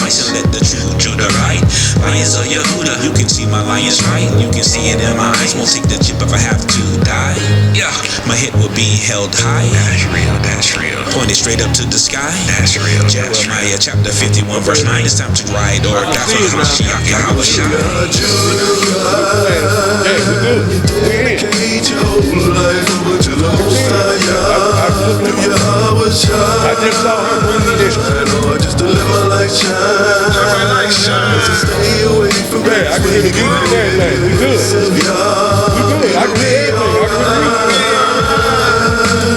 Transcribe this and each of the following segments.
twice and let the true Judah ride. Lions of Yehuda, you can see my lions right. You can see it in my eyes, won't take the chip if I have to die. Yeah, my head will be held high. That's real, that's real. Pointed straight up to the sky. That's real. Jeremiah chapter 51 verse 9. It's time to ride or die for Hamashiach Yahushua. Dedicate your whole life over to the Messiah. I just saw her bring this. Just to let my light shine. Let my light shine. Stay away from that. I can hear the music and everything. We good. We good. I can hear everything.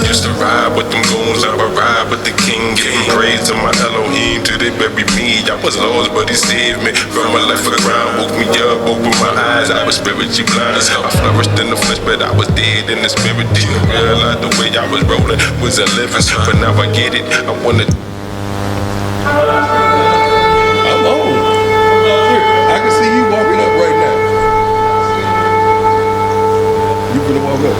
Just to ride with them goons, I would ride with the king. Giving praise to my Elohim till they bury me. I was lost, but he saved me from my life for the ground. Woke me up, opened my eyes. I was spiritually blind. I flourished in the flesh, but I was dead in the spirit. Didn't realize the way I was rolling was a living. But now I get it. I wanna. I'm on. I can see you walking up right now. You finna walk up.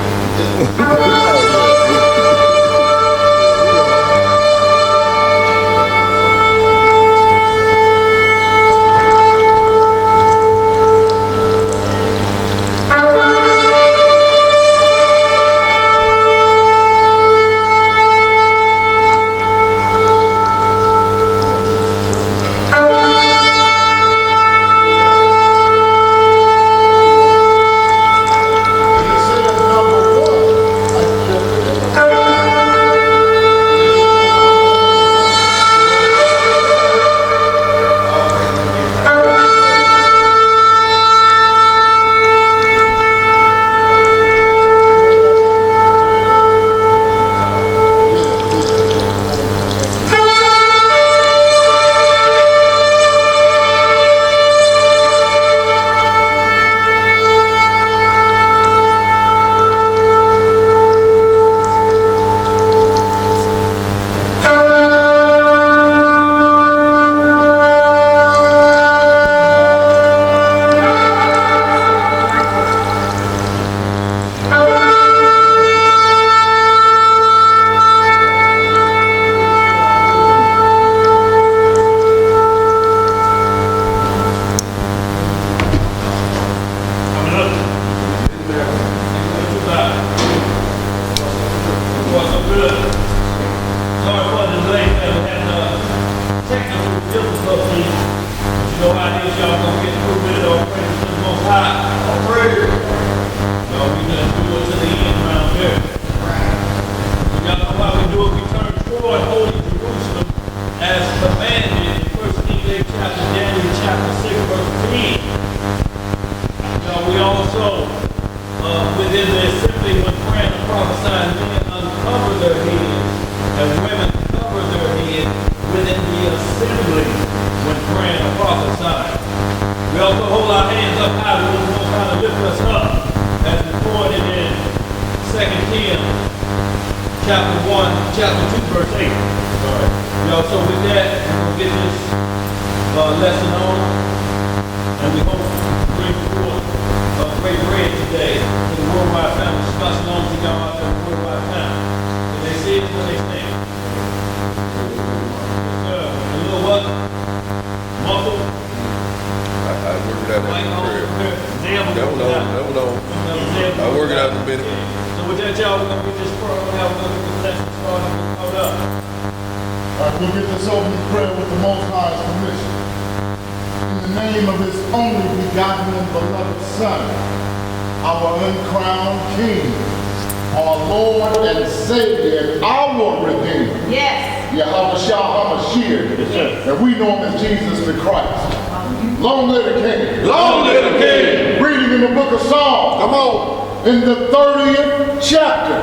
In the 30th chapter,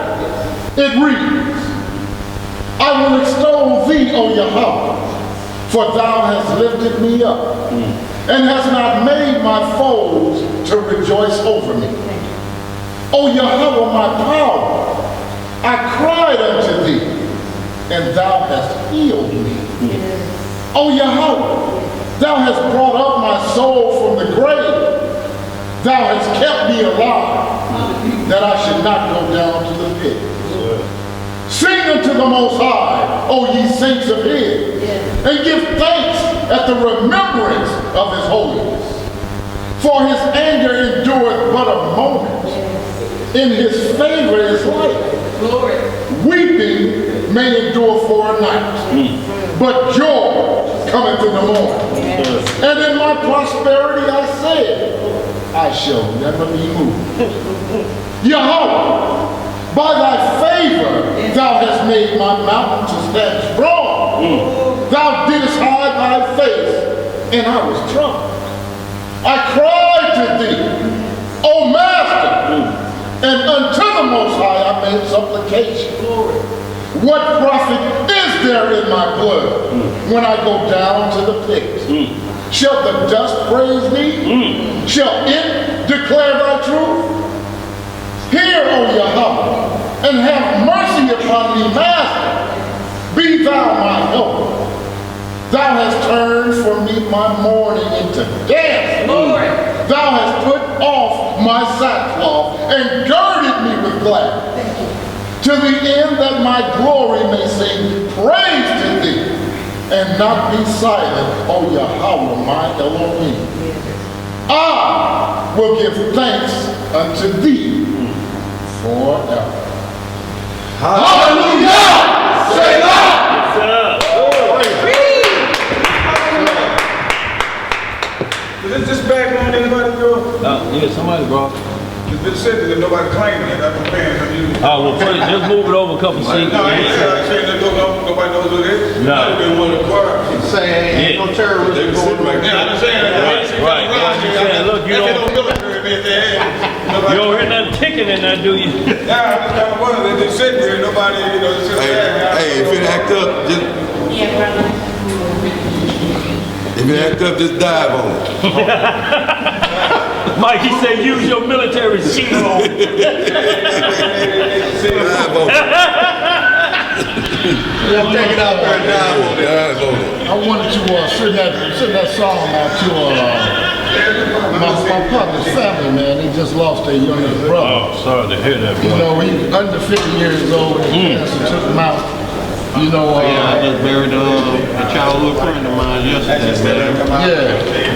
it reads, I will extol thee, O Yahweh, for thou hast lifted me up, and hast not made my foes to rejoice over me. O Yahweh, my power, I cried unto thee, and thou hast healed me. O Yahweh, thou hast brought up my soul from the grave. Thou hast kept me alive, that I should not go down to the pit. Sing unto the Most High, O ye saints of his, and give thanks at the remembrance of his holiness. For his anger endureth but a moment. In his favor is life. Weeping may endure for a night, but joy cometh in the morning. And in my prosperity I said, I shall never be moved. Yahweh, by thy favor thou hast made my mountain to stand strong. Thou didst hide thy face, and I was troubled. I cried to thee, O Master, and unto the Most High I made supplication. What profit is there in my blood when I go down to the pit? Shall the dust praise thee? Shall it declare thy truth? Hear, O Yahweh, and have mercy upon me, Master. Be thou my helper. Thou hast turned for me my mourning into dance. Thou hast put off my sackcloth and girded me with gladness, to the end that my glory may sing praise to thee, and not be silent, O Yahweh, my Elohim. I will give thanks unto thee forever. Hallelujah! Say that! Is this background anybody go? Yeah, somebody brought. It's been said that nobody claiming it. I've been paying for you. Oh, well, just move it over a couple seats. No, I ain't saying that nobody knows who it is. No. I've been one of the choir. Say, ain't no terrorism going on. Yeah, I'm saying that. Right. Look, you don't hear nothing ticking in there, do you? Yeah, I just kind of wonder. They said there, nobody, Hey, if it act up, just if it act up, just dive on it. Mike, he said use your military shield. Dive on it. Take it out there. Dive on it. I wanted to sing that song out to my partner's family, man. They just lost their youngest brother. Oh, sorry to hear that, You boy. know, he's under 50 years old, and cancer took him out. You know, I just buried a childhood friend of mine yesterday, man.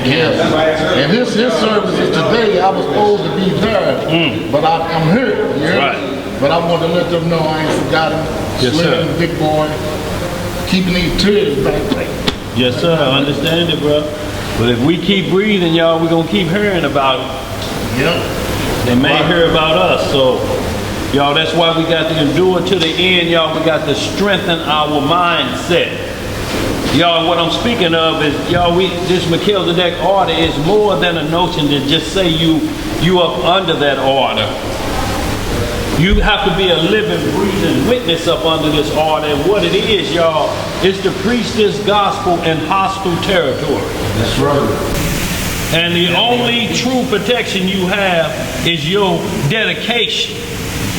yeah. And his service is today. I was supposed to be there, but I'm here. You hear? Right. But I want to let them know I ain't forgot him. Yes, Slim, sir. big boy, keeping these tears back. Yes, sir. I understand it, bro. But if we keep breathing, y'all, we're going to keep hearing about it. Yep. They may hear about us, so y'all, that's why we got to endure to the end, y'all. We got to strengthen our mindset. Y'all, what I'm speaking of is, y'all, this Melchizedek order is more than a notion to just say you up under that order. You have to be a living, breathing witness up under this order. And what it is, y'all, is to preach this gospel in hostile territory. That's right. And the only true protection you have is your dedication.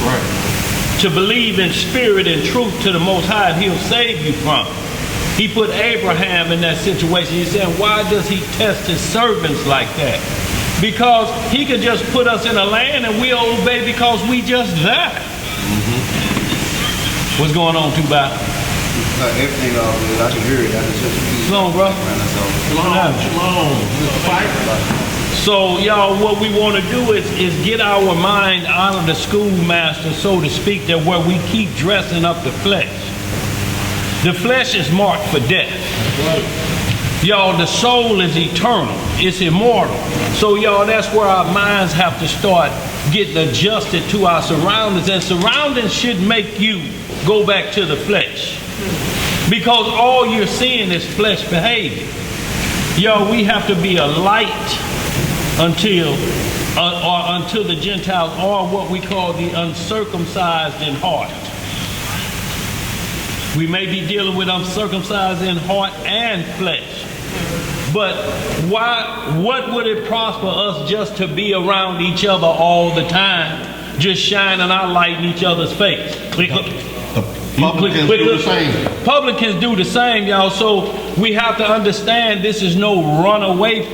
Right. To believe in spirit and truth to the Most High, and He'll save you from it. He put Abraham in that situation. He said, why does He test His servants like that? Because He could just put us in a land and we'll obey because we just there. What's going on, Tuba? Everything all good. I can hear it. I can just Shalom, bro. So, y'all, what we want to do is get our mind out of the schoolmaster, so to speak, that where we keep dressing up the flesh. The flesh is marked for death. Y'all, the soul is eternal. It's immortal. So, y'all, that's where our minds have to start getting adjusted to our surroundings. And surroundings should make you go back to the flesh. Because all you're seeing is flesh behavior. Y'all, we have to be a light until the Gentiles, or what we call the uncircumcised in heart. We may be dealing with uncircumcised in heart and flesh. But what would it prosper us just to be around each other all the time, just shining our light in each other's face? Publicans do the same. Publicans do the same, y'all. So we have to understand this is no runaway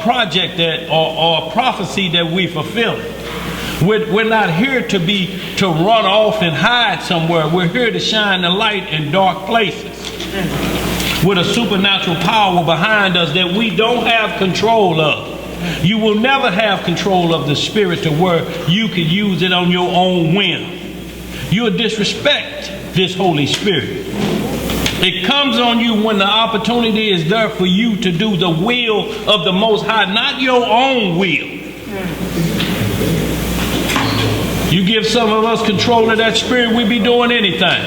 project or prophecy that we fulfill. We're not here to run off and hide somewhere. We're here to shine the light in dark places with a supernatural power behind us that we don't have control of. You will never have control of the Spirit to where you can use it on your own whim. You'll disrespect this Holy Spirit. It comes on you when the opportunity is there for you to do the will of the Most High, not your own will. You give some of us control of that spirit, we be doing anything.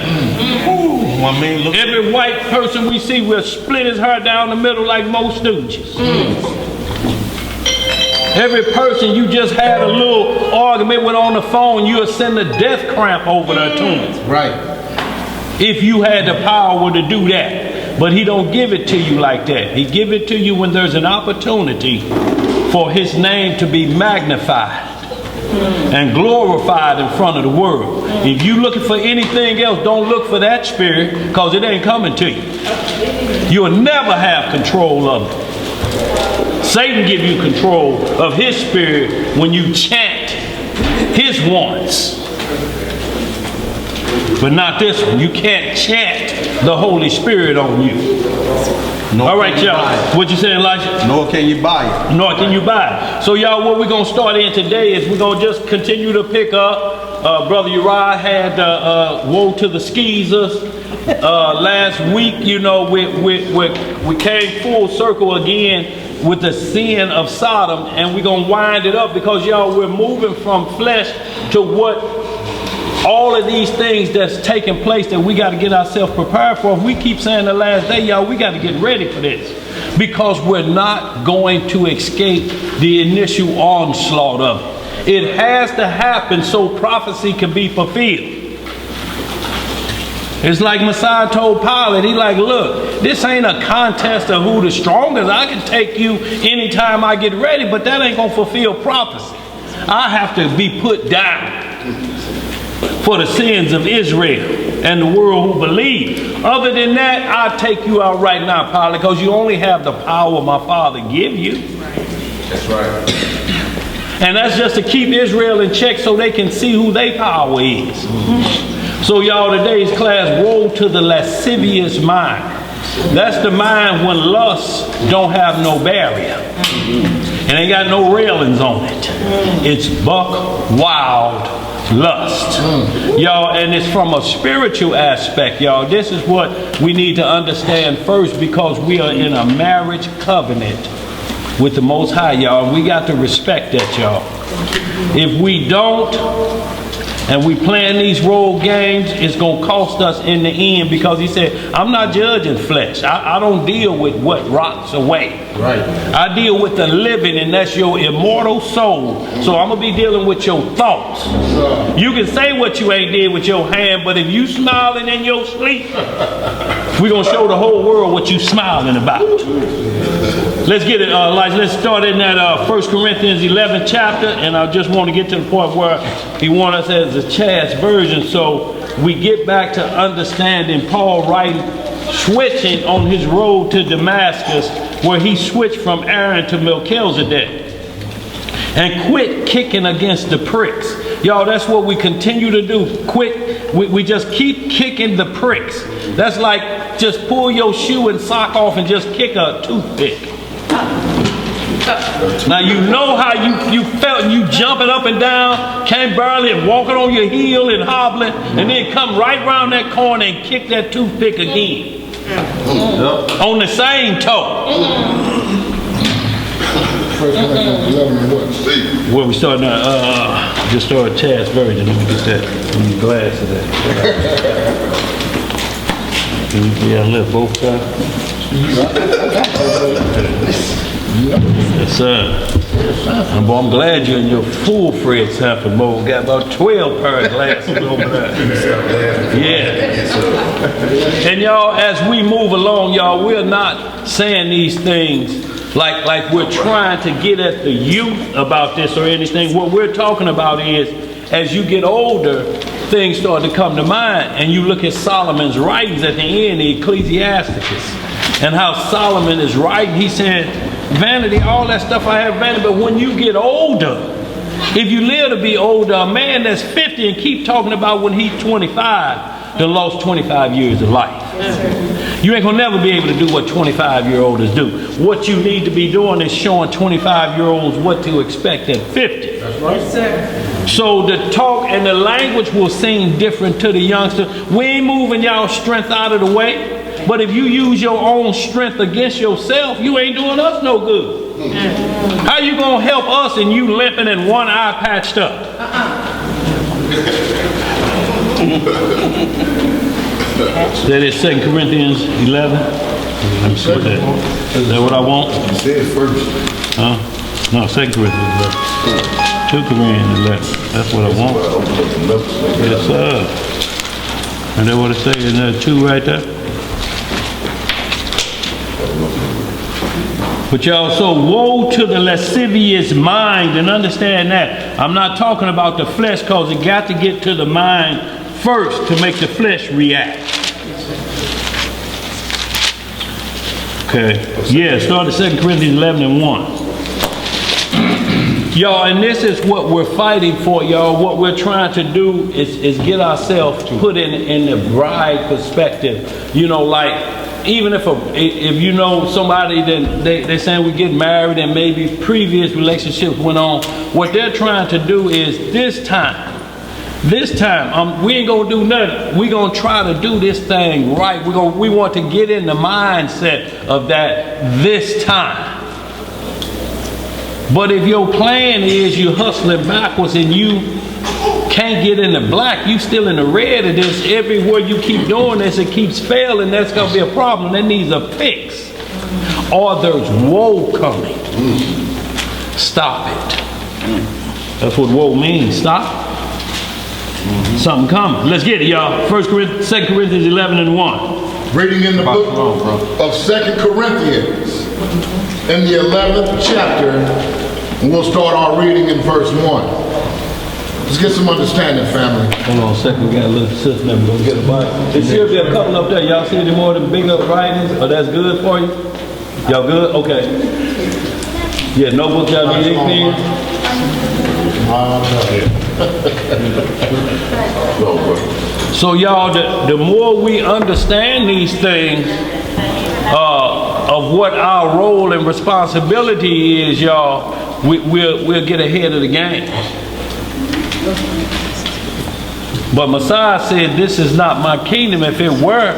Every white person we see will split his hair down the middle like most stooges. Every person you just had a little argument with on the phone, you'll send a death cramp over there to him. Right. If you had the power to do that. But he don't give it to you like that. He give it to you when there's an opportunity for his name to be magnified and glorified in front of the world. If you looking for anything else, don't look for that spirit, because it ain't coming to you. You'll never have control of it. Satan give you control of his spirit when you chant his wants. But not this one. You can't chant the Holy Spirit on you. All right, y'all. What you saying, Elijah? Nor can you buy it. Nor can you buy it. So, y'all, what we're going to start in today is we're going to just continue to pick up. Brother Uriah had woe to the skeezers. Last week, you know, we came full circle again with the sin of Sodom, and we're going to wind it up because, y'all, we're moving from flesh to what all of these things that's taking place that we got to get ourselves prepared for. If we keep saying the last day, y'all, we got to get ready for this, because we're not going to escape the initial onslaught of it. It has to happen so prophecy can be fulfilled. It's like Messiah told Pilate, he like, look, this ain't a contest of who the strongest. I can take you anytime I get ready, but that ain't going to fulfill prophecy. I have to be put down for the sins of Israel and the world who believe. Other than that, I'll take you out right now, Pilate, because you only have the power my Father give you. That's right. And that's just to keep Israel in check so they can see who their power is. So, y'all, today's class, woe to the lascivious mind. That's the mind when lust don't have no barrier. And ain't got no railings on it. It's buck wild lust. Y'all, and it's from a spiritual aspect, y'all. This is what we need to understand first, because we are in a marriage covenant with the Most High, y'all. We got to respect that, y'all. If we don't, and we playing these role games, it's going to cost us in the end, because he said, I'm not judging flesh. I don't deal with what rots away. Right. I deal with the living, and that's your immortal soul. So I'm going to be dealing with your thoughts. You can say what you ain't did with your hand, but if you smiling in your sleep, we're going to show the whole world what you smiling about. Let's get it, Elijah. Let's start in that 1 Corinthians 11th chapter, and I just want to get to the point where he wants us as a Chaste version, so we get back to understanding Paul writing, switching on his road to Damascus, where he switched from Aaron to Melchizedek, and quit kicking against the pricks. Y'all, that's what we continue to do. We just keep kicking the pricks. That's like just pull your shoe and sock off and just kick a toothpick. Now you know how you felt, you jumping up and down, came barely and walking on your heel and hobbling, and then come right around that corner and kick that toothpick again. On the same toe. 1 Corinthians 11 and what? Where we start now, just start a Chaste version. Let me get that. Let me glass of that. Yeah, look, both sides. Yes, sir. And boy, I'm glad you're in your full Fred Sanford mode. Got about 12 pair of glasses over there. Yeah. And y'all, as we move along, y'all, we're not saying these things like we're trying to get at the youth about this or anything. What we're talking about is, as you get older, things start to come to mind, and you look at Solomon's writings at the end, the Ecclesiasticus, and how Solomon is writing. He said, vanity, all that stuff I have vanity, but when you get older, If you live to be older, a man that's 50 and keep talking about when he's 25, then lost 25 years of life. You ain't gonna never be able to do what 25-year-olds do. What you need to be doing is showing 25-year-olds what to expect at 50. That's right. Yes, sir. So the talk and the language will seem different to the youngster. We ain't moving y'all strength out of the way. But if you use your own strength against yourself, you ain't doing us no good. How you gonna help us and you limping and one eye patched up? That is 2 Corinthians 11. Let me see what that is. Is that what I want? You said it first. Huh? No, 2 Corinthians 11. 2 Corinthians 11. That's what I want. Yes, sir. And that what it says? Isn't there 2 right there? But y'all, so woe to the lascivious mind, and understand that. I'm not talking about the flesh, because it got to get to the mind first to make the flesh react. Okay. Yeah, start at 2 Corinthians 11 and 1. Y'all, and this is what we're fighting for, y'all. What we're trying to do is get ourselves put in the bride perspective. You know, like, even if you know somebody, then they're saying we get married and maybe previous relationships went on. What they're trying to do is this time, we ain't gonna do nothing. We gonna try to do this thing right. We want to get in the mindset of that this time. But if your plan is you hustling backwards and you can't get in the black, you still in the red of this, everywhere you keep doing this, it keeps failing, that's gonna be a problem. That needs a fix. Or there's woe coming. Stop it. That's what woe means, stop. Something coming. Let's get it, y'all. 2 Corinthians 11 and 1. Reading in the book of 2 Corinthians, in the 11th chapter, and we'll start our reading in verse 1. Let's get some understanding, family. Hold on a second, we got a little system that we're gonna get a bite. There should be a couple up there. Y'all see any more of the big up writings? Oh, that's good for you? Y'all good? Okay. Yeah, notebook, y'all need anything? So y'all, the more we understand these things, of what our role and responsibility is, y'all, we'll get ahead of the game. But Messiah said, this is not my kingdom. If it were,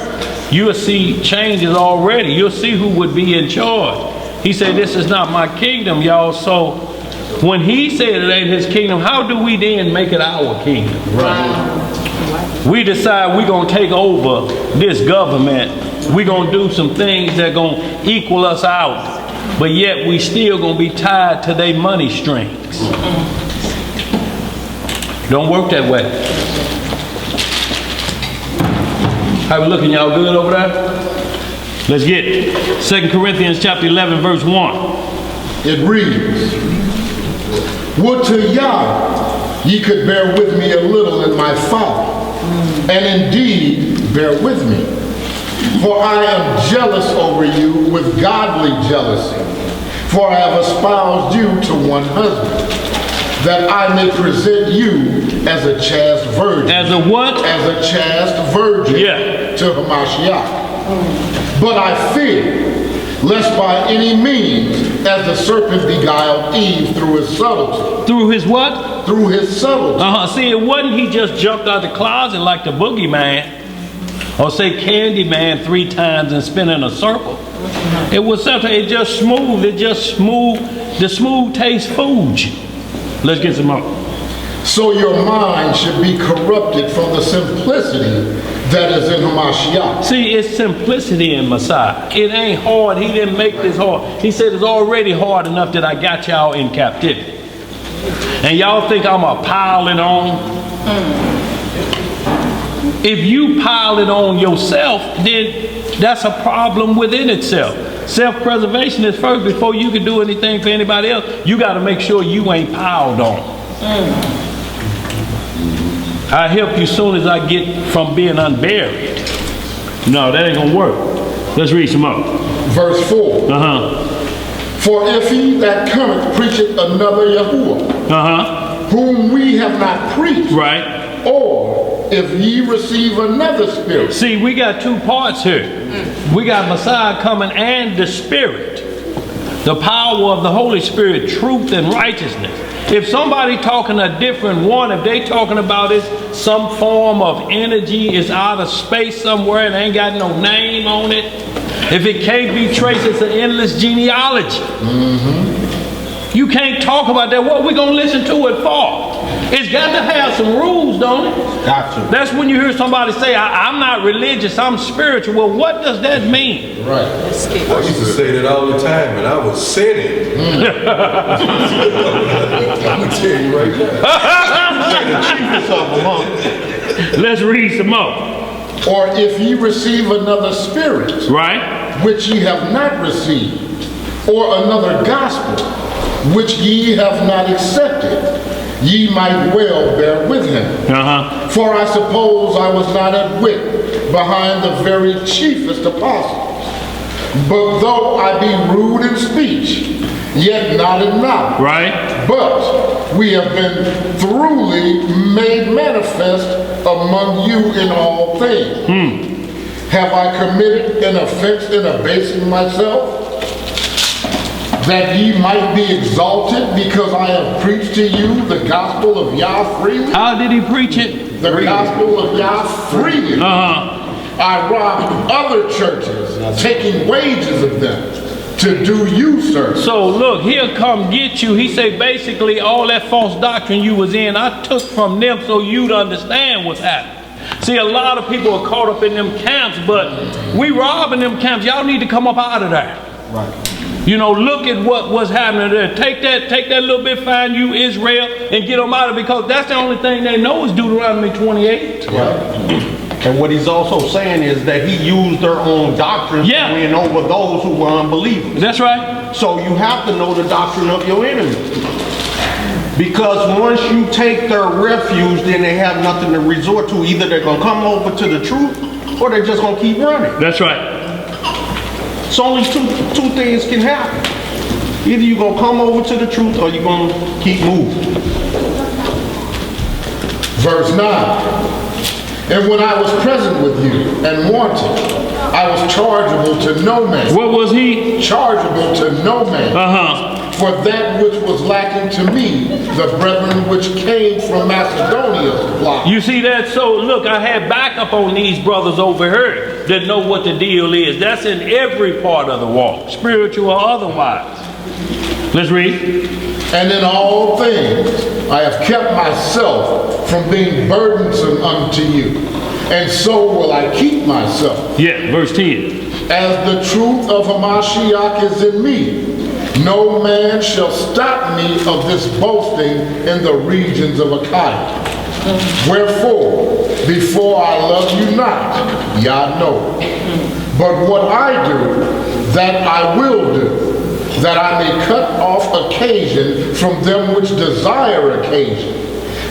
you'll see changes already. You'll see who would be in charge. He said, this is not my kingdom, y'all. So when he said it ain't his kingdom, how do we then make it our kingdom? Right. We decide we're going to take over this government. We're going to do some things that are going to equal us out. But yet we still going to be tied to their money strings. Don't work that way. How we looking, y'all good over there? Let's get it. 2 Corinthians chapter 11, verse 1. It reads, would to Yah ye could bear with me a little in my folly, and indeed bear with me. For I am jealous over you with godly jealousy, for I have espoused you to one husband, that I may present you as a chaste virgin. As a what? As a chaste virgin to Hamashiach. But I fear, lest by any means, as the serpent beguiled Eve through his subtlety. Through his what? Through his subtlety. See, it wasn't he just jumped out the closet like the boogeyman, or say Candyman 3 times and spin in a circle. It was something, it just smooth, the smooth taste fooled you. Let's get some more. So your mind should be corrupted from the simplicity that is in Hamashiach. See, it's simplicity in Messiah. It ain't hard. He didn't make this hard. He said it's already hard enough that I got y'all in captivity. And y'all think I'm a pile it on? If you pile it on yourself, then that's a problem within itself. Self-preservation is first. Before you can do anything for anybody else, you got to make sure you ain't piled on. I help you soon as I get from being unburied. No, that ain't gonna work. Let's read some more. Verse 4. For if he that cometh preacheth another Yahuwah, whom we have not preached. Right. Or if ye receive another spirit. See, we got two parts here. We got Messiah coming and the Spirit. The power of the Holy Spirit, truth and righteousness. If somebody talking a different one, if they talking about it, some form of energy is out of space somewhere and ain't got no name on it. If it can't be traced, it's an endless genealogy. You can't talk about that. What we gonna listen to it for? It's got to have some rules, don't it? Gotcha. That's when you hear somebody say, I'm not religious, I'm spiritual. Well, what does that mean? Right. I used to say that all the time, and I was sinning. I'm gonna tell you right now. Let's read some more. Or if ye receive another spirit, Right? which ye have not received, or another gospel, which ye have not accepted, ye might well bear with him. For I suppose I was not at wit behind the very chiefest apostles. But though I be rude in speech, yet not in knowledge. Right? But we have been thoroughly made manifest among you in all things. Have I committed an offense in abasing myself, that ye might be exalted because I have preached to you the gospel of Yah freely? How did he preach it? The gospel of Yah freely. I robbed other churches, taking wages of them to do you service. So look, he'll come get you. He say basically all that false doctrine you was in, I took from them so you'd understand what's happening. See, a lot of people are caught up in them camps, but we robbing them camps. Y'all need to come up out of there. Right. You know, look at what's happening there. Take that little bit, find you Israel, and get them out of it, because that's the only thing they know is Deuteronomy 28. Right. And what he's also saying is that he used their own doctrine to win over those who were unbelievers. That's right. So you have to know the doctrine of your enemy. Because once you take their refuge, then they have nothing to resort to. Either they're going to come over to the truth, or they're just going to keep running. That's right. So only two things can happen. Either you're going to come over to the truth, or you're going to keep moving. Verse 9. And when I was present with you and wanted, I was chargeable to no man. What was he? Chargeable to no man. For that which was lacking to me, the brethren which came from Macedonia supplied. You see that? So look, I had backup on these brothers over here that know what the deal is. That's in every part of the walk, spiritual or otherwise. Let's read. And in all things I have kept myself from being burdensome unto you, and so will I keep myself. Yeah, verse 10. As the truth of Hamashiach is in me, no man shall stop me of this boasting in the regions of Achaia. Wherefore, before I love you not, Yah know. But what I do, that I will do, that I may cut off occasion from them which desire occasion,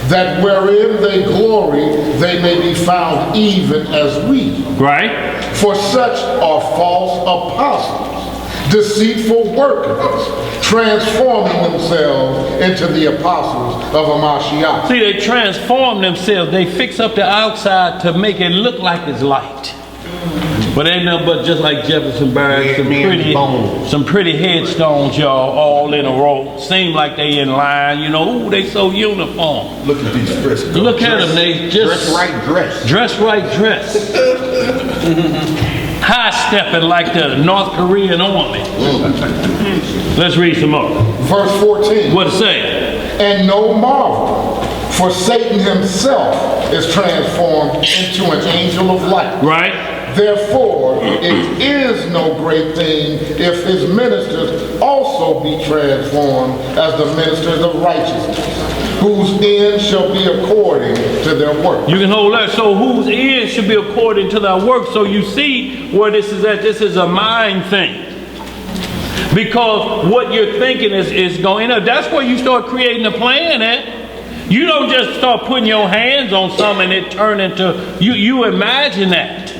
that wherein they glory, they may be found even as we. Right. For such are false apostles, deceitful workers, transforming themselves into the apostles of Hamashiach. See, they transform themselves. They fix up the outside to make it look like it's light. But ain't nothing but just like Jefferson Barracks, some pretty headstones, y'all, all in a row. Seem like they in line, you know. Ooh, they so uniform. Look at these frescoes. Look at them, they just... Dress right dress. Dress right dress. High stepping like the North Korean army. Let's read some more. Verse 14. What it say? And no marvel, for Satan himself is transformed into an angel of light. Right. Therefore, it is no great thing if his ministers also be transformed as the ministers of righteousness, whose end shall be according to their work. You can hold that. So whose end should be according to their work. So you see where this is at. This is a mind thing. Because what you're thinking is going up. That's where you start creating a plan at. You don't just start putting your hands on something and it turn into, you imagine that.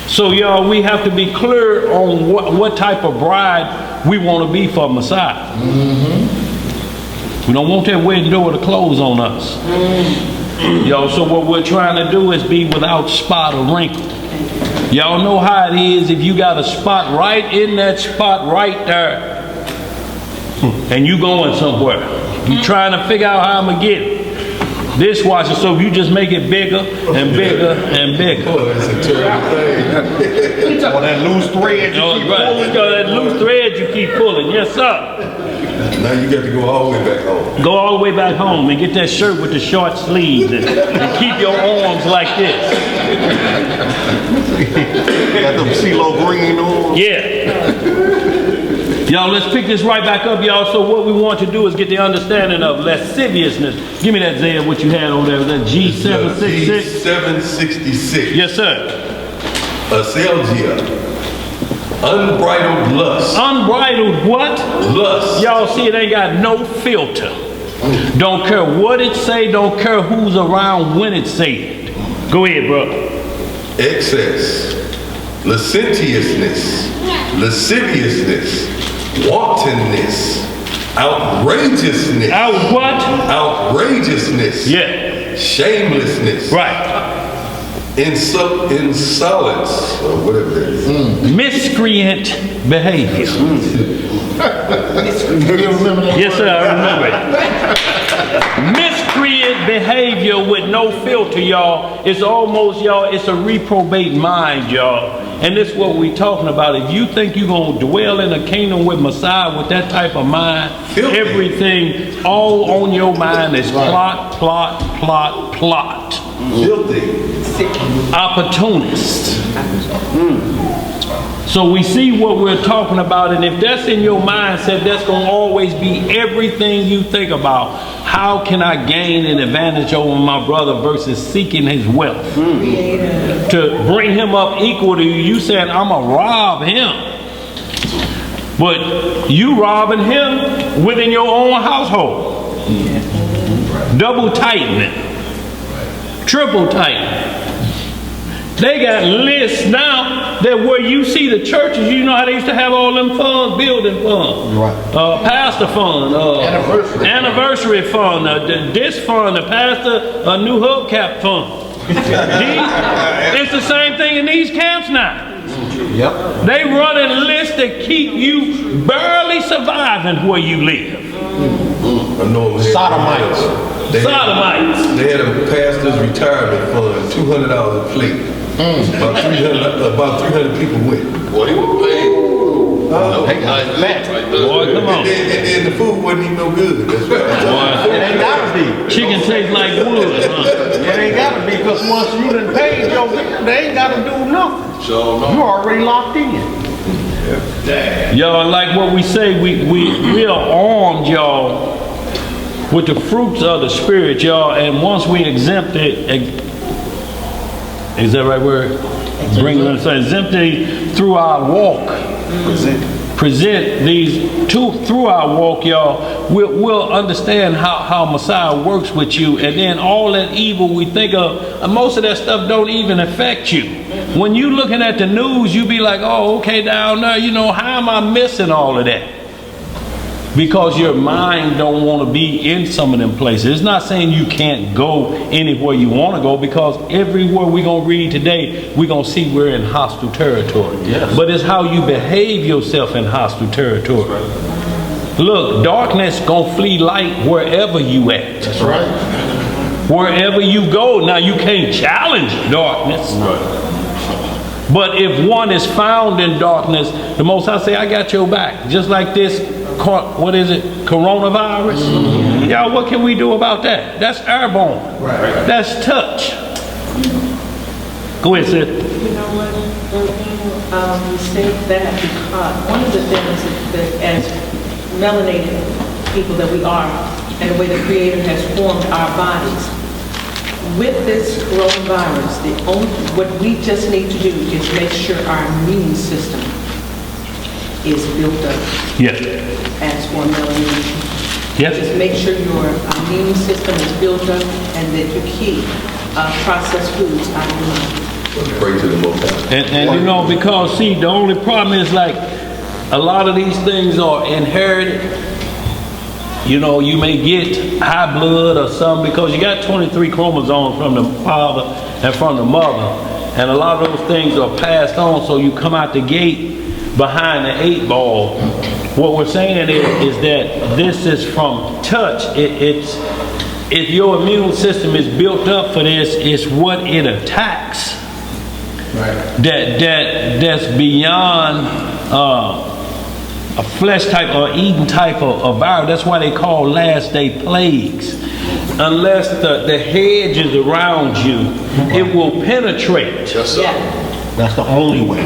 So y'all, we have to be clear on what type of bride we want to be for Messiah. We don't want that wedding door to close on us. Yo, so what we're trying to do is be without spot or wrinkle. Y'all know how it is if you got a spot right in that spot right there and you going somewhere. You trying to figure out how I'm going to get it. Dishwasher soap, you just make it bigger and bigger and bigger. Oh, that's a terrible thing. Or that loose thread you keep pulling. That loose thread you keep pulling. Yes, sir. Now you got to go all the way back home. Go all the way back home and get that shirt with the short sleeves and keep your arms like this. Got them CeeLo green on. Yeah. Y'all, let's pick this right back up, y'all. So what we want to do is get the understanding of lasciviousness. Give me that, Zed, what you had over there. Was that G766? G766. Yes, sir. Aselgia. Unbridled lust. Unbridled what? Lust. Y'all see it ain't got no filter. Don't care what it say, don't care who's around when it say it. Go ahead, bro. Excess. Licentiousness. Lasciviousness. Wantonness. Outrageousness. Out what? Outrageousness. Yeah. Shamelessness. Right. Insolence, or whatever that is. Miscreant behavior. Yes, sir, I remember it. Miscreant behavior with no filter, y'all. It's almost, y'all, it's a reprobate mind, y'all. And this is what we're talking about. If you think you're going to dwell in a kingdom with Messiah with that type of mind, Filthy. Everything all on your mind is plot, plot, plot, plot. Filthy. Opportunist. So we see what we're talking about, and if that's in your mindset, that's going to always be everything you think about. How can I gain an advantage over my brother versus seeking his wealth? To bring him up equal to you, you saying, I'm going to rob him. But you robbing him within your own household. Double tightening. Triple tightening. They got lists now that where you see the churches, you know how they used to have all them funds, building funds, Right. pastor fund, anniversary fund, this fund, the pastor, a new hubcap fund. It's the same thing in these camps now. Yep. They run a list that keep you barely surviving where you live. I know them. Sodomites. Sodomites. They had a pastor's retirement fund, $200 a plate. About 300 people went. Boy, he was paid. Boy, come on. And the food wasn't even no good. That's right. It ain't gotta be. Chicken tastes like wood, huh? It ain't gotta be, because once you done paid your bill, they ain't gotta do nothing. Sure no. You already locked in. Y'all, like what we say, we are armed, y'all, with the fruits of the Spirit, y'all, and once we exempt it, is that right word? Exempt it through our walk. Present these through our walk, y'all. We'll understand how Messiah works with you, and then all that evil we think of, most of that stuff don't even affect you. When you looking at the news, you be like, oh, okay, down there, you know, how am I missing all of that? Because your mind don't want to be in some of them places. It's not saying you can't go anywhere you want to go, because everywhere we're going to read today, we're going to see we're in hostile territory. Yes. But it's how you behave yourself in hostile territory. Right. Look, darkness going to flee light wherever you at. That's right. Wherever you go. Now, you can't challenge darkness. Right. But if one is found in darkness, the Most High say, I got your back. Just like this. What is it? Coronavirus? Mm-hmm. Y'all, what can we do about that? That's airborne. Right. That's touch. Go ahead, Sid. You know what? We say that because one of the things that as melanated people that we are, and the way the Creator has formed our bodies, with this coronavirus, what we just need to do is make sure our immune system is built up. Yes. As for melanated. Yes. Just make sure your immune system is built up and that you keep processed foods out of your mouth. Pray to the Most High. And you know, because see, the only problem is like a lot of these things are inherited. You know, you may get high blood or something because you got 23 chromosomes from the father and from the mother. And a lot of those things are passed on, so you come out the gate behind the 8 ball. What we're saying is that this is from touch. If your immune system is built up for this, it's what it attacks. Right. That's beyond a flesh type or eating type of virus. That's why they call last day plagues. Unless the hedge is around you, it will penetrate. Yes, sir. Yeah. That's the only way.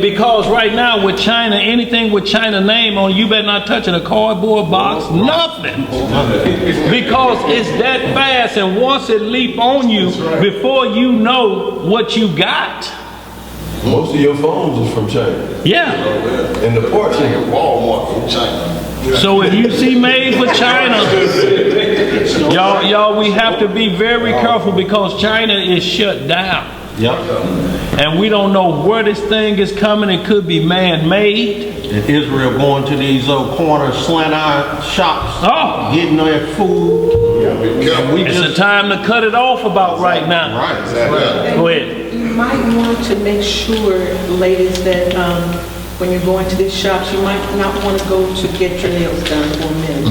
Because right now with China, anything with China name on, you better not touch it, a cardboard box, nothing. Because it's that fast, and once it leap on you, before you know what you got. Most of your phones is from China. Yeah. And the parts in Walmart from China. So if you see made for China, y'all, we have to be very careful because China is shut down. Yep. And we don't know where this thing is coming. It could be man-made. And Israel going to these corner slant-eye shops, getting their food. It's a time to cut it off about right now. Right, exactly. Go ahead. You might want to make sure, ladies, that when you're going to these shops, you might not want to go to get your nails done for men.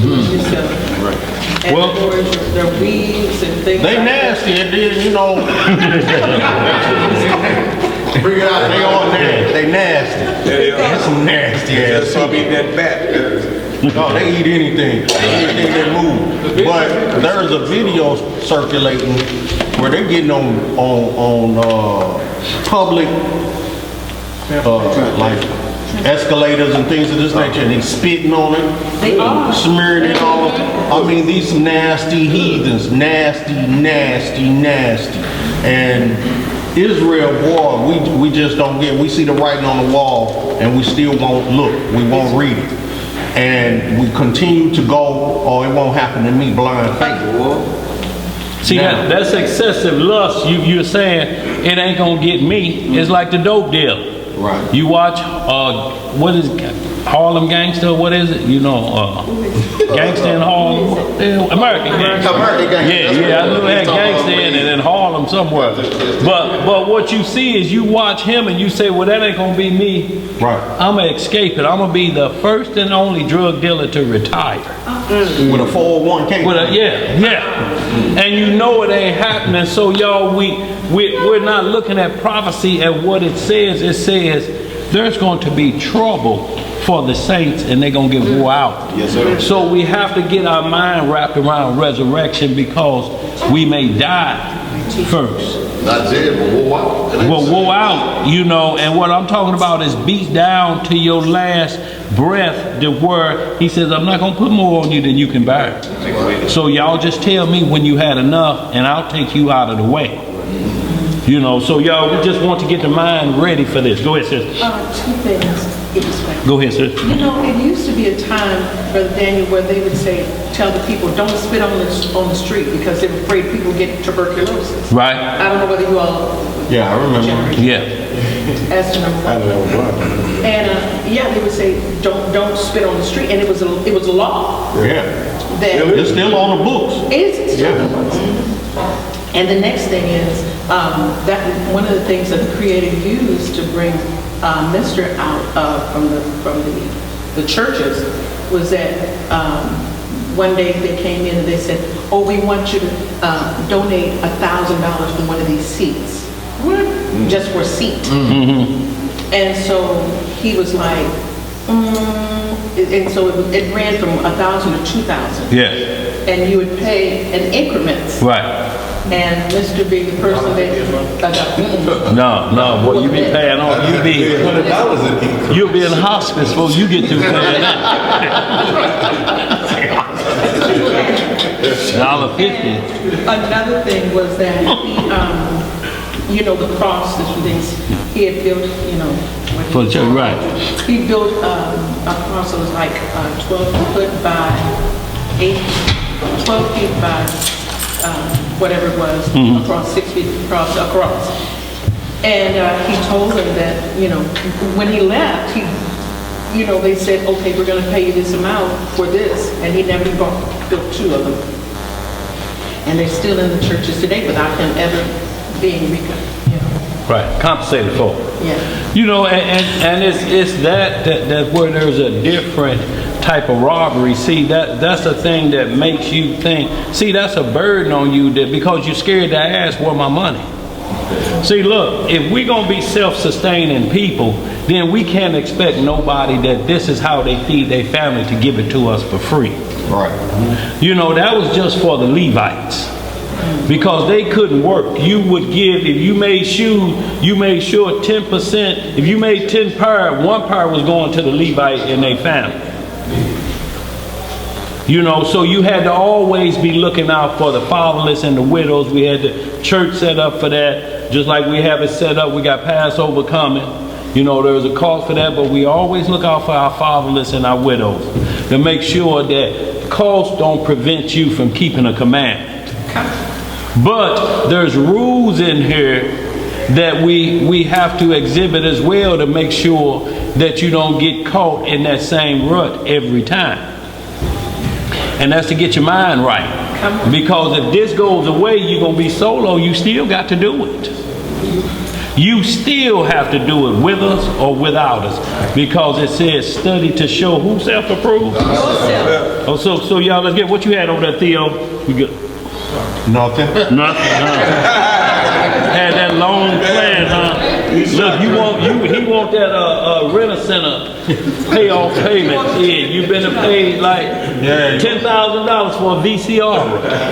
Right. And Well, there are weeds and things. They like nasty, and then, you know, Bring it out. they all nasty. They nasty. That's some nasty ass Some people. eat that bat. No, they eat anything. Anything that move. But there's a video circulating where they're getting on public like escalators and things of this nature, and they spitting on it, They are. smearing it all. I mean, these nasty heathens, nasty. And Israel, boy, we just don't get. We see the writing on the wall, and we still won't look. We won't read it. And we continue to go, or it won't happen to me, blind faith. see, that's excessive lust. You're saying it ain't gonna get me. It's like the dope deal. Right. You watch, what is Harlem Gangster? What is it? You know, Gangster in Harlem, American Gangster. American Gangster. Yeah, I knew they had Gangster in it in Harlem somewhere. But what you see is you watch him and you say, well, that ain't gonna be me. Right. I'm gonna escape it. I'm gonna be the first and only drug dealer to retire. With a 401k. Yeah. And you know it ain't happening. So y'all, we're not looking at prophecy at what it says. It says there's going to be trouble for the saints, and they're going to get wore out. Yes, sir. So we have to get our mind wrapped around resurrection because we may die first. Not dead, but wore out. Well, wore out, you know, and what I'm talking about is beat down to your last breath, to where he says, I'm not going to put more on you than you can bear. So y'all just tell me when you had enough, and I'll take you out of the way. You know, so y'all, we just want to get the mind ready for this. Go ahead, sis. Two things. Go ahead, sis. You know, it used to be a time, Brother Daniel, where they would tell the people, don't spit on the street because they're afraid people get tuberculosis. Right. I don't know whether you all. Yeah, I remember. Yeah. As to number one. And they would say, don't spit on the street, and it was a law. Yeah. That It's still on the books. it's still on the books. And the next thing is that one of the things that the Creator used to bring Mr. out from the churches was that one day they came in and they said, "Oh, we want you to donate $1,000 for one of these seats, just for a seat." Mm-hmm. And so he was like, and so it ran from 1,000 to 2,000. Yeah. And you would pay in increments. Right. And Mr. being the person that No, boy, you be paying on. $100 in You'll be in hospice before you get through paying that. $1.50. Another thing was that he, the cross, the things he had built, For the church, right. He built a cross that was like 12 feet by 12 feet by whatever it was, across 6 feet across. And he told them that, when he left, you know, they said, okay, we're going to pay you this amount for this, and he never built 2 of them. And they're still in the churches today without him ever being Right, compensated for. Yeah. You know, and it's that where there's a different type of robbery. See, that's a thing that makes you think. See, that's a burden on you that because you're scared to ask where my money. See, look, if we're gonna be self-sustaining people, then we can't expect nobody that this is how they feed their family to give it to us for free. Right. You know, that was just for the Levites. Because they couldn't work. You would give, if you made shoes, you made sure 10%, if you made 10 pair, 1 pair was going to the Levite and their family. You know, so you had to always be looking out for the fatherless and the widows. We had the church set up for that. Just like we have it set up, we got Passover coming. You know, there's a cost for that, but we always look out for our fatherless and our widows to make sure that costs don't prevent you from keeping a commandment. But there's rules in here that we have to exhibit as well to make sure that you don't get caught in that same rut every time. And that's to get your mind right. Because if this goes away, you're going to be solo. You still got to do it. You still have to do it with us or without us. Because it says study to show who self-approved. Oh, so y'all, let's get what you had over there, Theo. We good. Nothing. Nothing. Had that long plan, huh? Look, he want that rent-a-center payoff payment. Yeah, you've been paid like $10,000 for a VCR.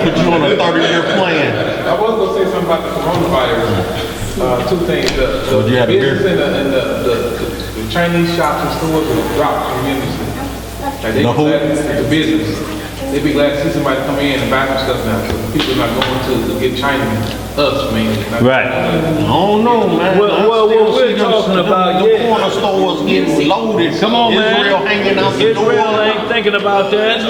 Put you on a 30-year plan. I was going to say something about the coronavirus. 2 things. The business and the Chinese shops and stores will drop tremendously. Like they glad the business. They'd be glad to see somebody come in and buy some stuff now. So people are not going to get China, us, man. Right. I don't know, man. Well, what we're talking about, the corner stores getting loaded. Come on, man. Israel hanging out the door. Israel ain't thinking about that.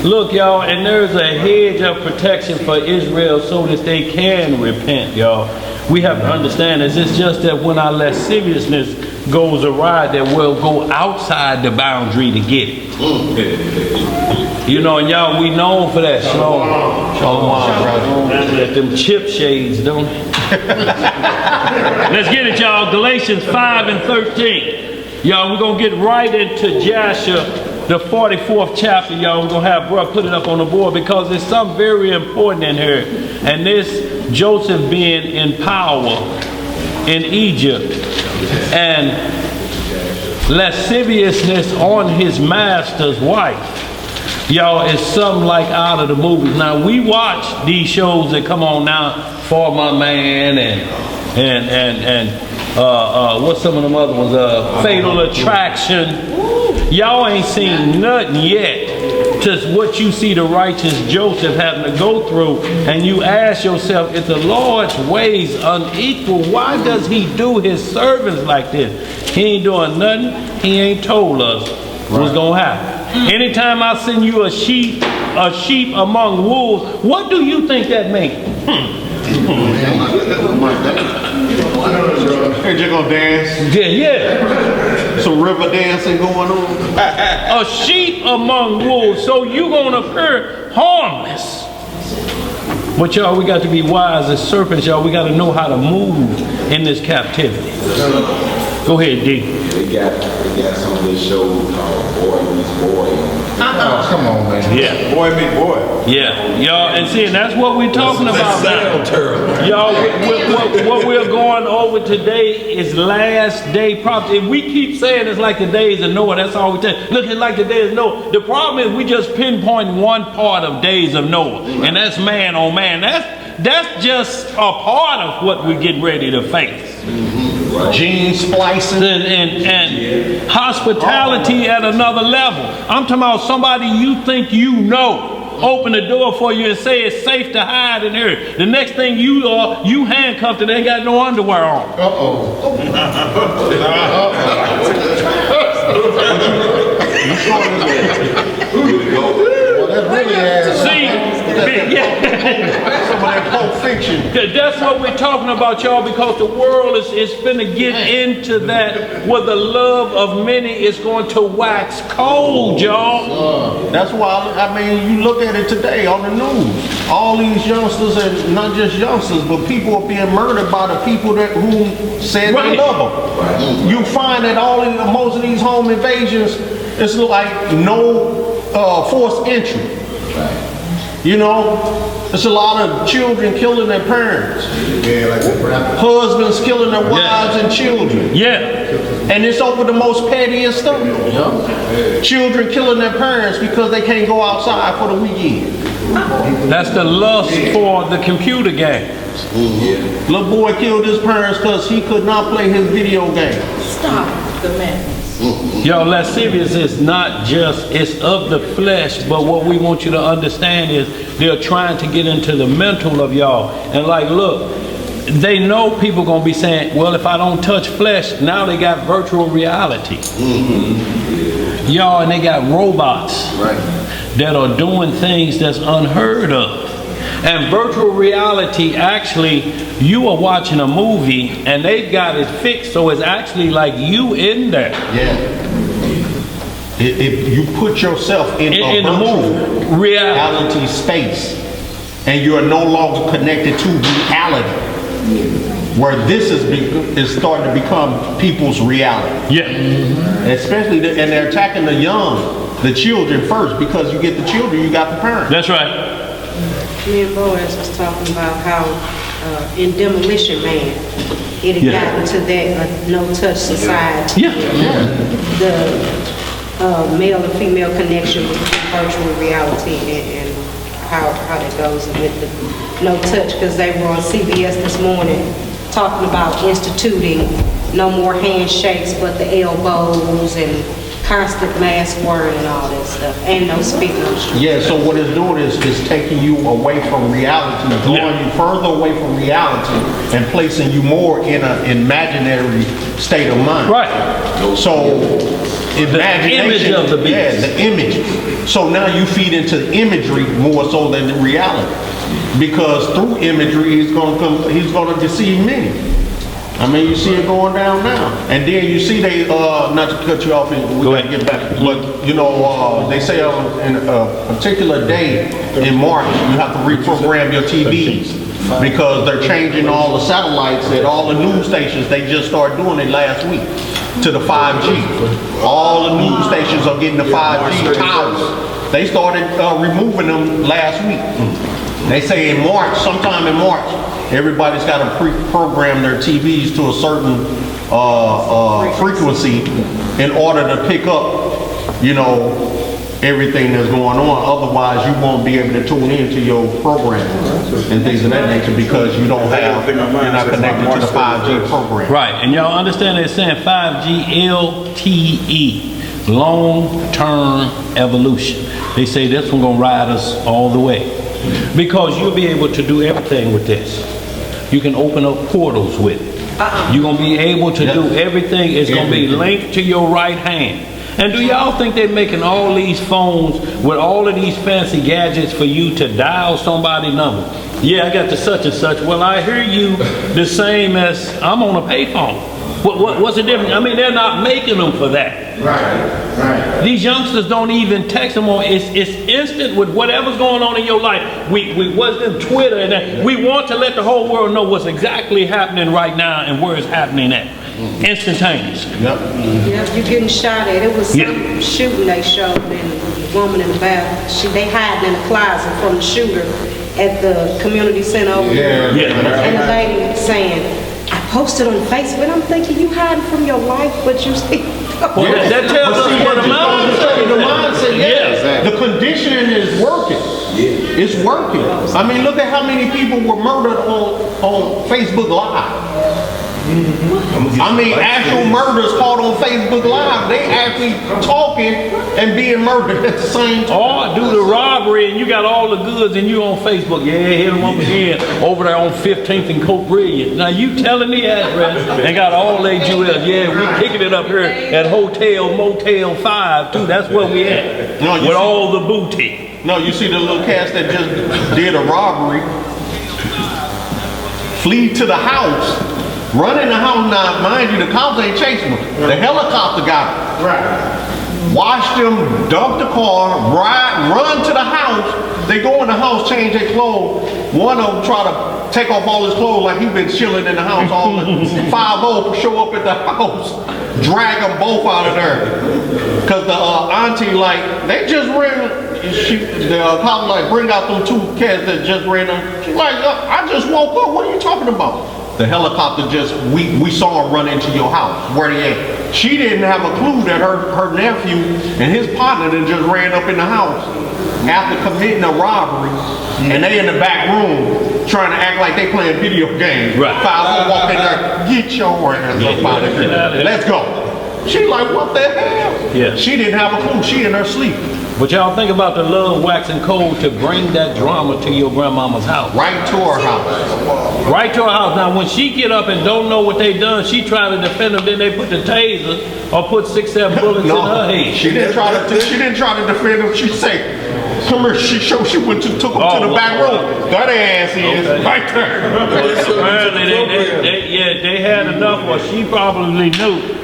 Look, y'all, and there's a hedge of protection for Israel so that they can repent, y'all. We have to understand this. It's just that when our lasciviousness goes awry, that we'll go outside the boundary to get it. You know, and y'all, we known for that. Let them chip shades, don't they? Let's get it, y'all. Galatians 5 and 13. Y'all, we're going to get right into Joshua, the 44th chapter, y'all. We're going to have Bruh put it up on the board because there's something very important in here. And this Joseph being in power in Egypt and lasciviousness on his master's wife. Y'all, it's something like out of the movies. Now, we watch these shows that come on now, For My Man and what's some of them other ones? Fatal Attraction. Y'all ain't seen nothing yet to what you see the righteous Joseph having to go through. And you ask yourself, if the Lord's ways unequal, why does he do his servants like this? He ain't doing nothing. He ain't told us what's going to happen. Anytime I send you a sheep among wolves, what do you think that means? Here you go dance. Yeah. Some river dancing going on. A sheep among wolves, so you're going to appear harmless. But y'all, we got to be wise as serpents, y'all. We got to know how to move in this captivity. Go ahead, D. They got some of this show called Boy Meets Boy. Come on, man. Yeah. Boy meet boy. Yeah, y'all, and see, and that's what we're talking about now. Y'all, what we're going over today is last day prophecy. If we keep saying it's like the days of Noah, that's all we tell. Look, it's like the days of Noah. The problem is we just pinpoint one part of days of Noah, and that's man on man. That's just a part of what we get ready to face. Gene splicing and hospitality at another level. I'm talking about somebody you think you know. Open the door for you and say it's safe to hide in here. The next thing you are, you handcuffed and ain't got no underwear on. See, Some of that Pulp Fiction. That's what we're talking about, y'all, because the world is finna get into that where the love of many is going to wax cold, y'all. That's why, I mean, you look at it today on the news. All these youngsters, and not just youngsters, but people are being murdered by the people who said they love them. You find that most of these home invasions, it's like no forced entry. You know, it's a lot of children killing their parents. Husbands killing their wives and children. And it's over the most pettiest stuff. Children killing their parents because they can't go outside for the weekend. That's the lust for the computer games. Little boy killed his parents because he could not play his video game. Stop the madness. Yo, lascivious is not just, it's of the flesh, but what we want you to understand is they're trying to get into the mental of y'all. And like, look, they know people gonna be saying, well, if I don't touch flesh, now they got virtual reality. Y'all, and they got robots that are doing things that's unheard of. And virtual reality, actually, you are watching a movie and they've got it fixed so it's actually like you in there. If you put yourself in a virtual reality space and you are no longer connected to reality, where this is starting to become people's reality. Especially, and they're attacking the young, the children first, because you get the children, you got the parents. That's right. Me and Boaz was talking about how in Demolition Man, it had gotten to that no-touch society. The male and female connection with virtual reality and how that goes with the no-touch, because they were on CBS this morning talking about instituting no more handshakes but the elbows and constant mask wearing and all that stuff, and no speaking. So what it's doing is taking you away from reality, drawing you further away from reality, and placing you more in an imaginary state of mind. So the image of the beast. The image. So now you feed into the imagery more so than the reality, because through imagery he's going to deceive many. I mean, you see it going down now. And then you see they, not to cut you off, we got to get back, but you know, they say in a particular day in March, you have to reprogram your TVs because they're changing all the satellites at all the news stations. They just started doing it last week to the 5G. All the news stations are getting the 5G towers. They started removing them last week. They say in March, sometime in March, everybody's got to pre-program their TVs to a certain frequency in order to pick up, you know, everything that's going on. Otherwise, you won't be able to tune into your program and things of that nature because you're not connected to the 5G program. Right, and y'all understand they're saying 5G LTE, long-term evolution. They say this one gonna ride us all the way because you'll be able to do everything with this. You can open up portals with it. You're going to be able to do everything. It's going to be linked to your right hand. And do y'all think they're making all these phones with all of these fancy gadgets for you to dial somebody's number? Yeah, I got the such and such. Well, I hear you the same as I'm on a payphone. What's the difference? I mean, they're not making them for that. Right. These youngsters don't even text them on. It's instant with whatever's going on in your life. We wasn't Twitter and that. We want to let the whole world know what's exactly happening right now and where it's happening at. Instantaneous. Yep, you're getting shot at. It was some shooting they showed, and the woman in the bath, they hiding in the closet from the shooter at the community center over there. And the lady saying, I posted on Facebook, and I'm thinking, you hiding from your life, but you see. That tells us what the mindset. The mindset, the conditioning is working. It's working. I mean, look at how many people were murdered on Facebook Live. I mean, actual murders caught on Facebook Live. They actually talking and being murdered at the same time. Or do the robbery and you got all the goods and you on Facebook. Yeah, hit them up again over there on 15th and Coke Brilliant. Now you telling the address and got all their jewels. Yeah, we kicking it up here at Hotel Motel 5 too. That's where we at. No, with all the booty. No, you see the little cats that just did a robbery, flee to the house, run in the house. Now, mind you, the cops ain't chasing them. The helicopter got them. Right. Watch them dump the car, run to the house. They go in the house, change their clothes. One of them try to take off all his clothes like he been chilling in the house. All the 5-0 show up at the house, drag them both out of there. Cause the auntie like, they just ran. The cop like, bring out them 2 cats that just ran them. She's like, I just woke up. What are you talking about? The helicopter just, we saw him run into your house. Where they at? She didn't have a clue that her nephew and his partner that just ran up in the house after committing a robbery, and they in the back room trying to act like they playing video games. Right. 5 walk in there, get your ass up out of here. Let's go. She like, what the hell? Yeah. She didn't have a clue. She in her sleep. But y'all think about the love waxing cold to bring that drama to your grandmama's house. Right to her house. Right to her house. Now when she get up and don't know what they done, she try to defend them, then they put the taser or put 6-7 bullets in her head. She didn't try to defend him. She say, come here, she went to took him to the back room. That ass is right there. Apparently they had enough, or she probably knew.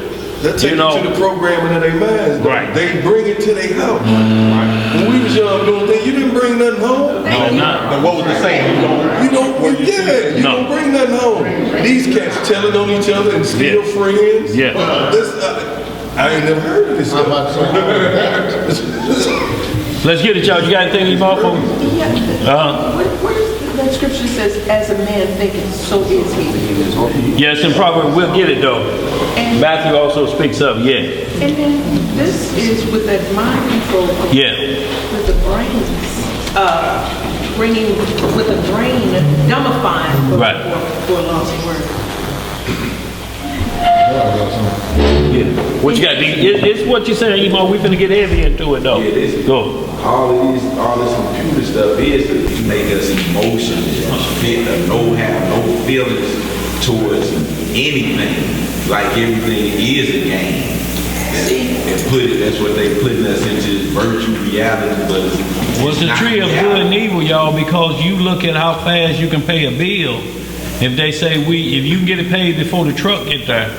That take it to the programming of their minds. Right. They bring it to their house. Right. When we was young doing things, you didn't bring nothing home. No, not. But what was the saying? You don't bring nothing home. These cats telling on each other and still friends. Yeah. I ain't never heard of this stuff. Let's get it, y'all. You got anything, Eva? Where is that scripture says, as a man thinketh, so is he? Yes, in Proverbs, we'll get it though. And Matthew also speaks of, And then this is with that mind control. With the brains, bringing, with the brain dumbifying for a lost word. Yeah. What you got? It's what you saying, Emo. We finna get heavy into it though. Yeah, this, go. All this computer stuff is to make us emotionless, have no feelings towards anything. Like everything is a game. That's what they putting us into, virtual reality. But it's the tree of good and evil, y'all, because you look at how fast you can pay a bill. If they say if you can get it paid before the truck get there.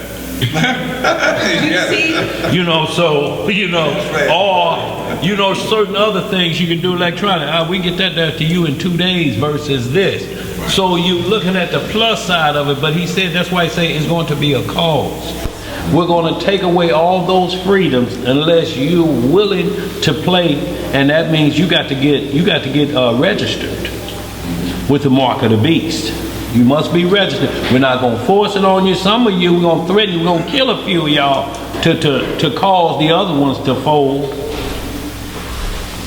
Or certain other things you can do electronic. We get that there to you in 2 days versus this. So you looking at the plus side of it, but he said that's why he said it's going to be a cost. We're going to take away all those freedoms unless you're willing to play, and that means you got to get registered with the mark of the beast. You must be registered. We're not going to force it on you. Some of you, we're going to threaten you. We're going to kill a few of y'all to cause the other ones to fold.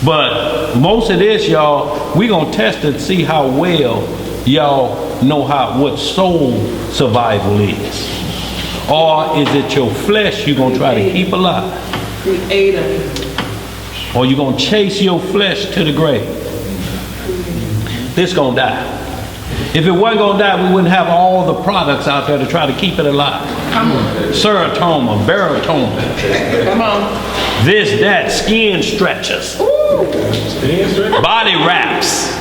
But most of this, y'all, we're going to test and see how well y'all know what soul survival is. Or is it your flesh you're going to try to keep alive? Creator. Or you're going to chase your flesh to the grave. This going to die. If it wasn't going to die, we wouldn't have all the products out there to try to keep it alive. Come on. Serotonin, barotonin. Come on. This, that, skin stretchers. Body wraps.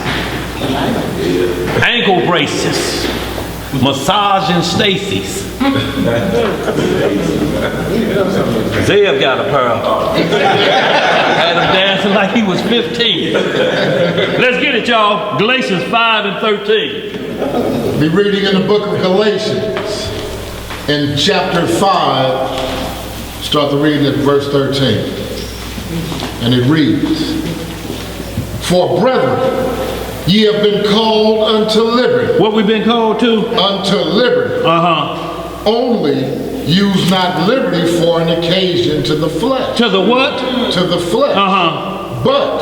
Ankle braces. Massaging Stacy's. Zev got a pair of. Had him dancing like he was 15. Let's get it, y'all. Galatians 5 and 13. Be reading in the book of Galatians, in chapter 5, start the reading at verse 13. And it reads, For brethren, ye have been called unto liberty. What we been called to? Unto liberty. Only use not liberty for an occasion to the flesh. To the what? To the flesh. But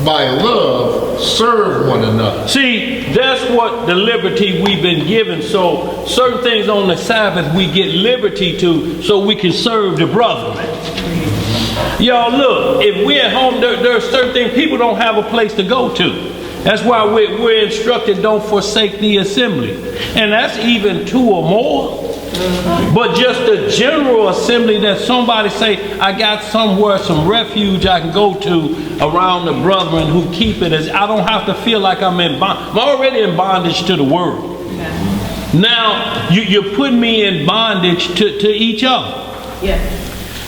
by love, serve one another. See, that's what the liberty we've been given. So certain things on the Sabbath we get liberty to so we can serve the brethren. Y'all look, if we're at home, there are certain things people don't have a place to go to. That's why we're instructed, don't forsake the assembly. And that's even 2 or more. But just the general assembly that somebody say, I got somewhere, some refuge I can go to around the brethren who keep it. As I don't have to feel like I'm in bondage. I'm already in bondage to the world. Now, you're putting me in bondage to each other. Yeah.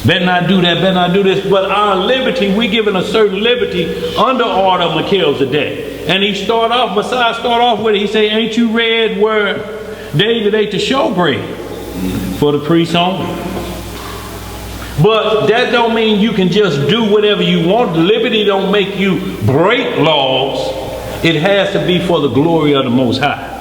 Better not do that, better not do this. But our liberty, we given a certain liberty under order of Melchizedek. And he started off, Messiah started off with it. He said, ain't you read where David ate the showbread? For the priests only. But that don't mean you can just do whatever you want. Liberty don't make you break laws. It has to be for the glory of the Most High.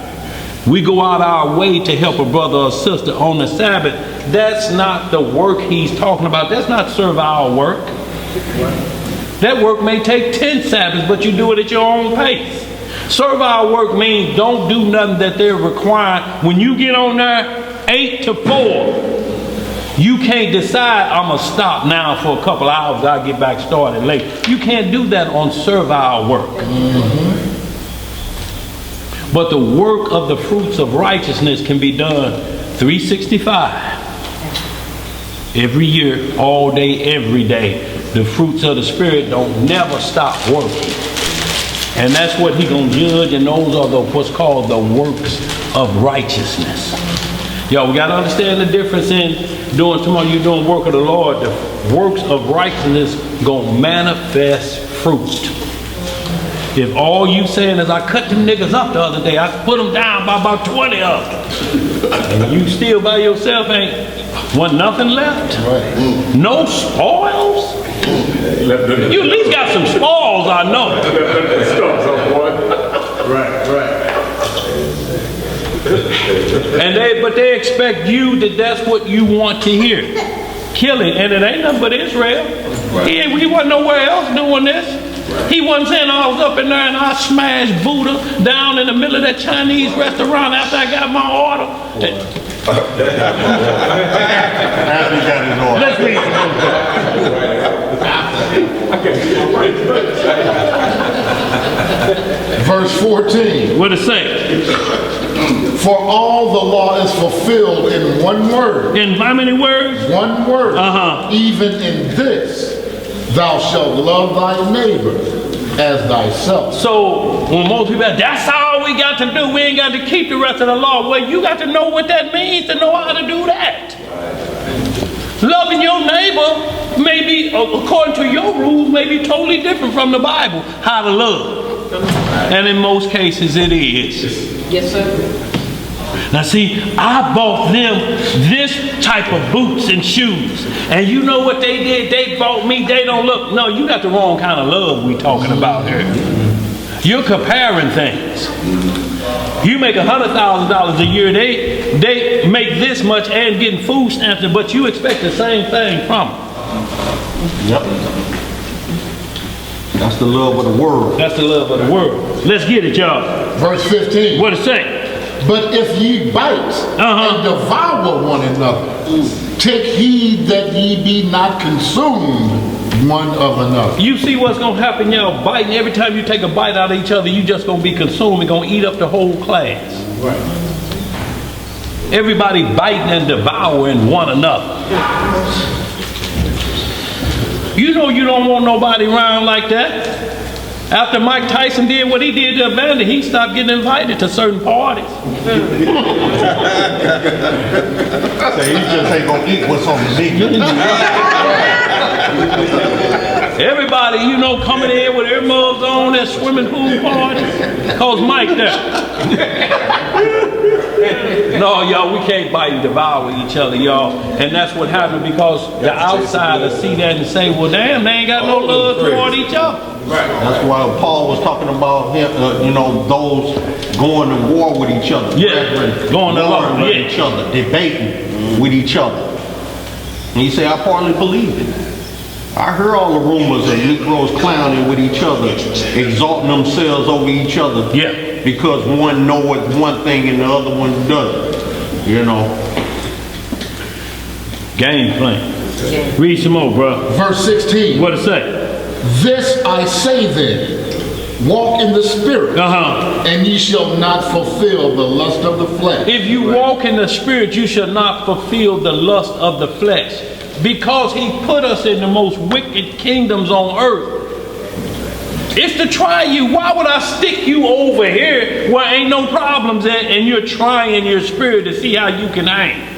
We go out our way to help a brother or sister on the Sabbath. That's not the work he's talking about. That's not servile work. That work may take 10 Sabbaths, but you do it at your own pace. Servile work means don't do nothing that they're required. When you get on there, 8 to 4, you can't decide I'm going to stop now for a couple hours, I'll get back started late. You can't do that on servile work. But the work of the fruits of righteousness can be done 365. Every year, all day, every day. The fruits of the Spirit don't never stop working. And that's what he's going to judge, and those are what's called the works of righteousness. Yo, we got to understand the difference in doing tomorrow. You're doing work of the Lord. The works of righteousness gonna manifest fruit. If all you saying is I cut them niggas up the other day, I put them down by about 20 of them, and you still by yourself want nothing left, no spoils. You at least got some spoils, I know. Right. But they expect you that's what you want to hear. Killing, and it ain't nothing but Israel. He wasn't nowhere else doing this. He wasn't saying I was up in there and I smashed Buddha down in the middle of that Chinese restaurant after I got my order. After he got his order. Let's read. Verse 14. What it say? For all the law is fulfilled in one word. In how many words? One word. Even in this, thou shalt love thy neighbor as thyself. So when most people say, that's all we got to do, we ain't got to keep the rest of the law. Well, you got to know what that means to know how to do that. Loving your neighbor may be, according to your rules, may be totally different from the Bible, how to love. And in most cases it is. Yes, sir. Now see, I bought them this type of boots and shoes. And you know what they did? They bought me, they don't look. No, you got the wrong kind of love we talking about here. You're comparing things. You make $100,000 a year, they make this much and getting food stamps, but you expect the same thing from them. Yep. That's the love of the world. That's the love of the world. Let's get it, y'all. Verse 15. What it say? But if ye bite and devour one another, take heed that ye be not consumed one of another. You see what's going to happen, y'all? Biting. Every time you take a bite out of each other, you just going to be consumed. You're going to eat up the whole class. Right. Everybody biting and devouring one another. You know you don't want nobody around like that. After Mike Tyson did what he did to Vanity, he stopped getting invited to certain parties. So he just ain't gonna eat what's on the menu. Everybody, you know, coming in with earmuffs on at swimming pool parties, cause Mike there. No, y'all, we can't bite and devour each other, y'all. And that's what happened because the outsiders see that and say, well, damn, they ain't got no love toward each other. Right. That's why Paul was talking about him, those going to war with each other. Yeah, going to war with each other, debating with each other. And he said, I partly believe it. I heard all the rumors of Negroes clowning with each other, exalting themselves over each other. Yeah. Because one knows one thing and the other one doesn't. You know. Game plan. Read some more, bro. Verse 16. What it say? This I say then, walk in the Spirit, and ye shall not fulfill the lust of the flesh. If you walk in the Spirit, you shall not fulfill the lust of the flesh. Because he put us in the most wicked kingdoms on earth. It's to try you. Why would I stick you over here where ain't no problems at, and you're trying your spirit to see how you can hang?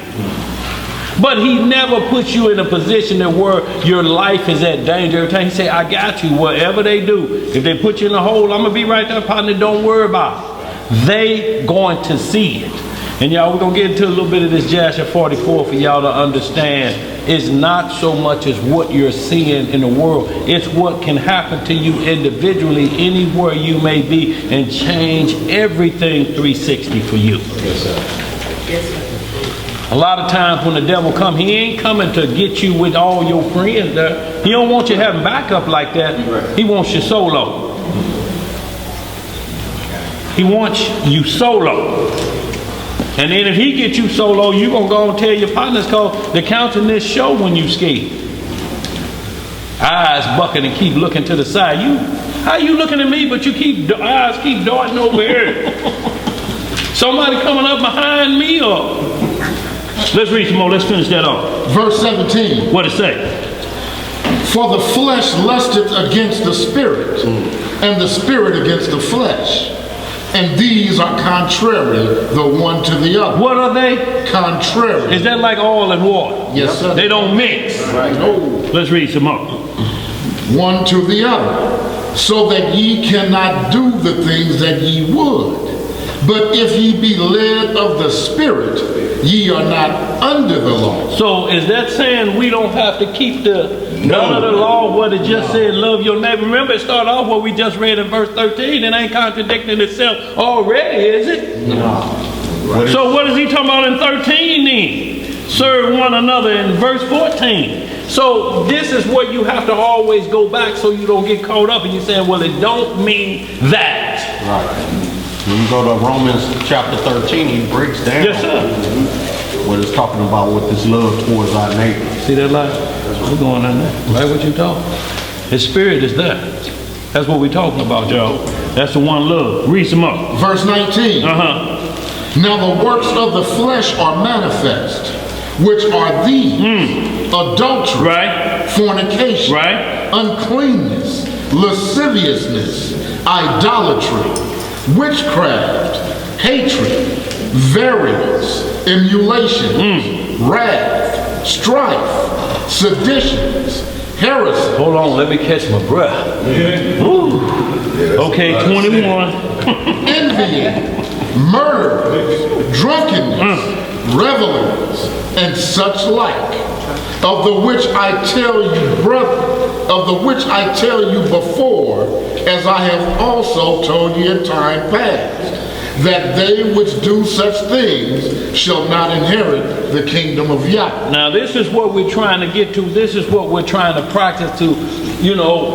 But he never puts you in a position that where your life is at danger. Every time he say, I got you, whatever they do. If they put you in a hole, I'm going to be right there, partner, don't worry about it. They going to see it. And y'all, we're going to get into a little bit of this Joshua 44 for y'all to understand. It's not so much as what you're seeing in the world. It's what can happen to you individually anywhere you may be and change everything 360 for you. Yes, sir. Yes, sir. A lot of times when the devil come, he ain't coming to get you with all your friends there. He don't want you having backup like that. He wants you solo. He wants you solo. And then if he gets you solo, you going to go and tell your partners, cause they're counting this show when you ski. Eyes bucking and keep looking to the side. How you looking at me, but you eyes keep darting over here? Somebody coming up behind me or... Let's read some more. Let's finish that off. Verse 17. What it say? For the flesh lusteth against the spirit, and the spirit against the flesh. And these are contrary the one to the other. What are they? Contrary. Is that like oil and water? Yes, sir. They don't mix. Right. No. Let's read some more. One to the other, so that ye cannot do the things that ye would. But if ye be led of the Spirit, ye are not under the law. So is that saying we don't have to keep none of the law, what it just said, love your neighbor? Remember, it started off what we just read in verse 13. It ain't contradicting itself already, is it? No. So what is he talking about in 13 then? Serve one another in verse 14. So this is what you have to always go back so you don't get caught up and you're saying, well, it don't mean that. Right. When you go to Romans chapter 13, he breaks down. Yes, sir. What it's talking about with this love towards our neighbor. See that light? We're going in there. Right what you talking? His spirit is there. That's what we're talking about, y'all. That's the one love. Read some up. Verse 19. Now the works of the flesh are manifest, which are these: adultery, right, fornication, right, uncleanness, lasciviousness, idolatry, witchcraft, hatred, variance, emulations, wrath, strife, seditions, heresy. Hold on, let me catch my breath. Ooh. Okay, 21. Envying, murder, drunkenness, revelings, and such like, of the which I tell you, before, as I have also told you in time past, that they which do such things shall not inherit the kingdom of Yahweh. Now this is what we're trying to get to. This is what we're trying to practice to,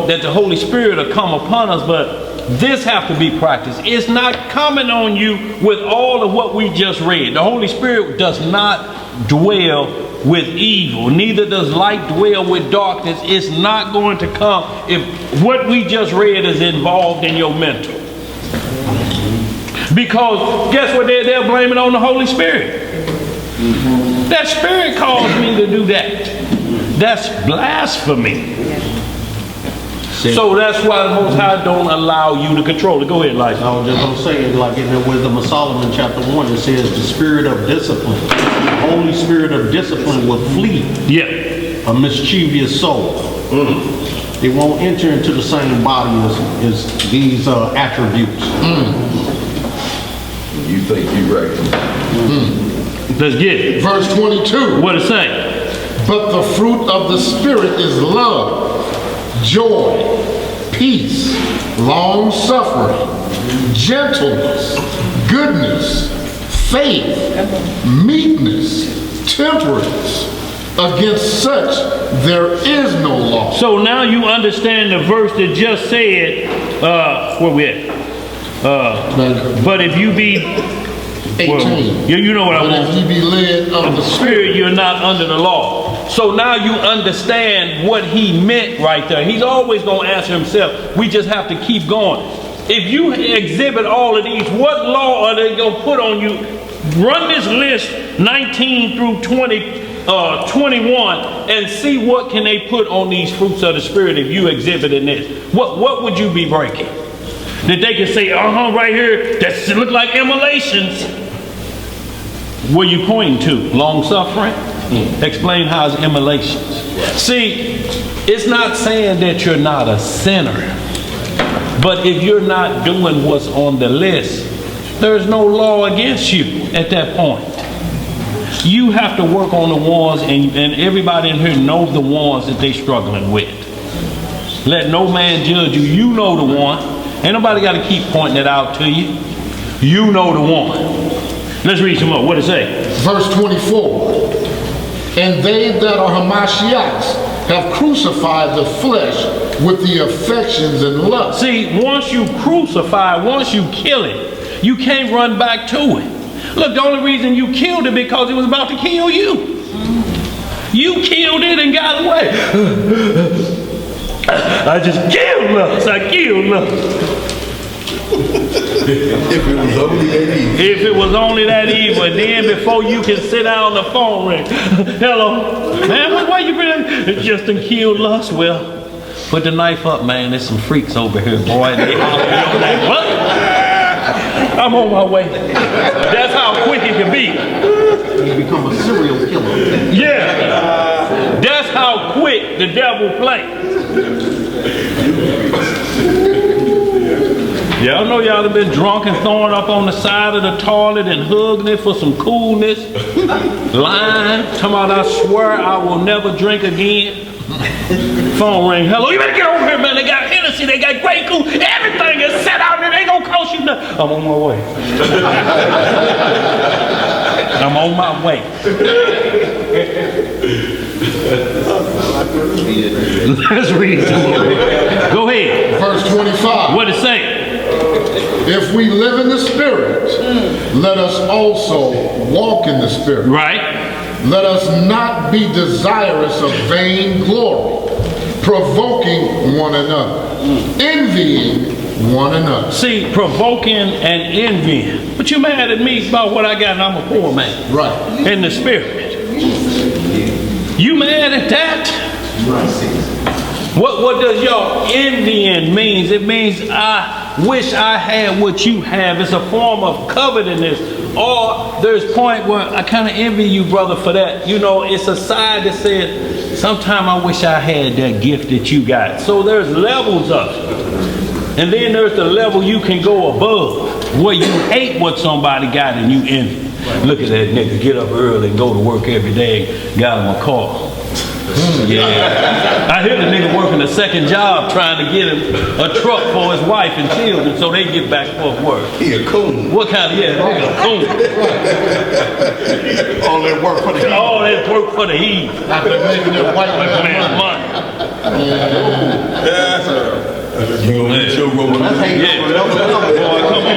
that the Holy Spirit will come upon us, but this have to be practiced. It's not coming on you with all of what we just read. The Holy Spirit does not dwell with evil. Neither does light dwell with darkness. It's not going to come if what we just read is involved in your mental. Because guess what they'll blame it on the Holy Spirit. That spirit caused me to do that. That's blasphemy. So that's why the Most High don't allow you to control it. Go ahead, Elijah. I was just going to say, like in the Wisdom of Solomon chapter 1, it says the spirit of discipline, the Holy Spirit of discipline will flee. Yeah. A mischievous soul. It won't enter into the same body as these attributes. You think you're right. Let's get it. Verse 22. What it say? But the fruit of the Spirit is love, joy, peace, long-suffering, gentleness, goodness, faith, meekness, temperance. Against such there is no law. So now you understand the verse that just said, where we at? But if you be 18. Well, you know what I want. If you be led of the Spirit, you're not under the law. So now you understand what he meant right there. He's always going to answer himself. We just have to keep going. If you exhibit all of these, what law are they going to put on you? Run this list 19 through 21 and see what can they put on these fruits of the Spirit if you exhibit in this. What would you be breaking? That they can say, right here, that look like immolations. What are you pointing to? Long suffering? Explain how it's immolations. See, it's not saying that you're not a sinner. But if you're not doing what's on the list, there's no law against you at that point. You have to work on the ones, and everybody in here knows the ones that they're struggling with. Let no man judge you. You know the one. Ain't nobody got to keep pointing it out to you. You know the one. Let's read some more. What does it say? Verse 24. And they that are Hamashiachs have crucified the flesh with the affections and lust. See, once you crucify, once you kill it, you can't run back to it. Look, the only reason you killed it because it was about to kill you. You killed it and got away. I just killed lust. I killed lust. If it was only that evil. If it was only that evil, and then before you can sit down, the phone ring. Hello, man. Why you been? Just done killed lust. Well, put the knife up, man. There's some freaks over here, boy. They what? I'm on my way. That's how quick it can be. You become a serial killer. Yeah. That's how quick the devil plays. Y'all know y'all have been drunk and throwing up on the side of the toilet and hugging it for some coolness. Lying. Talking about, I swear I will never drink again. Phone ring. Hello, you better get over here, man. They got Hennessy, they got Grey Goose. Everything is set out there. They ain't gonna cost you nothing. I'm on my way. I'm on my way. Let's read some more. Go ahead. Verse 25. What it say? If we live in the Spirit, let us also walk in the Spirit. Right. Let us not be desirous of vain glory, provoking one another, envying one another. See, provoking and envying. But you mad at me about what I got and I'm a poor man. Right. In the Spirit. You mad at that? What does y'all envying means? It means I wish I had what you have. It's a form of covetousness. Or there's a point where I kind of envy you, brother, for that. You know, it's a side that says, sometime I wish I had that gift that you got. So there's levels of it. And then there's the level you can go above, where you hate what somebody got and you envy. Look at that nigga, get up early and go to work every day, got him a car. Yeah. I hear the nigga working a second job trying to get him a truck for his wife and children so they get back for work. He a coon. What kind of, nigga a coon. All that work for the heat. All that work for the heat. I've been making that white man money. You gonna get your roll. Boy, come on.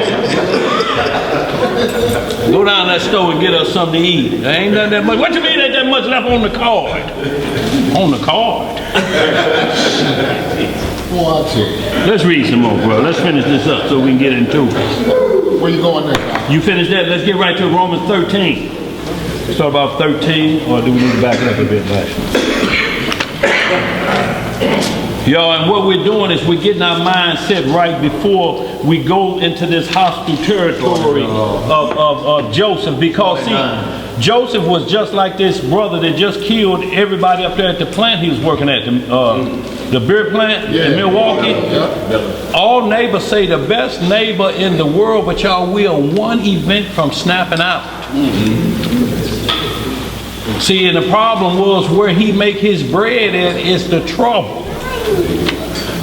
Go down that store and get us something to eat. There ain't that much. What you mean ain't that much left on the card? On the card. Let's read some more, bro. Let's finish this up so we can get into it. Where you going next? You finish that? Let's get right to Romans 13. Start about 13, or do we need to back it up a bit, Lash? Y'all, and what we're doing is we're getting our mind set right before we go into this hostile territory of Joseph. Because, see, Joseph was just like this brother that just killed everybody up there at the plant he was working at, the beer plant in Milwaukee. All neighbors say the best neighbor in the world, but y'all, we are one event from snapping out. See, and the problem was where he make his bread at is the trouble.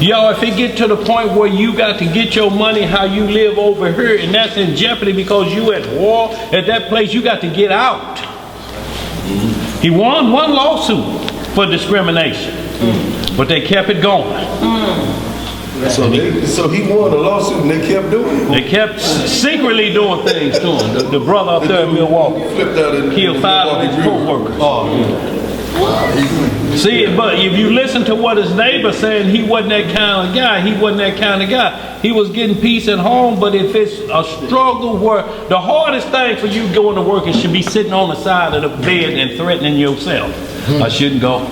Y'all, if it get to the point where you got to get your money how you live over here, and that's in jeopardy because you at war at that place, you got to get out. He won one lawsuit for discrimination, but they kept it going. So he won a lawsuit and they kept doing it? They kept secretly doing things to him. The brother up there in Milwaukee Flipped out and killed 5 of his co-workers. See, but if you listen to what his neighbor saying, he wasn't that kind of guy. He wasn't that kind of guy. He was getting peace at home, but if it's a struggle where the hardest thing for you going to work is should be sitting on the side of the bed and threatening yourself. I shouldn't go.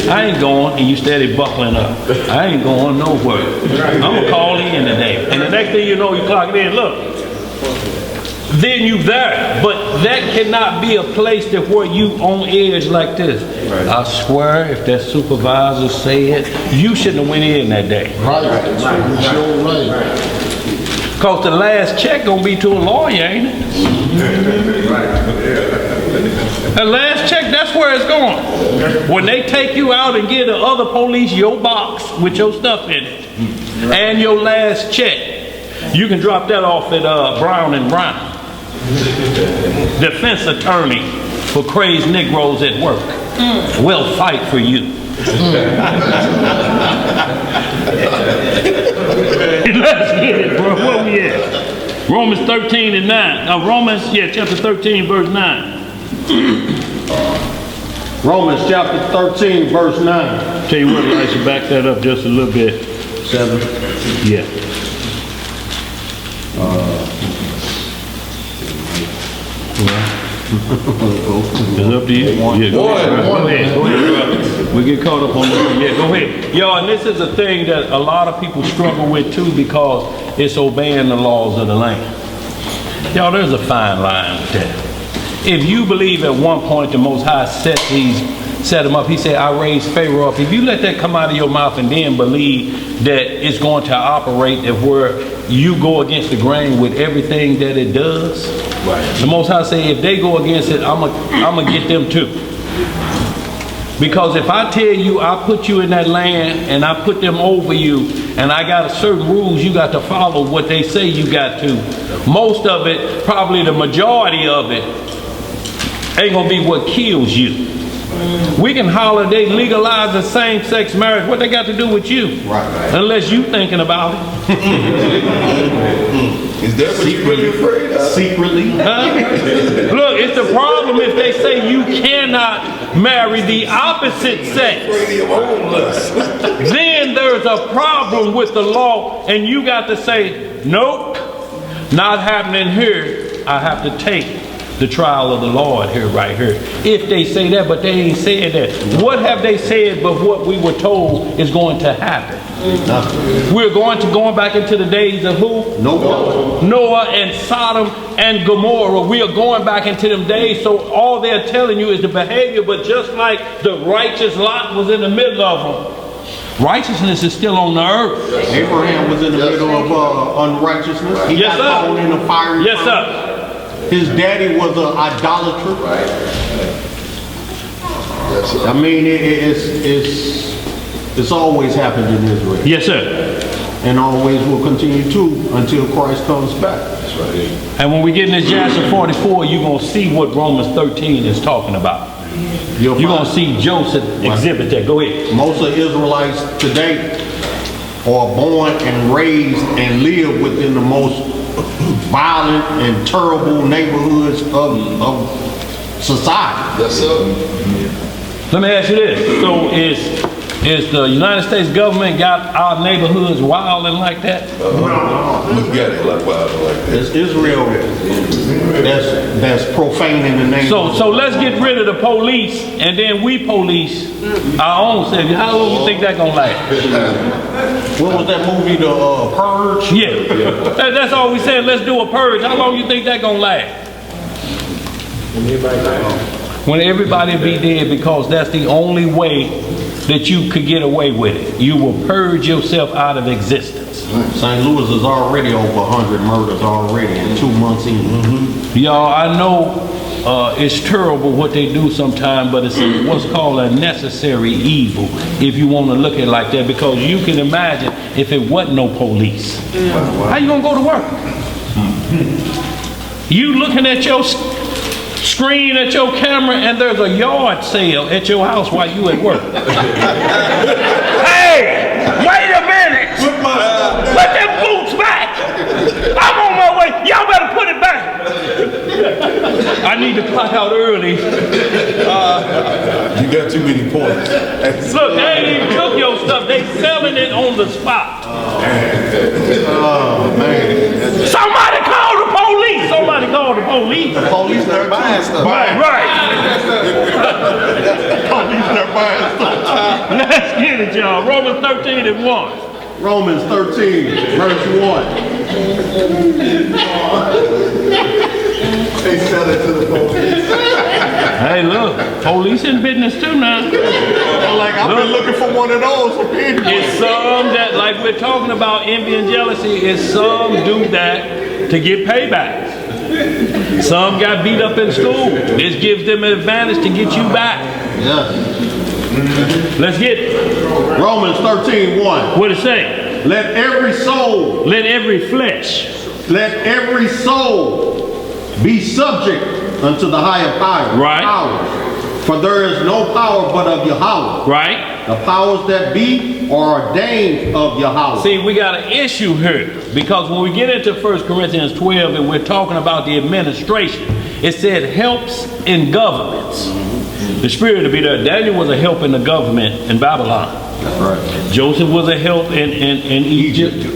I ain't going, and you steady buckling up. I ain't going nowhere. I'm going to call in today. And the next thing you know, you clock it in. Look. Then you there, but that cannot be a place that where you on edge like this. Right. I swear, if that supervisor say it, you shouldn't have went in that day. Right. Cause the last check gonna be to a lawyer, ain't it? The last check, that's where it's going. When they take you out and give the other police your box with your stuff in it, and your last check, you can drop that off at Brown and Brown. Defense attorney for crazed Negroes at work. We'll fight for you. Let's get it, bro. Where we at? Romans 13 and 9. Chapter 13, verse 9. Romans chapter 13, verse 9. Tell you what, Elisha, back that up just a little bit. 7. Yeah. It's up to you. Yeah, go ahead. Go ahead. We get caught up on that. Yeah, go ahead. Yo, and this is a thing that a lot of people struggle with too because it's obeying the laws of the land. Y'all, there's a fine line with that. If you believe at one point the Most High set him up, he said, I raised Pharaoh up. If you let that come out of your mouth and then believe that it's going to operate at where you go against the grain with everything that it does, right. The Most High say, if they go against it, I'm gonna get them too. Because if I tell you I put you in that land and I put them over you and I got a certain rules, you got to follow what they say you got to. Most of it, probably the majority of it, ain't gonna be what kills you. We can holler they legalize the same-sex marriage. What they got to do with you? Right. Unless you thinking about it. Is that what you're really afraid of? Secretly. Look, it's the problem if they say you cannot marry the opposite sex. Then there's a problem with the law, and you got to say, nope, not happening here. I have to take the trial of the Lord here, right here. If they say that, but they ain't said that. What have they said but what we were told is going to happen? We're going back into the days of who? Noah and Sodom and Gomorrah. We are going back into them days. So all they're telling you is the behavior, but just like the righteous Lot was in the middle of them, righteousness is still on the earth. Abraham was in the middle of unrighteousness. He got thrown in the fire. Yes, sir. His daddy was an idolater. Right. I mean, it's always happened in Israel. Yes, sir. And always will continue to until Christ comes back. That's right. And when we get in this chapter 44, you're going to see what Romans 13 is talking about. You're going to see Joseph exhibit that. Go ahead. Most of Israelites today are born and raised and live within the most violent and terrible neighborhoods of society. Yes, sir. Let me ask you this. So is the United States government got our neighborhoods wild and like that? Look at it like wild and like that. It's Israel that's profaning the name. So let's get rid of the police and then we police our own city. How long do you think that's gonna last? What was that movie, The Purge? Yeah. That's all we said. Let's do a purge. How long do you think that's gonna last? When everybody be dead, because that's the only way that you could get away with it. You will purge yourself out of existence. St. Louis is already over 100 murders already in 2 months in. Y'all, I know it's terrible what they do sometimes, but it's what's called a necessary evil, if you want to look at it like that, because you can imagine if it wasn't no police. How you gonna go to work? You looking at your screen at your camera and there's a yard sale at your house while you at work. Hey, wait a minute. Put them boots back. I'm on my way. Y'all better put it back. I need to clock out early. You got too many points. Look, they ain't even took your stuff. They selling it on the spot. Oh, man. Somebody call the police. Somebody call the police. The police never buying stuff. Right. Police never buying stuff. Let's get it, y'all. Romans 13:1. Romans 13, verse 1. They sell it to the police. Hey, look, police in business too now. Like, I've been looking for one of those for people. It's some that, like we're talking about envy and jealousy, it's some do that to get payback. Some got beat up in school. This gives them an advantage to get you back. Yeah. Let's get it. Romans 13:1. What it say? Let every soul, Let every flesh. let every soul be subject unto the higher power. Right. Powers. For there is no power but of Yahweh. Right? The powers that be are ordained of Yahweh. See, we got an issue here because when we get into 1 Corinthians 12 and we're talking about the administration, it said helps in governments. The spirit to be there. Daniel was a help in the government in Babylon. That's right. Joseph was a help in Egypt.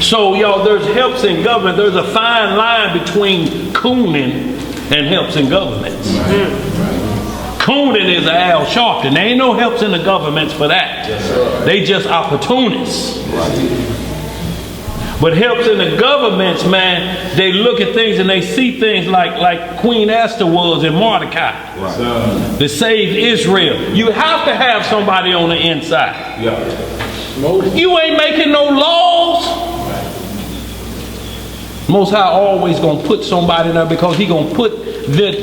So, y'all, there's helps in government. There's a fine line between Cunning and helps in governments. Cunning is Al Sharpton. There ain't no helps in the governments for that. They just opportunists. But helps in the governments, man, they look at things and they see things like Queen Esther was in Mordecai. Right. To save Israel. You have to have somebody on the inside. You ain't making no laws. Most High always gonna put somebody there because he gonna put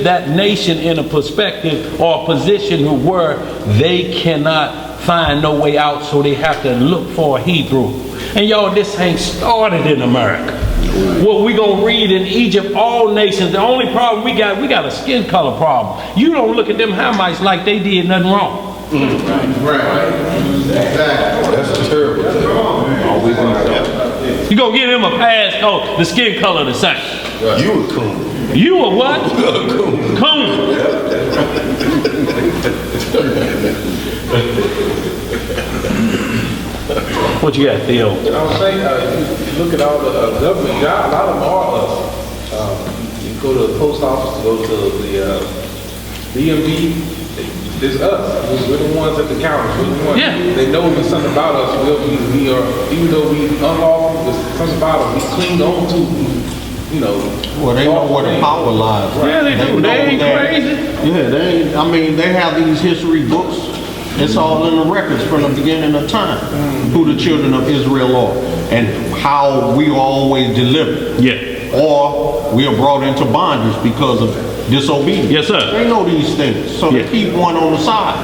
that nation in a perspective or a position where they cannot find no way out, so they have to look for a Hebrew. And y'all, this ain't started in America. What we gonna read in Egypt, all nations, the only problem we got a skin color problem. You don't look at them Hamites like they did nothing wrong. Right. That's a terrible thing. You gonna give him a pass? Oh, the skin color the same. You a coon. You a what? Coon. What you got, Theo? I was saying, you look at all the government jobs, a lot of them are us. You go to the post office, go to the DMV, it's us. We're the ones at the counters. We're the ones. Yeah. They know there's something about us. We are, even though we unlawful, there's something about us. We cling on to, you know. Well, they know where the power lies. Yeah, they do. They ain't crazy. Yeah, they ain't. I mean, they have these history books. It's all in the records from the beginning of time. Who the children of Israel are and how we are always delivered. Yeah. Or we are brought into bondage because of disobedience. Yes, sir. They know these things, so Yeah. they keep one on the side.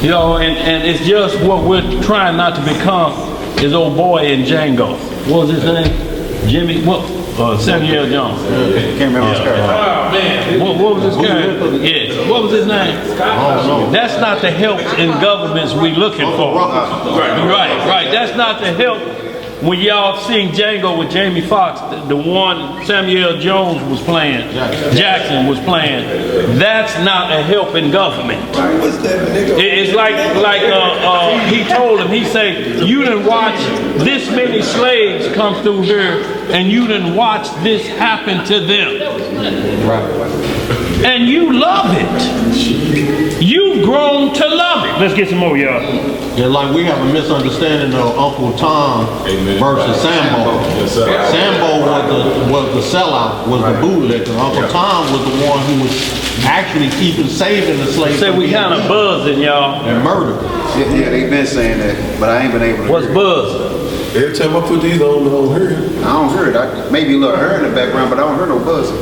You know, and it's just what we're trying not to become is old boy in Django. What was his name? Jimmy, what? Samuel Jones. Can't remember his character. Oh, man. What was his character? Yeah. What was his name? That's not the help in governments we looking for. Right. That's not the help. When y'all seen Django with Jamie Foxx, the one Samuel Jones was playing, Jackson was playing, that's not a help in government. It's like he told him, he said, you didn't watch this many slaves come through here and you didn't watch this happen to them. Right. And you love it. You've grown to love it. Let's get some more, y'all. Yeah, like we have a misunderstanding of Uncle Tom versus Sambo. Yes, sir. Sambo was the sellout, was the bootlicker. Uncle Tom was the one who was actually saving the slaves. Say we kind of buzzing, y'all. and murder. Yeah, they've been saying that, but I ain't been able to. What's hear it. buzzing? Every time I put these on, I don't hear it. I don't hear it. Maybe a little hair in the background, but I don't hear no buzzing.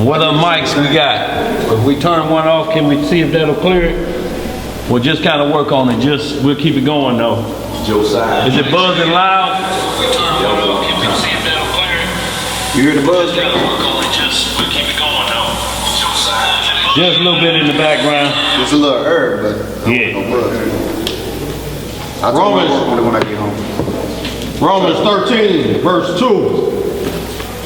What other mics we got? If we turn one off, can we see if that'll clear it? We'll just kind of work on it. We'll keep it going though. Josiah. Is it buzzing loud? You hear the buzz? We'll keep it going though. Just a little bit in the background. Just a little herb, but Yeah. I'll work on it when I get home. Romans 13, verse 2.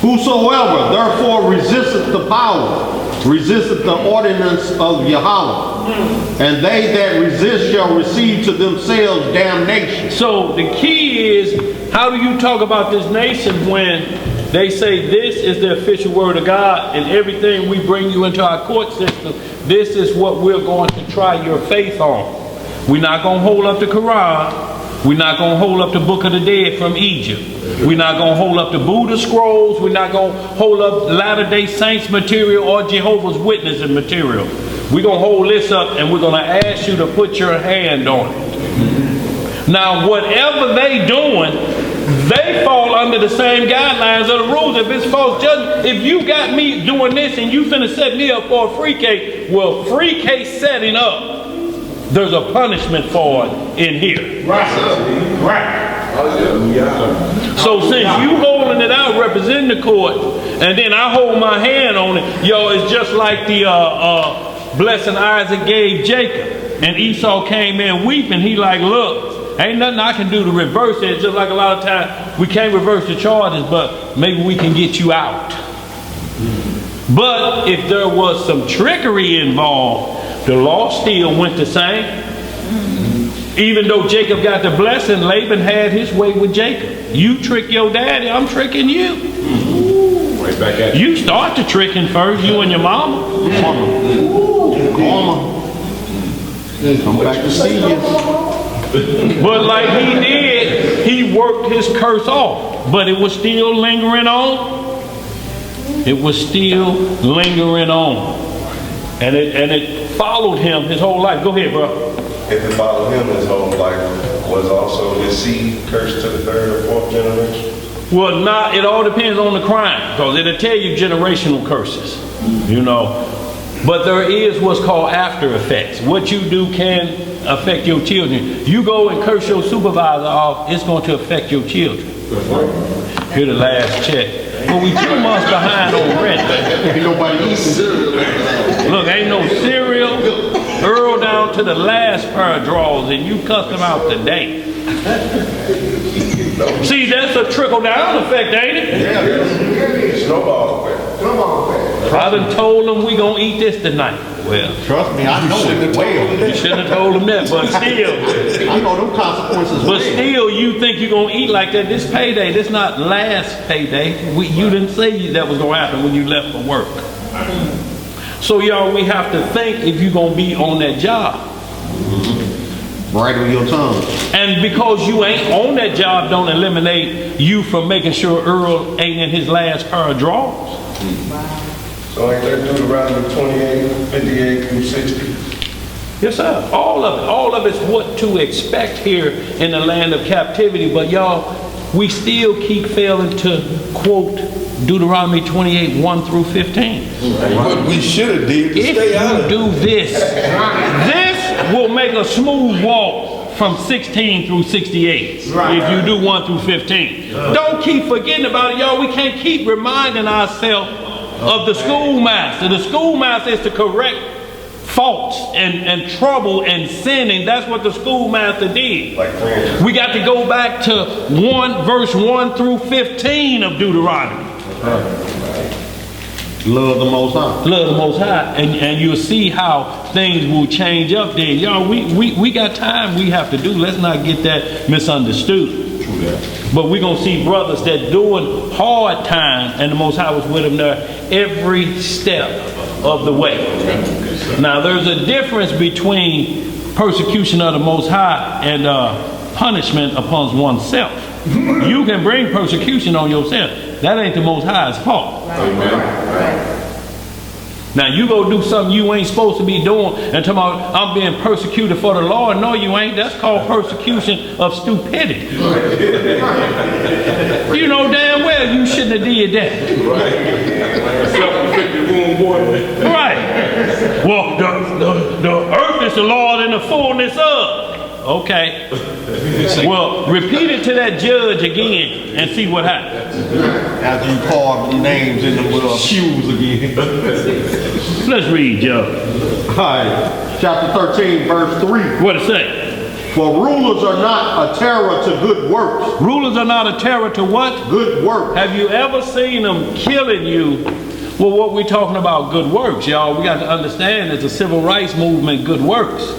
Whosoever therefore resisteth the power, resisteth the ordinance of Yahweh, and they that resist shall receive to themselves damnation. So the key is, how do you talk about this nation when they say this is the official word of God and everything we bring you into our court system, this is what we're going to try your faith on. We're not going to hold up the Quran. We're not going to hold up the Book of the Dead from Egypt. We're not going to hold up the Buddha scrolls. We're not going to hold up Latter-day Saints material or Jehovah's Witnesses material. We're going to hold this up and we're going to ask you to put your hand on it. Now, whatever they doing, they fall under the same guidelines of the rules. If it's false judgment, if you got me doing this and you finna set me up for a free case, well, free case setting up, there's a punishment for it in here. Right. So since you holding it out, representing the court, and then I hold my hand on it, yo, it's just like the blessing Isaac gave Jacob, and Esau came in weeping. He like, look, ain't nothing I can do to reverse it. It's just like a lot of times we can't reverse the charges, but maybe we can get you out. But if there was some trickery involved, the law still went the same. Even though Jacob got the blessing, Laban had his way with Jacob. You trick your daddy, I'm tricking you. Right back at You start the tricking first, you and your mama. Come back to see you. But like he did, he worked his curse off. But it was still lingering on. It was still lingering on. And it followed him his whole life. Go ahead, bro. If it followed him his whole life, was also his seed cursed to the third or fourth generation? Well, it all depends on the crime, because it'll tell you generational curses, you know. But there is what's called after effects. What you do can affect your children. You go and curse your supervisor off, it's going to affect your children. Here's the last check. Well, we 2 months behind on rent. Ain't nobody eating. Look, ain't no cereal. Earl down to the last pair of drawers, and you cussed them out today. See, that's a trickle-down effect, ain't it? Yeah, snowball effect. I done told them we gonna eat this tonight. Well, Trust me, I know it well. you shouldn't have told them that, but still. I know them consequences. But still, you think you're gonna eat like that. This payday, this not last payday. You didn't say that was gonna happen when you left for work. So y'all, we have to think if you're gonna be on that job. Right on your tongue. And because you ain't on that job, don't eliminate you from making sure Earl ain't in his last pair of drawers. So ain't that Deuteronomy 28, 58 through 60? Yes, sir. All of it's what to expect here in the land of captivity. But y'all, we still keep failing to quote Deuteronomy 28, 1 through 15. What we should have did to If stay out you of do this, this will make a smooth walk from 16 through 68. If you do 1 through 15. Don't keep forgetting about it, y'all. We can't keep reminding ourselves of the schoolmaster. The schoolmaster is to correct faults and trouble and sinning. That's what the schoolmaster did. Like friends. We got to go back to verse 1 through 15 of Deuteronomy. Love the Most High. Love the Most High, and you'll see how things will change up there. Y'all, we got time we have to do. Let's not get that misunderstood. But we're going to see brothers that doing hard time, and the Most High was with them there every step of the way. Now, there's a difference between persecution of the Most High and punishment upon oneself. You can bring persecution on yourself. That ain't the Most High's fault. Now you go do something you ain't supposed to be doing and talking about I'm being persecuted for the Lord. No, you ain't. That's called persecution of stupidity. You know damn well you shouldn't have did that. Right. Well, the earth is the Lord and the fullness of. Okay. Well, repeat it to that judge again and see what happens. After you carve the names in the shoes again. Let's read, Judge. All right. Chapter 13, verse 3. What it say? For rulers are not a terror to good works. Rulers are not a terror to what? Good works. Have you ever seen them killing you? Well, what we talking about good works, y'all? We got to understand it's a civil rights movement, good works.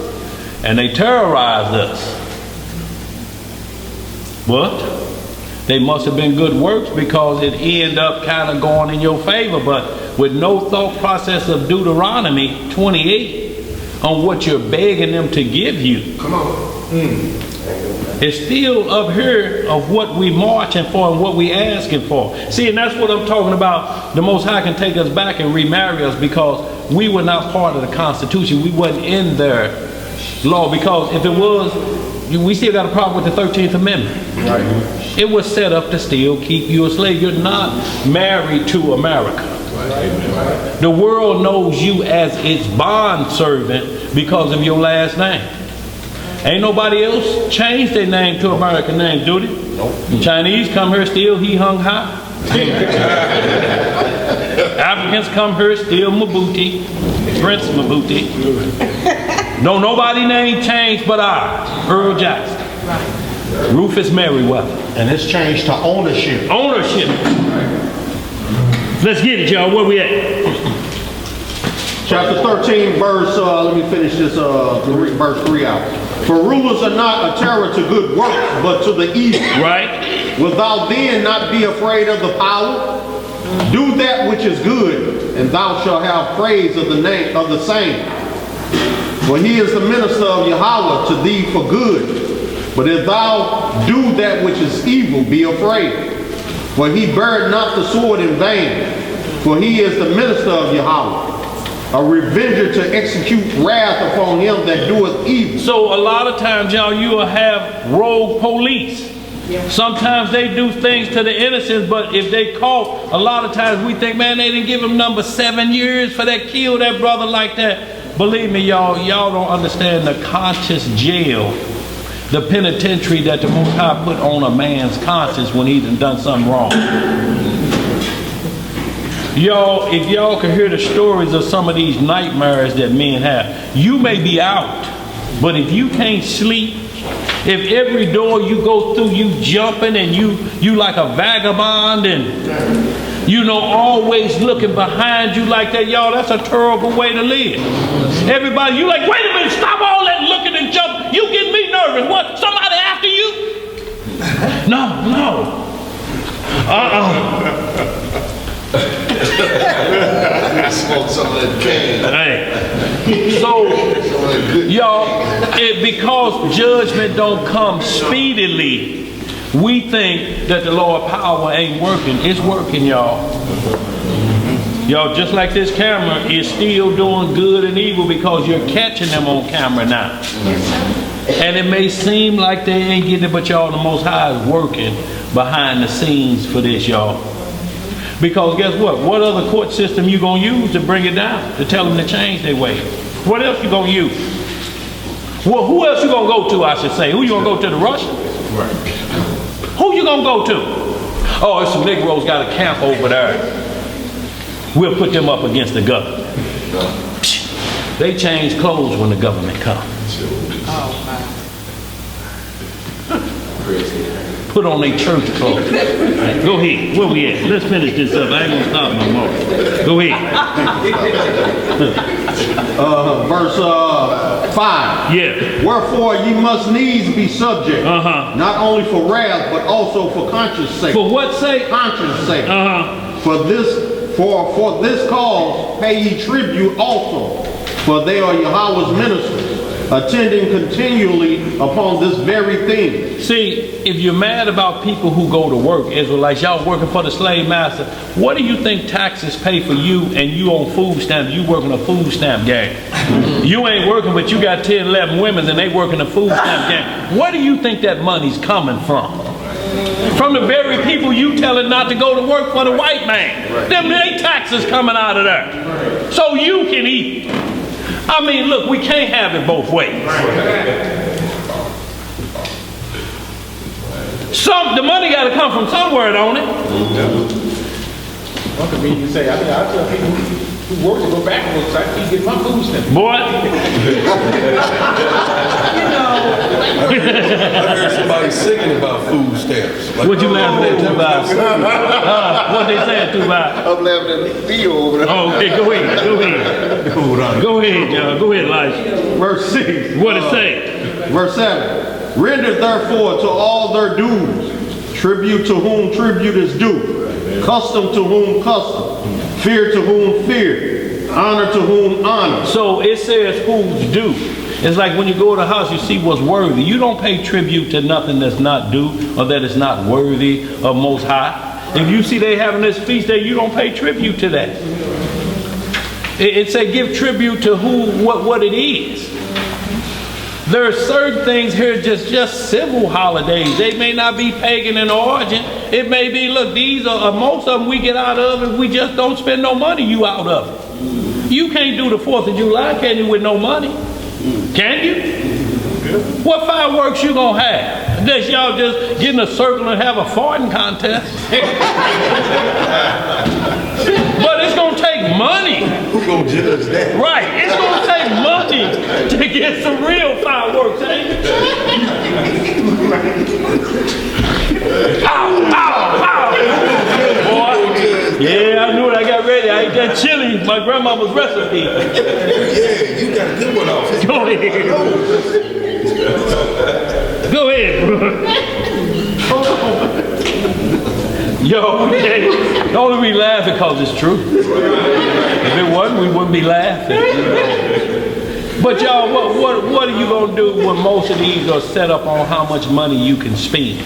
And they terrorized us. What? They must have been good works because it ended up kind of going in your favor, but with no thought process of Deuteronomy 28 on what you're begging them to give you. Come on. It's still up here of what we marching for and what we asking for. See, and that's what I'm talking about. The Most High can take us back and remarry us because we were not part of the Constitution. We wasn't in their law, because if it was, we still got a problem with the 13th Amendment. Right. It was set up to still keep you a slave. You're not married to America. Right. The world knows you as its bond servant because of your last name. Ain't nobody else changed their name to American names, do they? Nope. The Chinese come here still he hung high. Africans come here still Mabuti, Prince Mabuti. No, nobody name changed but ours, Earl Jackson. Right. Rufus Merriweather. And it's changed to ownership. Ownership. Let's get it, y'all. Where we at? Chapter 13, verse, let me finish this, verse 3 out. For rulers are not a terror to good works, but to the evil. Right. Wilt thou then not be afraid of the power? Do that which is good, and thou shalt have praise of the name of the same. For he is the minister of Yahweh to thee for good. But if thou do that which is evil, be afraid. For he beareth not the sword in vain. For he is the minister of Yahweh, a revenger to execute wrath upon him that doeth evil. So a lot of times, y'all, you will have rogue police. Yeah. Sometimes they do things to the innocents, but if they caught, a lot of times we think, man, they didn't give him number 7 years for that, kill that brother like that. Believe me, y'all don't understand the conscious jail, the penitentiary that the Most High put on a man's conscience when he's done something wrong. Y'all, if y'all could hear the stories of some of these nightmares that men have, you may be out, but if you can't sleep, if every door you go through you jumping and you like a vagabond and you know always looking behind you like that, y'all, that's a terrible way to live. Everybody, you like, wait a minute, stop all that looking and jumping. You get me nervous. What? Somebody after you? No. Smoke some of that can. Hey. So, y'all, because judgment don't come speedily, we think that the law of power ain't working. It's working, y'all. Y'all, just like this camera is still doing good and evil because you're catching them on camera now. And it may seem like they ain't getting it, but y'all, the Most High is working behind the scenes for this, y'all. Because guess what? What other court system you gonna use to bring it down? To tell them to change their way? What else you gonna use? Well, who else you gonna go to, I should say? Who you gonna go to, the Russians? Right. Who you gonna go to? Oh, there's some Negroes got a camp over there. We'll put them up against the government. They change clothes when the government comes. Oh, my. Put on their church clothes. Right, go ahead. Where we at? Let's finish this up. I ain't gonna stop no more. Go ahead. Verse 5. Yeah. Wherefore ye must needs be subject, not only for wrath, but also for conscience sake. For what sake? Conscience sake. For this cause pay ye tribute also, for they are Yahweh's ministers, attending continually upon this very thing. See, if you're mad about people who go to work, Israelites, y'all working for the slave master, what do you think taxes pay for you and you on food stamps? You working a food stamp gang. You ain't working, but you got 10, 11 women and they working a food stamp gang. Where do you think that money's coming from? From the very people you telling not to go to work for the white man. Right. Them they taxes coming out of there. Right. So you can eat. I mean, look, we can't have it both ways. Right. The money got to come from somewhere, don't it? One convenient say, I tell people who work to go backwards, so I keep getting my food stamps. Boy. I heard somebody singing about food stamps. Like, What you laughing at, Tubai? What they saying, Tubai? I'm laughing at Theo over there. Oh, okay, go ahead, Go ahead, John. Go ahead, Elijah. Verse 6. What it say? Verse 7. Render therefore to all their dues, tribute to whom tribute is due, custom to whom custom, fear to whom fear, honor to whom honor. So it says who's due. It's like when you go to the house, you see what's worthy. You don't pay tribute to nothing that's not due or that is not worthy of Most High. If you see they having this feast day, you don't pay tribute to that. It say give tribute to what it is. There are certain things here just civil holidays. They may not be pagan in origin. It may be, look, these are most of them we get out of if we just don't spend no money you out of it. You can't do the 4th of July, can you, with no money? Can you? What fireworks you gonna have? Unless y'all just get in a circle and have a farting contest. But it's gonna take money. who gonna judge that? Right, it's gonna take money to get some real fireworks, ain't it? Ow, ow, ow. Boy, yeah, I knew it. I got ready. I ate that chili, my grandmama's recipe. Yeah, you got a good one off. Go ahead. Go ahead, bro. Yo, don't we laughing because it's true. If it wasn't, we wouldn't be laughing. But y'all, what are you gonna do when most of these are set up on how much money you can spend?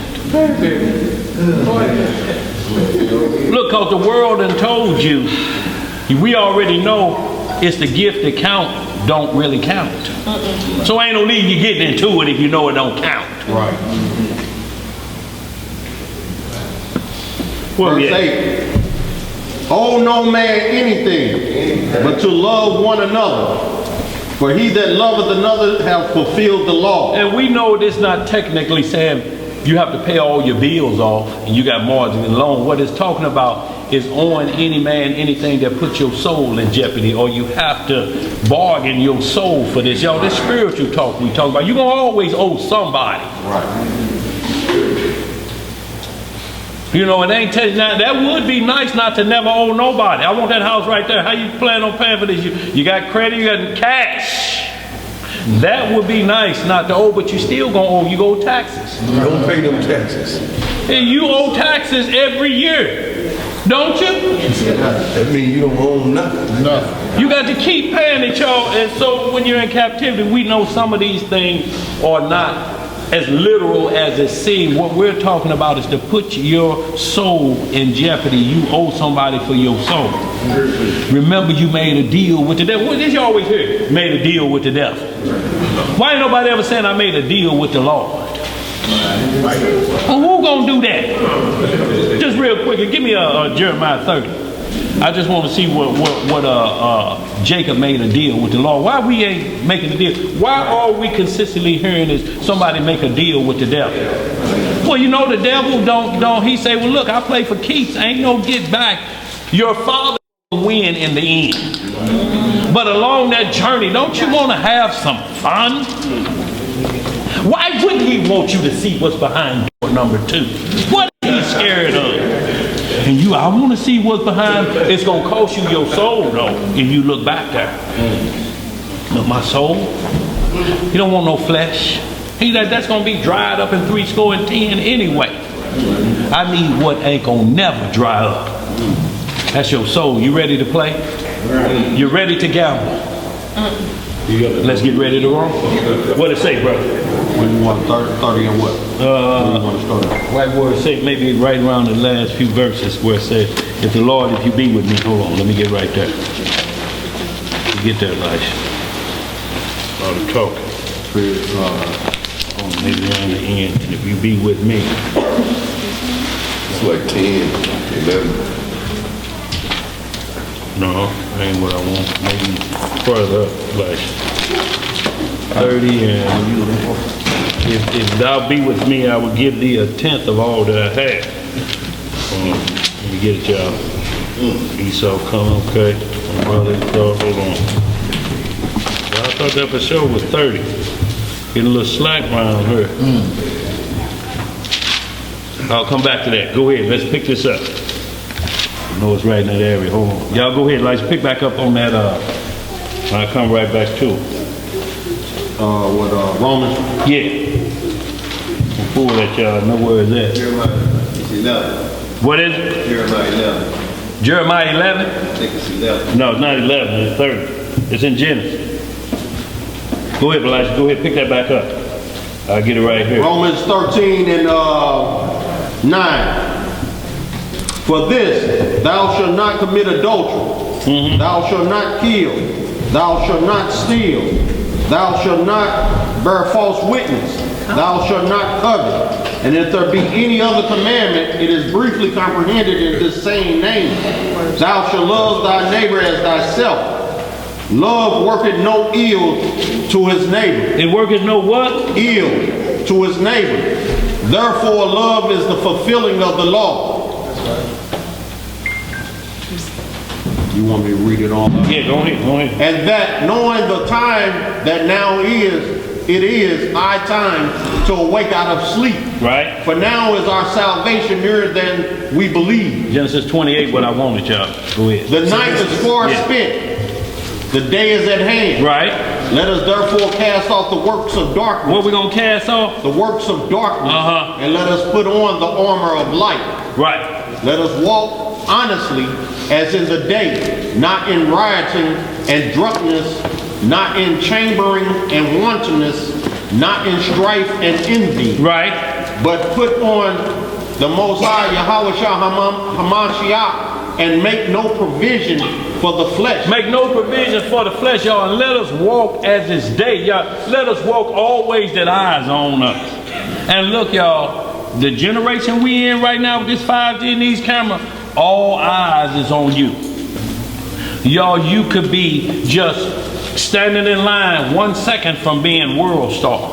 Look, cause the world done told you, we already know it's the gift that count don't really count. So ain't no need you getting into it if you know it don't count. Right. Verse 8. Owe no man anything, but to love one another. For he that loveth another hath fulfilled the law. And we know this not technically saying you have to pay all your bills off and you got margin and loan. What it's talking about is owing any man anything that puts your soul in jeopardy, or you have to bargain your soul for this. Y'all, this spiritual talk we talk about, you're going to always owe somebody. Right. You know, it ain't that would be nice not to never owe nobody. I want that house right there. How you plan on paying for this? You got credit, you got cash. That would be nice not to owe, but you still gonna owe. You owe taxes. Don't pay them taxes. And you owe taxes every year, don't you? That means you don't own nothing. Nothing. You got to keep paying it, y'all. And so when you're in captivity, we know some of these things are not as literal as it seems. What we're talking about is to put your soul in jeopardy. You owe somebody for your soul. Remember, you made a deal with the devil. What did you always hear? Made a deal with the devil. Why ain't nobody ever saying I made a deal with the Lord? Well, who gonna do that? Just real quickly, give me a Jeremiah 30. I just want to see what Jacob made a deal with the Lord. Why we ain't making a deal? Why are we consistently hearing this? Somebody make a deal with the devil. Well, you know the devil don't. He say, well, look, I play for keeps. Ain't no get back. Your father will win in the end. But along that journey, don't you want to have some fun? Why wouldn't he want you to see what's behind door number 2? What is he scared of? And I want to see what's behind. It's going to cost you your soul, though, if you look back there. But my soul, you don't want no flesh. That's going to be dried up in 70 anyway. I need what ain't going to never dry up. That's your soul. You ready to play? You ready to gamble? Let's get ready to roll. What it say, brother? When you want 30 and what? Where you want to start at? Right where it say, maybe right around the last few verses where it says, if the Lord, if you be with me, hold on, let me get right there. You get there, Elijah. All the talking. Maybe around the end, and if you be with me. It's like 10, 11. No, that ain't what I want. Maybe further up, like 30 and if thou be with me, I will give thee a tenth of all that I have. Let me get it, y'all. Esau come, okay. My brother Esau, hold on. Well, I thought that for sure was 30. Getting a little slack around here. I'll come back to that. Go ahead, let's pick this up. I know it's right in that area. Hold on. Y'all go ahead, let's pick back up on that. I'll come right back to it. Romans? Yeah. Before that, y'all know where it's at. Jeremiah 11. What is it? Jeremiah 11. Jeremiah 11? I think it's 11. No, it's not 11, it's 30. It's in Genesis. Go ahead, Elijah, go ahead, pick that back up. I'll get it right here. Romans 13 and 9. For this, thou shalt not commit adultery. Thou shalt not kill. Thou shalt not steal. Thou shalt not bear false witness. Thou shalt not covet. And if there be any other commandment, it is briefly comprehended in this same name. Thou shalt love thy neighbor as thyself. Love worketh no ill to his neighbor. It worketh no what? Ill to his neighbor. Therefore, love is the fulfilling of the law. You want me to read it on? Yeah, go ahead. And that knowing the time that now is, it is high time to awake out of sleep. Right. For now is our salvation nearer than we believe. Genesis 28, what I wanted, y'all. Go ahead. The night is far spent. The day is at hand. Right. Let us therefore cast off the works of darkness. What we gonna cast off? The works of darkness. And let us put on the armor of light. Right. Let us walk honestly as in the day, not in rioting and drunkenness, not in chambering and wantonness, not in strife and envy. Right. But put on the Most High Yahweh Hamashiach and make no provision for the flesh. Make no provision for the flesh, y'all, and let us walk as it's day, y'all. Let us walk always that eyes on us. And look, y'all, the generation we in right now with this 5G and these cameras, all eyes is on you. Y'all, you could be just standing in line 1 second from being world star.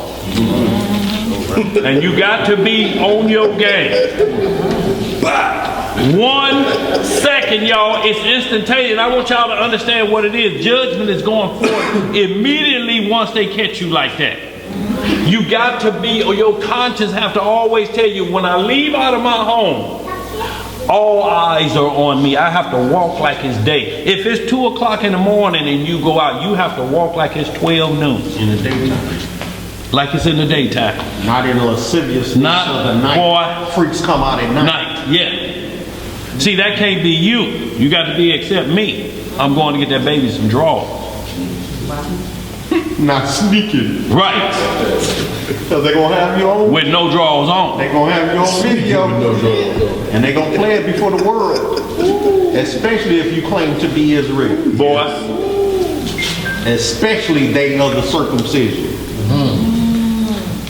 And you got to be on your game. 1 second, y'all, it's instantaneous. I want y'all to understand what it is. Judgment is going forth immediately once they catch you like that. You got to be, or your conscience have to always tell you, when I leave out of my home, all eyes are on me. I have to walk like it's day. If it's 2 o'clock in the morning and you go out, you have to walk like it's 12 noon. In the daytime. Like it's in the daytime. Not in lasciviousness of the night. Boy, freaks come out at night. Yeah. See, that can't be you. You got to be except me. I'm going to get that baby some drawers. Not sneaking. Right. Because they're going to have you on. With no drawers on. They're going to have you on video. And they're going to play it before the world. Especially if you claim to be Israel. Boy. Especially day of the circumcision.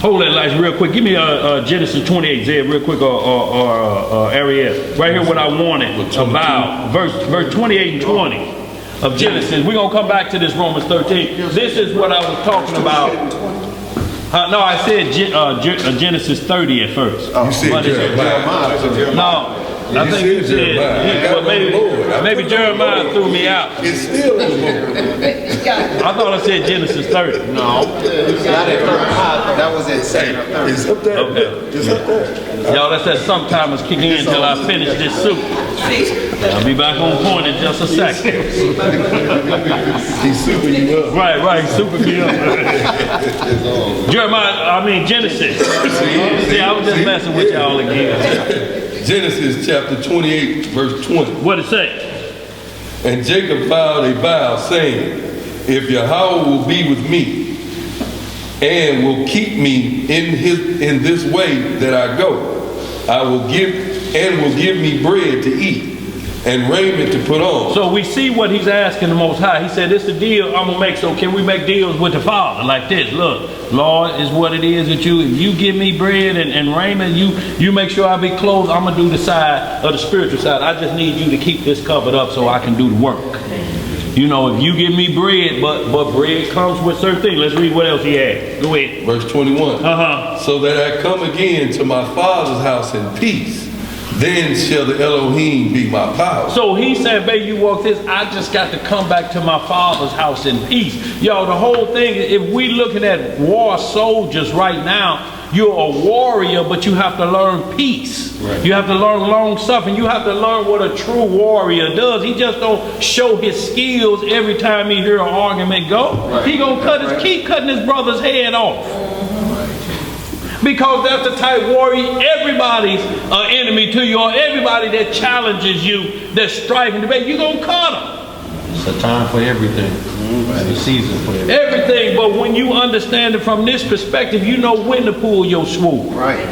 Hold that lights real quick. Give me Genesis 28, Zed, real quick, or Ariel. Right here what I wanted about. Verse 28 and 20 of Genesis. We're going to come back to this Romans 13. This is what I was talking about. No, I said Genesis 30 at first. You said Jeremiah. No. I think you said, well, maybe Jeremiah threw me out. It's still in the book. I thought I said Genesis 30. No. Not at 35. That was at 30. It's up there. Okay. It's up there. Y'all, that's that sometimes kicking in until I finish this soup. I'll be back on point in just a second. He's super you up. Right, super me up. Genesis. See, I was just messing with y'all again. Genesis chapter 28, verse 20. What it say? And Jacob vowed a vow, saying, if Yahweh will be with me, and will keep me in this way that I go, I will give me bread to eat, and raiment to put on. So we see what he's asking the Most High. He said, this is the deal I'm gonna make, so can we make deals with the Father like this? Look, Lord, is what it is that if you give me bread and raiment, you make sure I be clothed, I'm gonna do the side of the spiritual side. I just need you to keep this covered up so I can do the work. You know, if you give me bread, but bread comes with certain things. Let's read what else he had. Go ahead. Verse 21. So that I come again to my father's house in peace, then shall the Elohim be my power. So he said, baby, you walk this, I just got to come back to my father's house in peace. Yo, the whole thing, if we looking at war soldiers right now, you're a warrior, but you have to learn peace. Right. You have to learn long suffering. You have to learn what a true warrior does. He just don't show his skills every time he hear an argument go. Right. He gonna keep cutting his brother's head off. Because that's the type warrior, everybody's an enemy to you, or everybody that challenges you, that's striving to debate, you're going to cut them. It's a time for everything. And a season for everything. Everything, but when you understand it from this perspective, you know when to pull your sword. Right.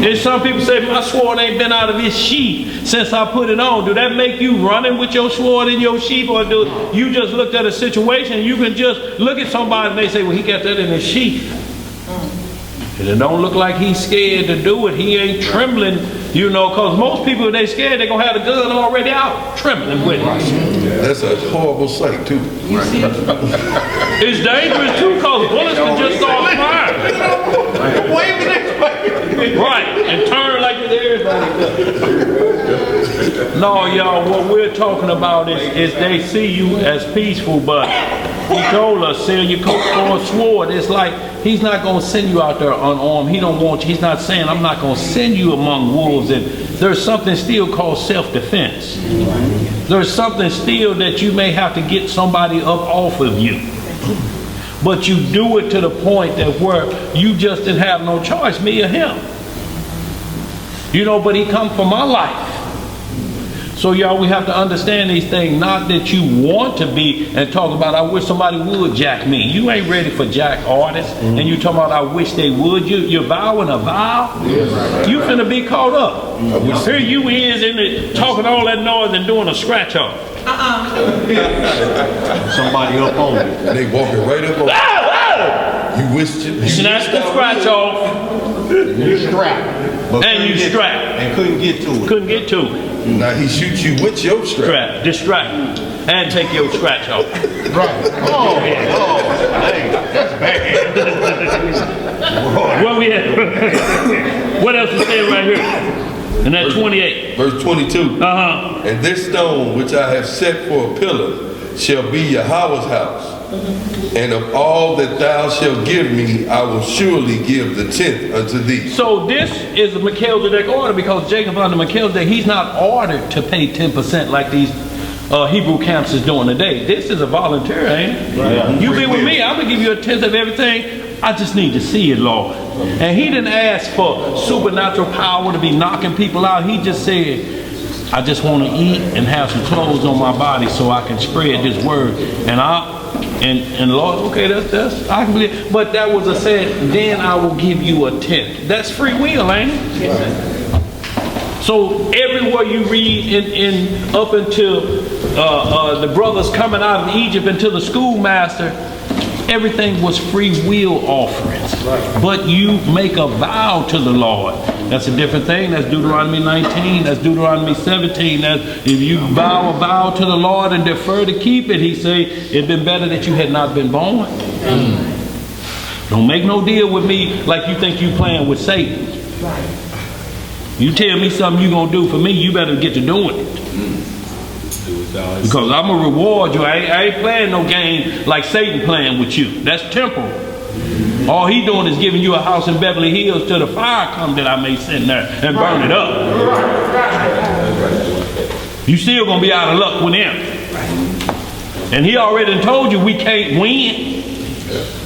And some people say, my sword ain't been out of its sheath since I put it on. Do that make you running with your sword in your sheath? Or do you just looked at a situation, you can just look at somebody and they say, well, he got that in his sheath. And it don't look like he's scared to do it. He ain't trembling, you know, because most people, if they scared, they're going to have the gun already out, trembling with it. That's a horrible sight, too. It's dangerous, too, because bullets can just start firing. Waving it. Right, and turn like everybody. No, y'all, what we're talking about is they see you as peaceful, but he told us, sell your coat for a sword. It's like, he's not going to send you out there unarmed. He don't want you. He's not saying, I'm not going to send you among wolves. And there's something still called self-defense. There's something still that you may have to get somebody up off of you. But you do it to the point that where you just didn't have no choice, me or him. You know, but he come for my life. So y'all, we have to understand these things, not that you want to be and talk about, I wish somebody would jack me. You ain't ready for jack artists, and you talking about, I wish they would. You're vowing a vow? Yes. You finna be caught up. Here you is in it, talking all that noise and doing a scratch off. Somebody up on it. And they walking right up on you. You wished you snatch the scratch off. You strapped. And you strapped. And couldn't get to it. Couldn't get to it. Now he shoots you with your strap. Distract. And take your scratch off. Right. Oh, hey, that's bad. Where we at? What else is saying right here? And that's 28. Verse 22. And this stone which I have set for a pillar shall be Yahweh's house. And of all that thou shalt give me, I will surely give the 10th unto thee. So this is a Melchizedek order, because Jacob under Melchizedek, he's not ordered to pay 10% like these Hebrew camps is doing today. This is a volunteer, ain't it? Right. You be with me, I'm going to give you a 10th of everything. I just need to see it, Lord. And he didn't ask for supernatural power to be knocking people out. He just said, I just want to eat and have some clothes on my body so I can spread this word. And Lord, okay, that's I can believe. But that was a said, then I will give you a 10th. That's free will, ain't it? Yes. So everywhere you read in up until the brothers coming out of Egypt into the schoolmaster, everything was free will offerings. Right. But you make a vow to the Lord. That's a different thing. That's Deuteronomy 19. That's Deuteronomy 17. That's if you vow a vow to the Lord and defer to keep it, he say, it'd been better that you had not been born. Don't make no deal with me like you think you playing with Satan. Right. You tell me something you gonna do for me, you better get to doing it. Because I'm gonna reward you. I ain't playing no game like Satan playing with you. That's temporal. All he doing is giving you a house in Beverly Hills till the fire come that I may send there and burn it up. You still gonna be out of luck with him. And he already told you we can't win.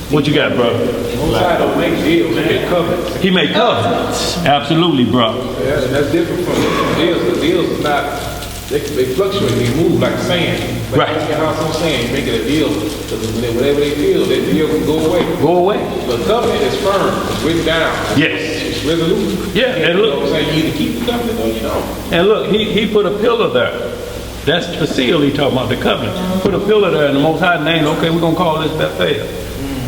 What you got, bro? Don't make deals, he made covenants. He made covenants. Absolutely, bro. Yeah, and that's different from deals. The deals is not, they fluctuate, they move like sand. But right. Like your house on sand, you make it a deal, because whatever they feel, that deal can go away. Go away. The covenant is firm, it's written down. Yes. It's resolute. Yeah, and look. You know what I'm saying? You either keep the covenant or you don't. And look, he put a pillar there. That's the seal he talking about, the covenant. Put a pillar there and the Most High name, okay, we're going to call this Bethel.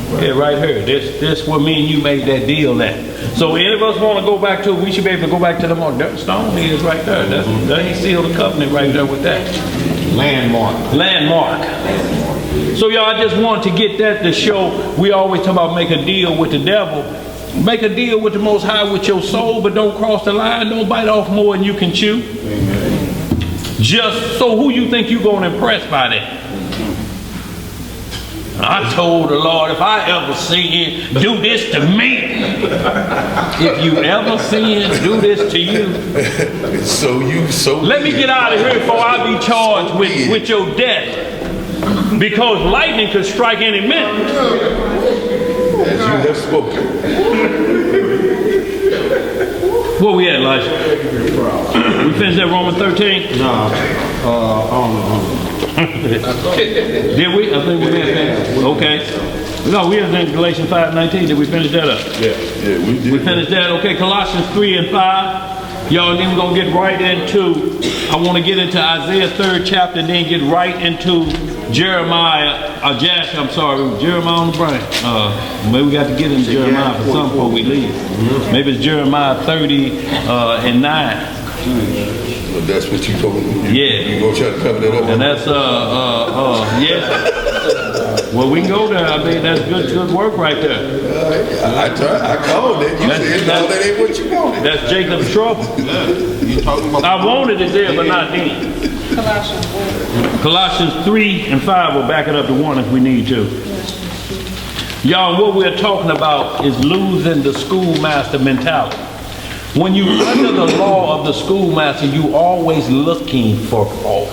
Yeah, right here. This what me and you made that deal at. So any of us want to go back to it, we should be able to go back to the stone he is right there. He sealed the covenant right there with that. Landmark. So y'all, I just want to get that to show, we always talk about make a deal with the devil. Make a deal with the Most High with your soul, but don't cross the line. Don't bite off more than you can chew. Amen. Just so who you think you're going to impress by that? I told the Lord, if I ever sin, do this to me. If you ever sin, do this to you. Let me get out of here before I be charged with your death. Because lightning could strike any minute. As you have spoken. Where we at, Elijah? We finished that Romans 13? No. Did we? I think we finished. Okay. No, we are in Galatians 5:19. Did we finish that up? Yeah, we did. We finished that. Okay, Colossians 3 and 5. Y'all, then we're going to get right into, I want to get into Isaiah 3rd chapter, and then get right into Jeremiah on the brain. Maybe we got to get into Jeremiah for some before we leave. Maybe it's Jeremiah 30 and 9. Well, that's what you told me. Yeah. You gonna try to cover that up? And that's yeah. Well, we can go there. I mean, that's good work right there. I called it. You said no, that ain't what you wanted. That's Jacob's trouble. You talking about? I wanted it there, but not then. Colossians 3 and 5 will back it up to 1 if we need to. Y'all, what we're talking about is losing the schoolmaster mentality. When you're under the law of the schoolmaster, you always looking for fault.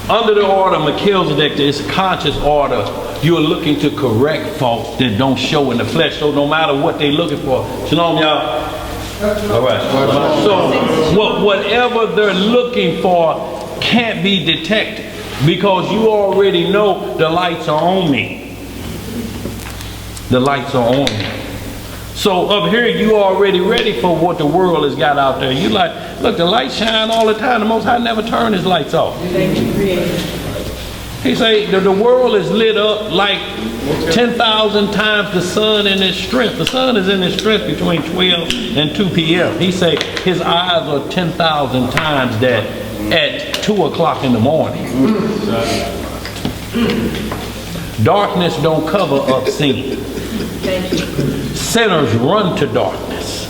Under the order of Melchizedek, this conscious order, you're looking to correct faults that don't show in the flesh. So no matter what they're looking for. Shalom, y'all. All right. So whatever they're looking for can't be detected because you already know the lights are on me. The lights are on me. So up here, you already ready for what the world has got out there. You like, look, the lights shine all the time. The Most High never turn his lights off. He say the world is lit up like 10,000 times the sun in its strength. The sun is in its strength between 12 and 2 p.m. He say his eyes are 10,000 times that at 2 o'clock in the morning. Darkness don't cover up sin. Sinners run to darkness.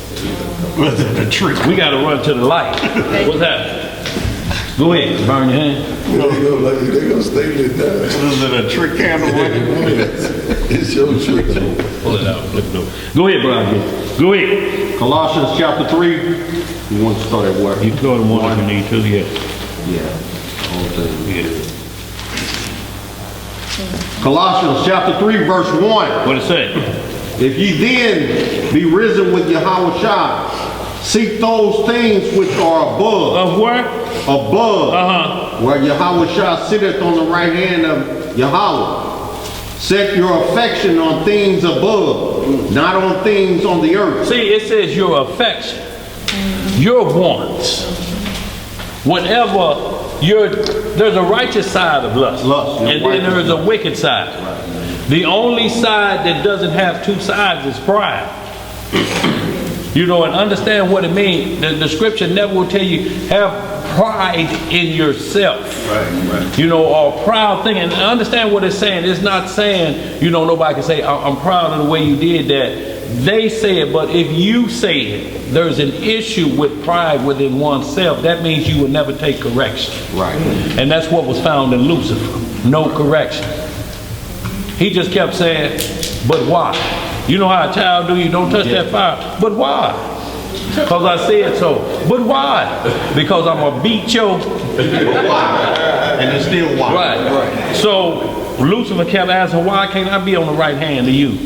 The trick. We got to run to the light. What's that? Go ahead, burn your hand. They gonna stay lit down. Is it a trick candle? It's your trick. Pull it out. Flip it over. Go ahead, Brian. Go ahead. Colossians chapter 3. You want to start at where? You can go to 1 if you need to. Yeah. Colossians chapter 3 verse 1. What it say? If ye then be risen with Yahushua, seek those things which are above. Of where? Above. Where Yahushua sitteth on the right hand of Yahweh. Set your affection on things above, not on things on the earth. See, it says your affection, your wants, whatever. There's a righteous side of lust, and then there is a wicked side. The only side that doesn't have two sides is pride. And understand what it means. The scripture never will tell you have pride in yourself. Right. Or proud thing. And understand what it's saying. It's not saying, nobody can say, I'm proud of the way you did that. They say it, but if you say it, there's an issue with pride within oneself. That means you will never take correction. Right. And that's what was found in Lucifer. No correction. He just kept saying, but why? You know how a child do, you don't touch that fire. But why? Because I said so. But why? Because I'm going to beat your... But why? And it's still why. Right. So Lucifer kept asking, why can't I be on the right hand of you?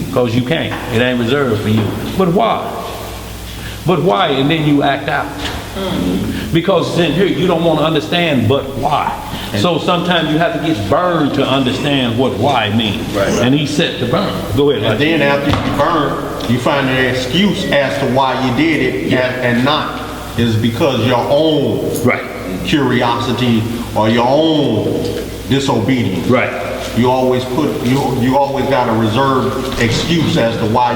Because you can't. It ain't reserved for you. But why? But why? And then you act out. Because it's in here, you don't want to understand but why. So sometimes you have to get burned to understand what why means. Right. And he's set to burn. Go ahead. And then after you burn, you find an excuse as to why you did it and not is because your own curiosity or your own disobedience. Right. You always got a reserved excuse as to why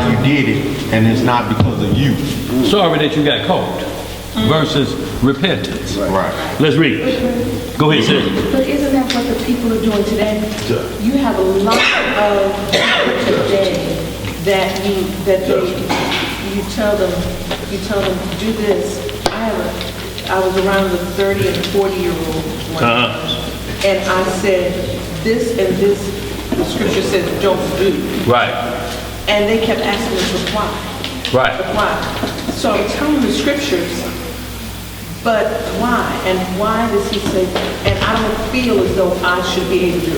you did it, and it's not because of you. Sorry that you got caught. versus repentance. Right. Let's read. Go ahead, sis. But isn't that what the people are doing today? You have a lot of people today that you tell them do this. I was around the 30 and 40-year-old one time, and I said this and this. The scripture says don't do. Right. And they kept asking me for why. Right. But why? So I'm telling the scriptures, but why? And why does he say, and I don't feel as though I should be able to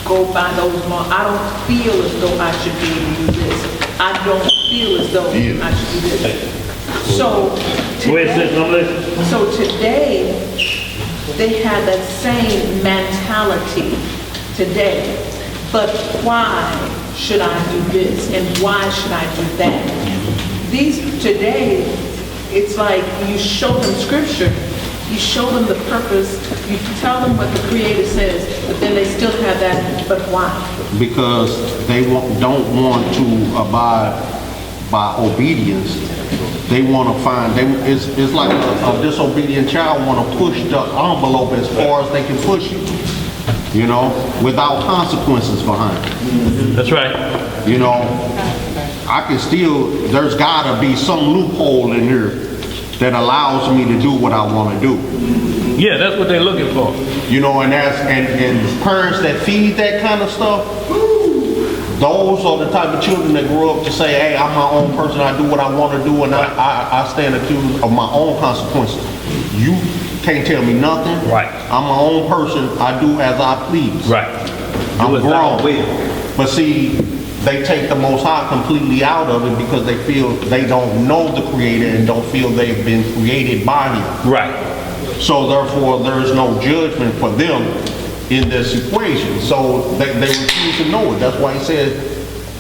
go by those laws. I don't feel as though I should be able to do this. I don't feel as though I should do this. So today, they have that same mentality today. But why should I do this? And why should I do that? Today, it's like you show them scripture, you show them the purpose, you tell them what the Creator says, but then they still have that, but why? Because they don't want to abide by obedience. They want to it's like a disobedient child want to push the envelope as far as they can push it. You know, without consequences behind it. That's right. You know, there's gotta be some loophole in here that allows me to do what I want to do. Yeah, that's what they're looking for. You know, and parents that feed that kind of stuff, those are the type of children that grow up to say, hey, I'm my own person, I do what I want to do, and I stand accused of my own consequences. You can't tell me nothing. Right. I'm my own person. I do as I please. Right. I'm grown. But see, they take the Most High completely out of it because they feel they don't know the Creator and don't feel they've been created by Him. Right. So therefore, there is no judgment for them in this equation. So they refuse to know it. That's why He says,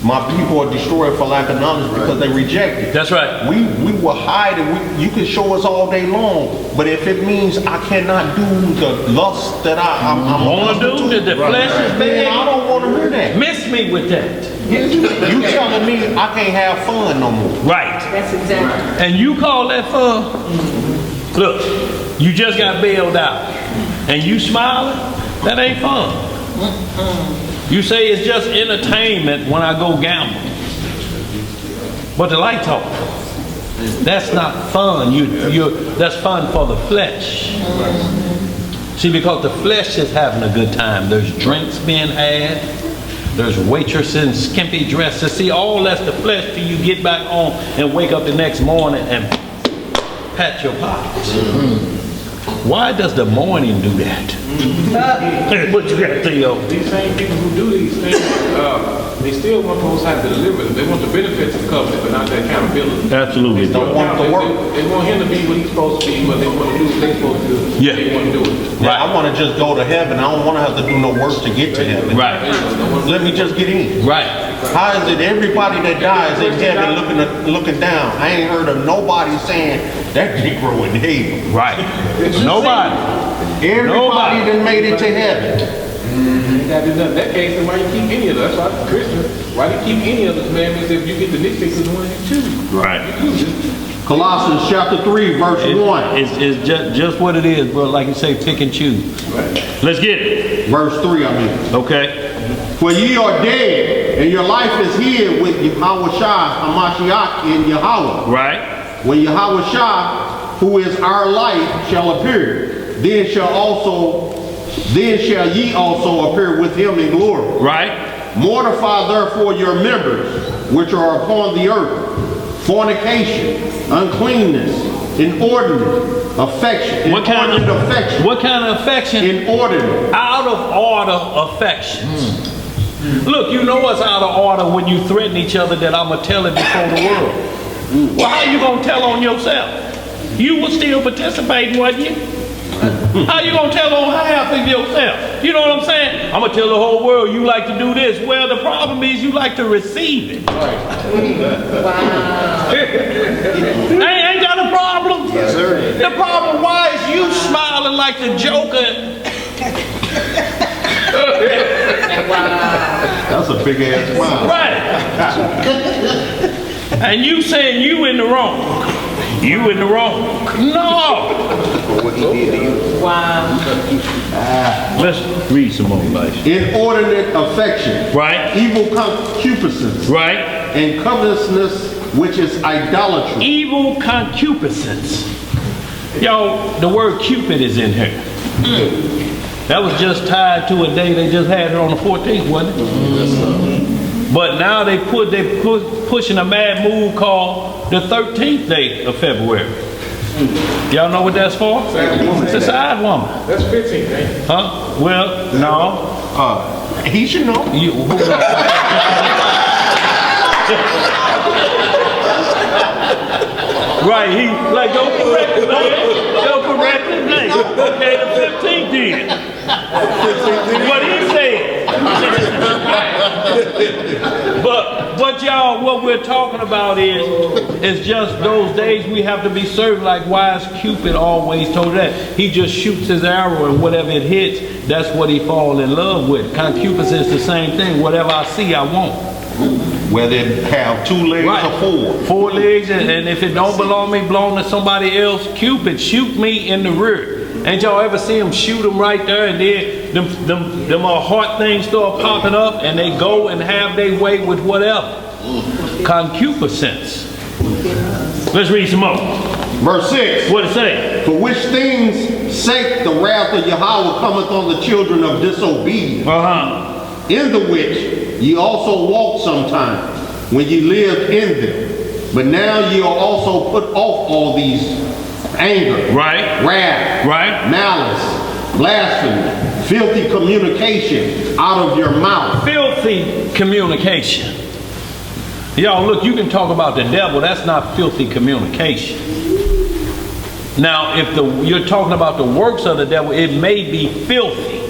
my people are destroyed for lack of knowledge because they reject it. That's right. We will hide it. You can show us all day long, but if it means I cannot do the lust that I want to do, that the flesh is bad, I don't want to hear that. Miss me with that. You telling me I can't have fun no more. Right. That's exactly. And you call that fun? Look, you just got bailed out, and you smiling? That ain't fun. You say it's just entertainment when I go gamble. But the light talk, that's not fun. That's fun for the flesh. See, because the flesh is having a good time. There's drinks being had. There's waitresses in skimpy dresses. See, all that's the flesh till you get back home and wake up the next morning and pat your pockets. Why does the morning do that? What you got, Theo? These same people who do these things, they still want the Most High to deliver them. They want the benefits of the covenant, but not the accountability. Absolutely. They don't want the work. They want him to be what he's supposed to be, but they want to do what they're supposed to do. Yeah. They want to do it. Right. I want to just go to heaven. I don't want to have to do no work to get to heaven. Right. Let me just get in. Right. How is it everybody that dies in heaven looking down? I ain't heard of nobody saying that Negro in hell. Right. Nobody. Everybody that made it to heaven. You got to do nothing. That case, then why you keep any of us? That's why Christians. Why do you keep any of us, man? Because if you get the nitpick, the one you choose. Right. Colossians chapter 3, verse 1. It's just what it is, bro. Like you say, pick and choose. Right. Let's get it. Verse 3, I mean. Okay. For ye are dead, and your life is hid with Yahweh Shai, Hamashiach in Yahweh. Right. When Yahweh Shai, who is our life, shall appear, then shall ye also appear with him in glory. Right. Mortify therefore your members, which are upon the earth, fornication, uncleanness, inordinate affection. What kind of affection? What kind of affection? Inordinate. Out of order affections. Look, you know it's out of order when you threaten each other that I'm going to tell it before the world. Well, how you going to tell on yourself? You were still participating, wasn't you? How you going to tell on half of yourself? You know what I'm saying? I'm going to tell the whole world you like to do this. Well, the problem is you like to receive it. Wow. Ain't that a problem? Yes, sir. The problem, why is you smiling like the Joker? That's a big ass smile. Right. And you saying you in the wrong. You in the wrong. No. For what he did to you. Wow. Let's read some more, guys. Inordinate affection. Right. Evil concupiscence. Right. And covetousness, which is idolatry. Evil concupiscence. Yo, the word Cupid is in here. That was just tied to a day they just had it on the 14th, wasn't it? But now they pushing a mad move called the 13th day of February. Y'all know what that's for? It's a side woman. That's 15, man. Huh? Well, no. He should know. Right, he like don't correct his name. Don't correct his name. Okay, the 15th then. What he said. But y'all, what we're talking about is just those days we have to be served like wise Cupid always told that. He just shoots his arrow and whatever it hits, that's what he fall in love with. Concupiscence is the same thing. Whatever I see, I want. Whether it have 2 legs or 4. 4 legs, and if it don't belong to me, belong to somebody else. Cupid, shoot me in the rear. Ain't y'all ever see him shoot them right there, and then them heart things start popping up, and they go and have their way with whatever. Concupiscence. Let's read some more. Verse 6. What it say? For which things sake the wrath of Yahweh cometh on the children of disobedience. In the which ye also walked sometime, when ye lived in them. But now ye are also put off all these: anger, right, wrath, right, malice, blasphemy, filthy communication out of your mouth. Filthy communication. Y'all, look, you can talk about the devil. That's not filthy communication. Now, if you're talking about the works of the devil, it may be filthy.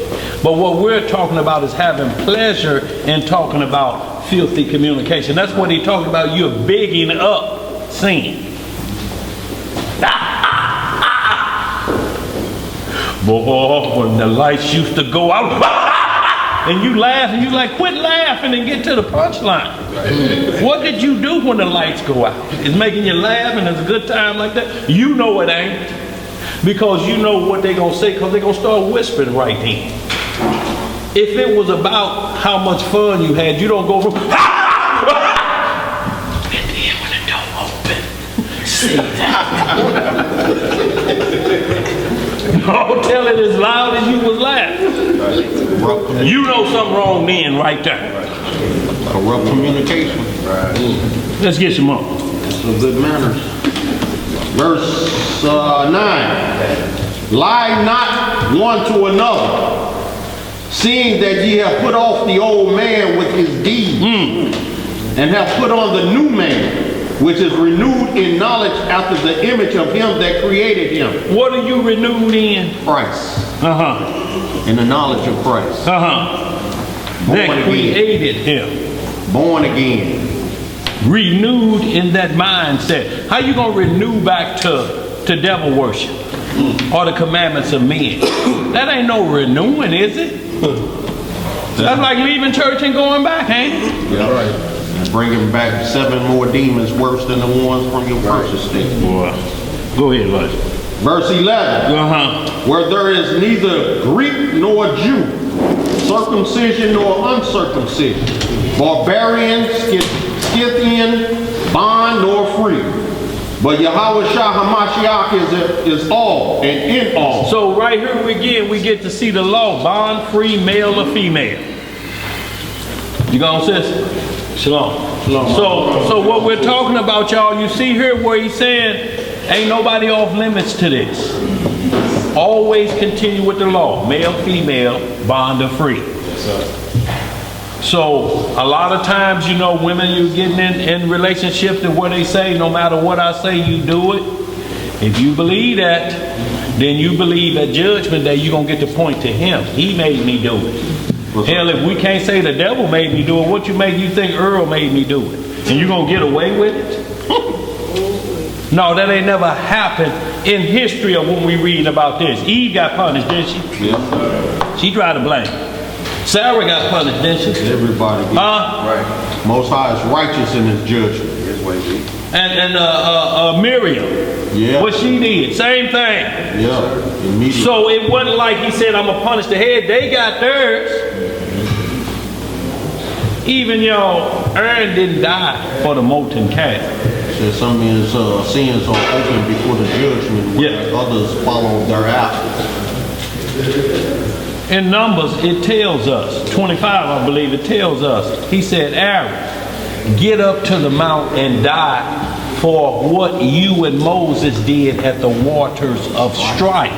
But what we're talking about is having pleasure in talking about filthy communication. That's what he's talking about. You're bigging up sin. Boy, when the lights used to go out, and you laugh, and you like, quit laughing and get to the punchline. What did you do when the lights go out? It's making you laugh and it's a good time like that? You know it ain't. Because you know what they're going to say, because they're going to start whispering right then. If it was about how much fun you had, you don't go from, and then when the door open, see that. No, tell it as loud as you was laughing. You know something wrong then, right there. Corrupt communication. Let's get some more. Some good manners. Verse 9. Lie not one to another, seeing that ye have put off the old man with his deeds, and have put on the new man, which is renewed in knowledge after the image of him that created him. What are you renewed in? Christ. In the knowledge of Christ. That created him. Born again. Renewed in that mindset. How you gonna renew back to devil worship or the commandments of men? That ain't no renewing, is it? That's like leaving church and going back, ain't it? Yeah, right. And bringing back 7 more demons worse than the ones from your first estate. Boy. Go ahead, Lord. Verse 11. Where there is neither Greek nor Jew, circumcision nor uncircumcision, barbarian, Scythian, bond nor free. But Yahweh Shah HaMashiach is all and in all. So right here again, we get to see the law, bond free, male or female. You gone, sis? Shalom. Shalom. So what we're talking about, y'all, you see here where he's saying, ain't nobody off limits to this. Always continue with the law, male, female, bond or free. Yes, sir. So a lot of times, you know, women, you're getting in relationships and where they say, no matter what I say, you do it. If you believe that, then you believe at judgment day you're going to get to point to him. He made me do it. Hell, if we can't say the devil made me do it, what you think Earl made me do it? And you going to get away with it? No, that ain't never happened in history of when we reading about this. Eve got punished, didn't she? Yeah. She tried to blame. Sarah got punished, didn't she? Everybody gets right. Most High is righteous in his judgment. And Miriam. Yeah. What she did, same thing. Yeah, immediately. So it wasn't like he said, I'm going to punish the head. They got theirs. Even Aaron didn't die for the molten calf. So some of his sins are open before the judgment, where others follow thereafter. In Numbers, it tells us, 25, I believe, it tells us, he said, Aaron, get up to the mount and die for what you and Moses did at the waters of strife.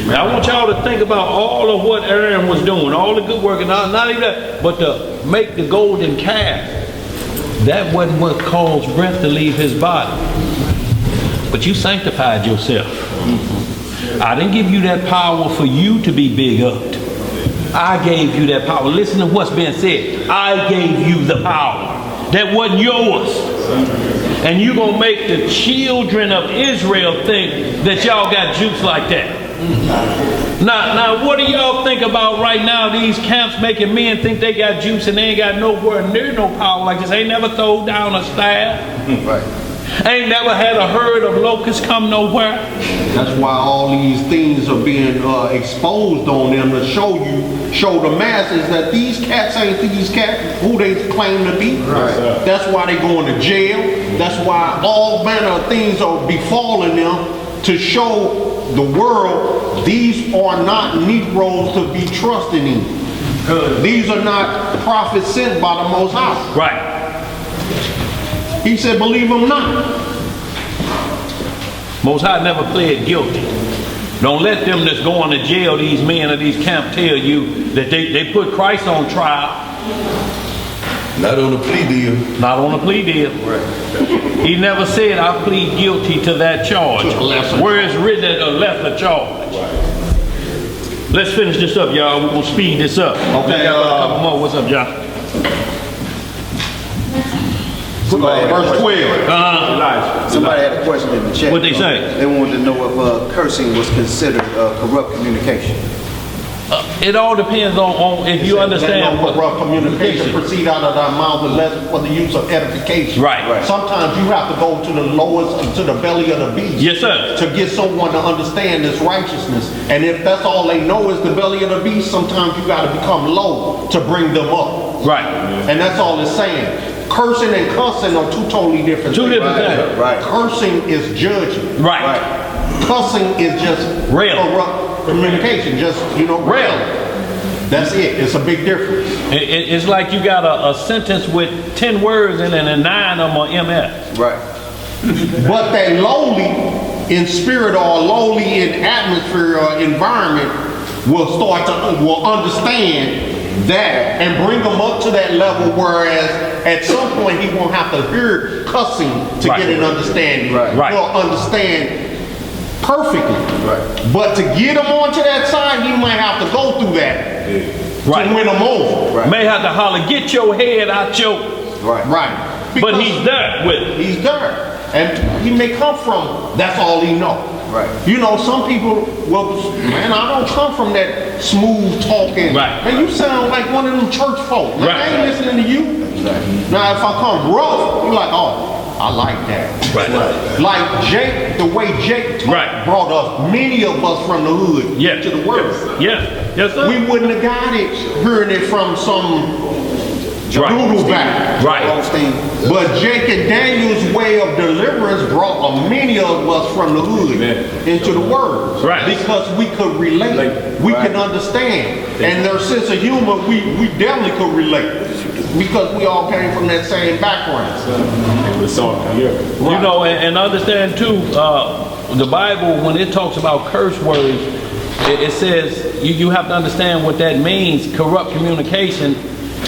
Now, I want y'all to think about all of what Aaron was doing, all the good work, and not even that, but to make the golden calf. That wasn't what caused breath to leave his body. But you sanctified yourself. I didn't give you that power for you to be big-upped. I gave you that power. Listen to what's being said. I gave you the power. That wasn't yours. And you're going to make the children of Israel think that y'all got juice like that. Now, what do y'all think about right now, these camps making men think they got juice and they ain't got nowhere near no power like this? Ain't never thrown down a staff. Right. Ain't never had a herd of locusts come nowhere. That's why all these things are being exposed on them to show the masses that these cats ain't these cats who they claim to be. Right. That's why they going to jail. That's why all manner of things are befalling them to show the world these are not Negroes to be trusted in. These are not prophets sent by the Most High. Right. He said, believe them not. Most High never pled guilty. Don't let them that's going to jail, these men of these camps, tell you that they put Christ on trial. Not on a plea deal. Not on a plea deal. Right. He never said, I plead guilty to that charge. Where it's written at a lesser charge. Right. Let's finish this up, y'all. We're going to speed this up. Okay. A couple more. What's up, John? Verse 12. Somebody had a question in the chat. What'd they say? They wanted to know if cursing was considered corrupt communication. It all depends on if you understand what corrupt communication proceed out of thy mouth unless for the use of edification. Right. Sometimes you have to go to the lowest, to the belly of the beast. Yes, sir. To get someone to understand this righteousness. And if that's all they know is the belly of the beast, sometimes you got to become low to bring them up. Right. And that's all it's saying. Cursing and cussing are two totally different things. Two different things. Right. Cursing is judgment. Right. Cussing is just corrupt communication, just, real. That's it. It's a big difference. It's like you got a sentence with 10 words in it and 9 of them are MF. Right. But that lowly in spirit or lowly in atmosphere or environment will understand that and bring them up to that level, whereas at some point he won't have to hear cussing to get an understanding. Right. He'll understand perfectly. Right. But to get him onto that side, you might have to go through that to win him over. Right. May have to holler, get your head out your... Right. But he's there with it. He's there. And he may come from, that's all he know. Right. Some people, man, I don't come from that smooth talking. Right. Man, you sound like one of them church folk. Man, I ain't listening to you. Exactly. Now, if I come rough, you're like, oh, I like that. Right. Like Jake, the way Jake brought us, many of us from the hood to the world. Yes, sir. We wouldn't have got it hearing it from some doodle back. Right. But Jake and Daniel's way of deliverance brought many of us from the hood into the word. Right. Because we could relate. We can understand. And their sense of humor, we definitely could relate. Because we all came from that same background. And understand too, the Bible, when it talks about curse words, it says you have to understand what that means, corrupt communication,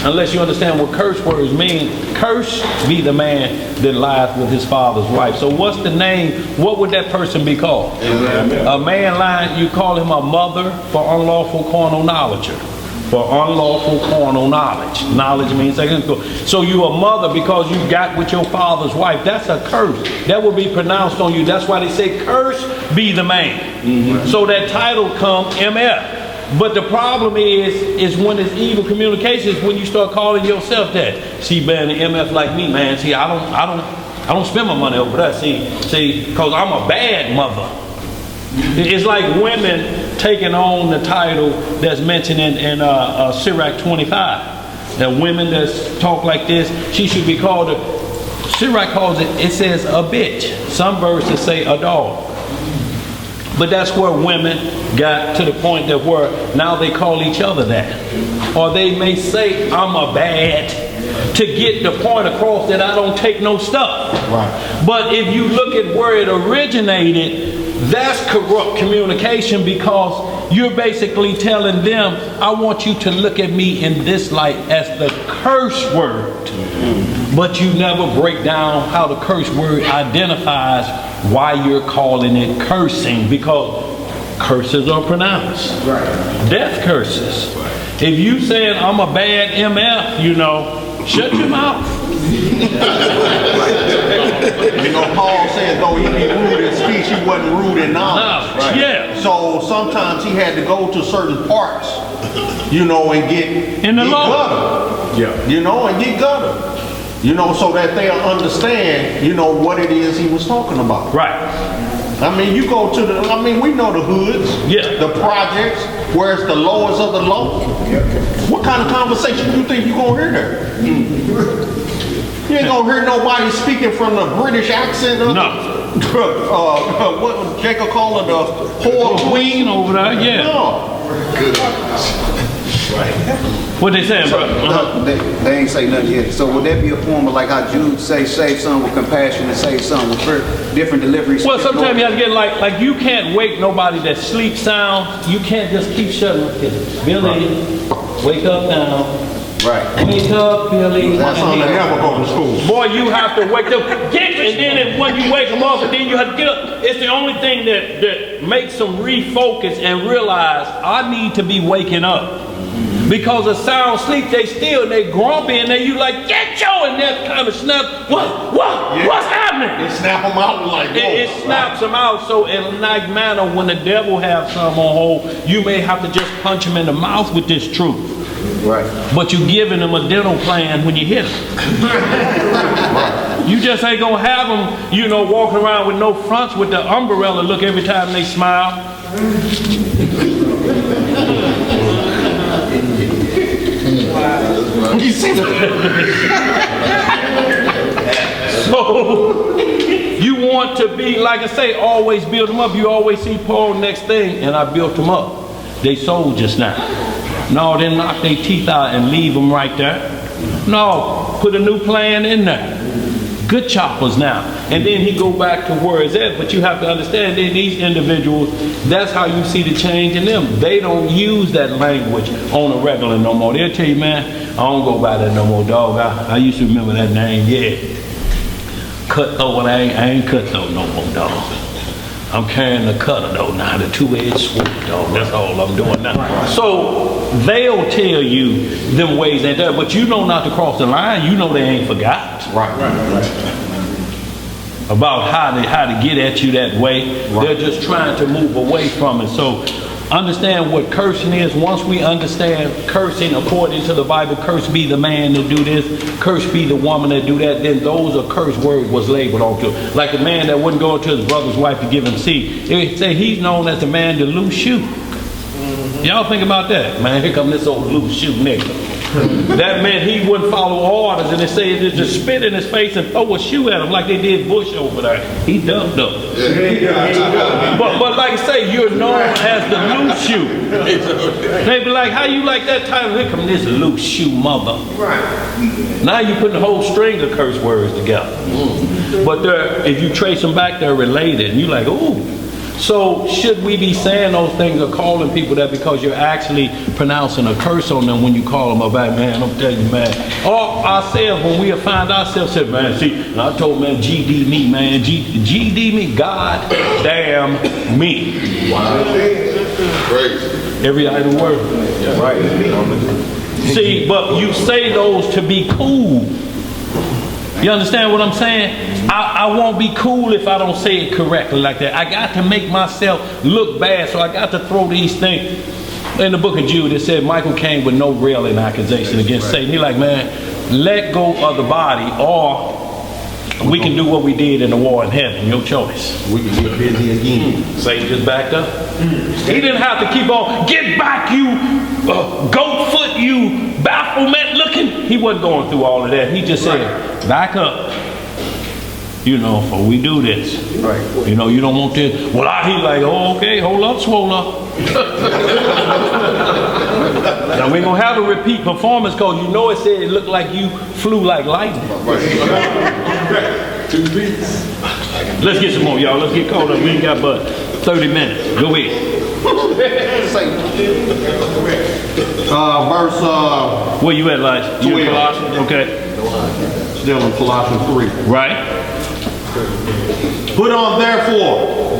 unless you understand what curse words mean. Curse be the man that lieth with his father's wife. So what's the name? What would that person be called? A man lying, you call him a mother for unlawful carnal knowledge. For unlawful carnal knowledge. Knowledge means second school. So you a mother because you got with your father's wife. That's a curse. That will be pronounced on you. That's why they say curse be the man. Mm-hmm. So that title come MF. But the problem is when it's evil communications, when you start calling yourself that. See, man, the MF like me, man. See, I I don't spend my money over that. See, because I'm a bad mother. It's like women taking on the title that's mentioned in Sirach 25. That women that talk like this, she should be called Sirach calls it says a bitch. Some verses say a dog. But that's where women got to the point that where now they call each other that. Or they may say, I'm a bad, to get the point across that I don't take no stuff. Right. But if you look at where it originated, that's corrupt communication, because you're basically telling them, I want you to look at me in this light as the curse word. But you never break down how the curse word identifies why you're calling it cursing, because curses are pronounced. Right. Death curses. If you saying I'm a bad MF, you know, shut your mouth. You know, Paul said though he be rude in speech, he wasn't rude in knowledge. Right? Yeah. So sometimes he had to go to certain parts, you know, and get gutter. Yeah. You know, and get gutter. You know, so that they'll understand, you know, what it is he was talking about. Right. I mean, you go to we know the hoods, the projects, where it's the lowest of the low. What kind of conversation do you think you're going to hear there? You ain't going to hear nobody speaking from the British accent. No. What Jacob called the whore queen over there, yeah. No. Good. Right. What they saying, bro? They ain't say nothing yet. So would that be a form of like how Jude say, save some with compassion and save some with different deliveries? Well, sometimes you have to get like you can't wake nobody that sleeps sound. You can't just keep shutting with kids. Billy, wake up now. Right. Wake up, Billy. That's on the never go to school. Boy, you have to wake up. And then when you wake them up, and then you have to get up. It's the only thing that makes them refocus and realize I need to be waking up. Because of sound sleep, they grumpy, and then you like, get your, and that kind of snap, what's happening? It snap them out like It snaps them out. So in like manner, when the devil have some on hold, you may have to just punch him in the mouth with this truth. Right. But you giving them a dental plan when you hit them. You just ain't gonna have them, you know, walking around with no fronts with the umbrella look every time they smile. So you want to be, like I say, always build them up. You always see Paul next thing, and I built them up. They sold just now. No, then knock their teeth out and leave them right there. No, put a new plan in there. Good choppers now. And then he go back to where it's at. But you have to understand that these individuals, that's how you see the change in them. They don't use that language on a regular no more. They'll tell you, man, I don't go by that no more, dog. I used to remember that name, yeah. Cutthroat, I ain't cutthroat no more, dog. I'm carrying the cutter though now, the two-edged sword, dog. That's all I'm doing now. So they'll tell you them ways ain't there, but you know not to cross the line. You know they ain't forgot. Right. About how to get at you that way. Right. They're just trying to move away from it. So understand what cursing is. Once we understand cursing according to the Bible, curse be the man that do this, curse be the woman that do that, then those are curse words was labeled onto it. Like the man that wouldn't go to his brother's wife to give him seed. They say he's known as the man to loose shoe. Y'all think about that. Man, here come this old loose shoe nigga. That meant he wouldn't follow orders, and they say they just spit in his face and throw a shoe at him like they did Bush over there. He ducked up. But like I say, you're known as the loose shoe. They be like, how you like that title? Here come this loose shoe mother. Right. Now you putting a whole string of curse words together. But if you trace them back, they're related, and you're like, ooh. So should we be saying those things or calling people that because you're actually pronouncing a curse on them when you call them a bad man? I'm telling you, man. Or ourselves, when we find ourselves, said, man, see, I told man, GD me, man, GD me, God damn me. Wow. Crazy. Every idle word. Yeah. Right. See, but you say those to be cool. You understand what I'm saying? I won't be cool if I don't say it correctly like that. I got to make myself look bad, so I got to throw these things. In the book of Jude, it said Michael came with no railing accusation against Satan. He's like, man, let go of the body, or We can do what we did in the war in heaven. Your choice. We can get busy again. Satan just backed up. He didn't have to keep on, get back you, goat foot you, Baphomet looking. He wasn't going through all of that. He just said, back up. You know, for we do this. Right. You know, you don't want this. Well, he like, oh, okay, hold up, swole up. Now, we're going to have a repeat performance because you know it said it looked like you flew like lightning. Two beats. Let's get some more, y'all. Let's get caught up. We ain't got but 30 minutes. Go ahead. Verse, Where you at, Elijah? You in Colossians? Okay. still in Colossians 3. Right. Put on therefore,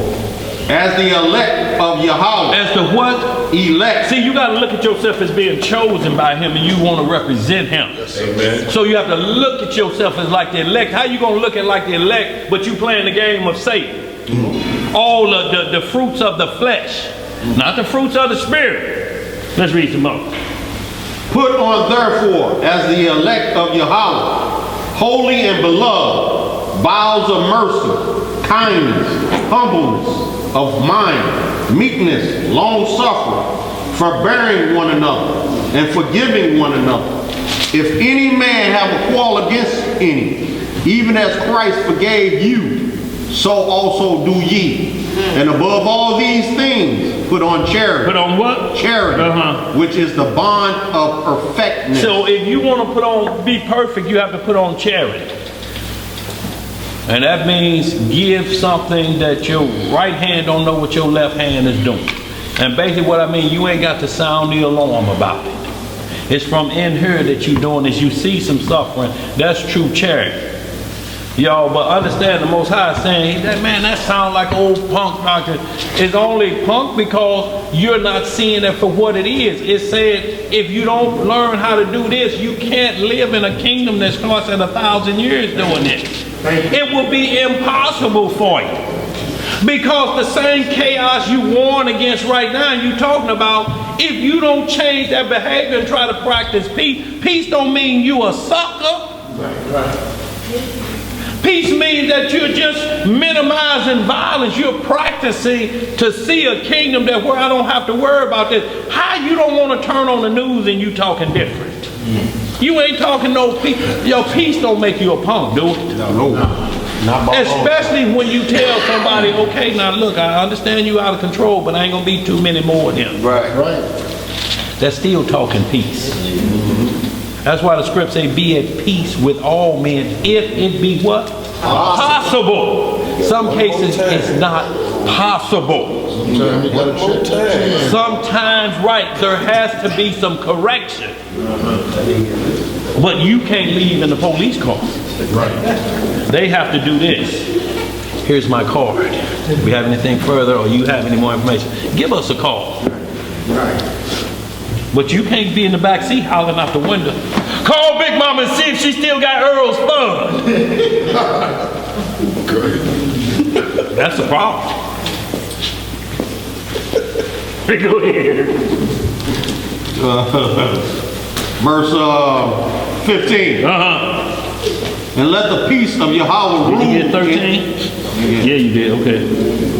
as the elect of Yahweh. As the what? Elect. See, you got to look at yourself as being chosen by him and you want to represent him. Amen. So you have to look at yourself as like the elect. How you going to look at like the elect, but you playing the game of Satan? All of the fruits of the flesh, not the fruits of the spirit. Let's read some more. Put on therefore, as the elect of Yahweh, holy and beloved, bowels of mercy, kindness, humbleness of mind, meekness, long-suffering, forbearing one another, and forgiving one another. If any man have a quarrel against any, even as Christ forgave you, so also do ye. And above all these things, put on charity. Put on what? Charity, which is the bond of perfectness. So if you want to be perfect, you have to put on charity. And that means give something that your right hand don't know what your left hand is doing. And basically what I mean, you ain't got to sound the alarm about it. It's from in here that you're doing this. You see some suffering. That's true charity. Y'all, but understand the Most High is saying, that sounds like old punk doctrine. It's only punk because you're not seeing it for what it is. It said, if you don't learn how to do this, you can't live in a kingdom that starts at 1,000 years doing this. It will be impossible for you. Because the same chaos you warn against right now, you're talking about, if you don't change that behavior and try to practice peace, peace don't mean you a sucker. Peace means that you're just minimizing violence. You're practicing to see a kingdom that where I don't have to worry about this. How you don't want to turn on the news and you talking different? You ain't talking no peace. Your peace don't make you a punk, do it? No. Especially when you tell somebody, okay, now look, I understand you out of control, but I ain't gonna be too many more of them. Right. That's still talking peace. That's why the script say, be at peace with all men, if it be what? Possible. Some cases it's not possible. Sometimes, right, there has to be some correction. But you can't leave in the police car. They have to do this. Here's my card. If we have anything further or you have any more information, give us a call. But you can't be in the back seat hollering out the window. Call Big Mama and see if she still got Earl's fun. That's the problem. Go ahead. Verse 15. And let the peace of Yahweh rule. Did you get 13? Yeah, you did. Okay.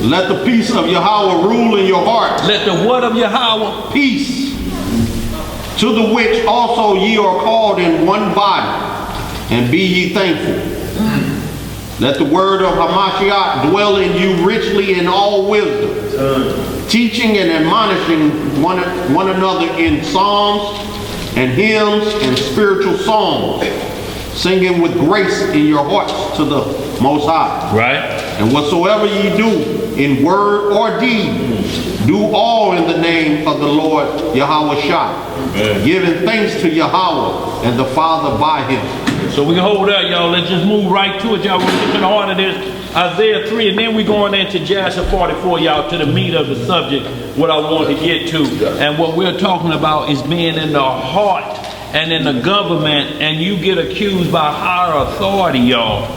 Let the peace of Yahweh rule in your hearts. Let the what of Yahweh? Peace. To the which also ye are called in one body, and be ye thankful. Let the word of Hamashiach dwell in you richly in all wisdom, teaching and admonishing one another in psalms and hymns and spiritual songs, singing with grace in your hearts to the Most High. Right. And whatsoever ye do, in word or deed, do all in the name of the Lord Yahweh Shah, giving thanks to Yahweh and the Father by him. So we can hold that, y'all. Let's just move right to it, y'all. We're getting to the heart of this. Isaiah 3, and then we're going into Jasher 44, y'all, to the meat of the subject, what I want to get to. And what we're talking about is being in the heart and in the government, and you get accused by higher authority, y'all.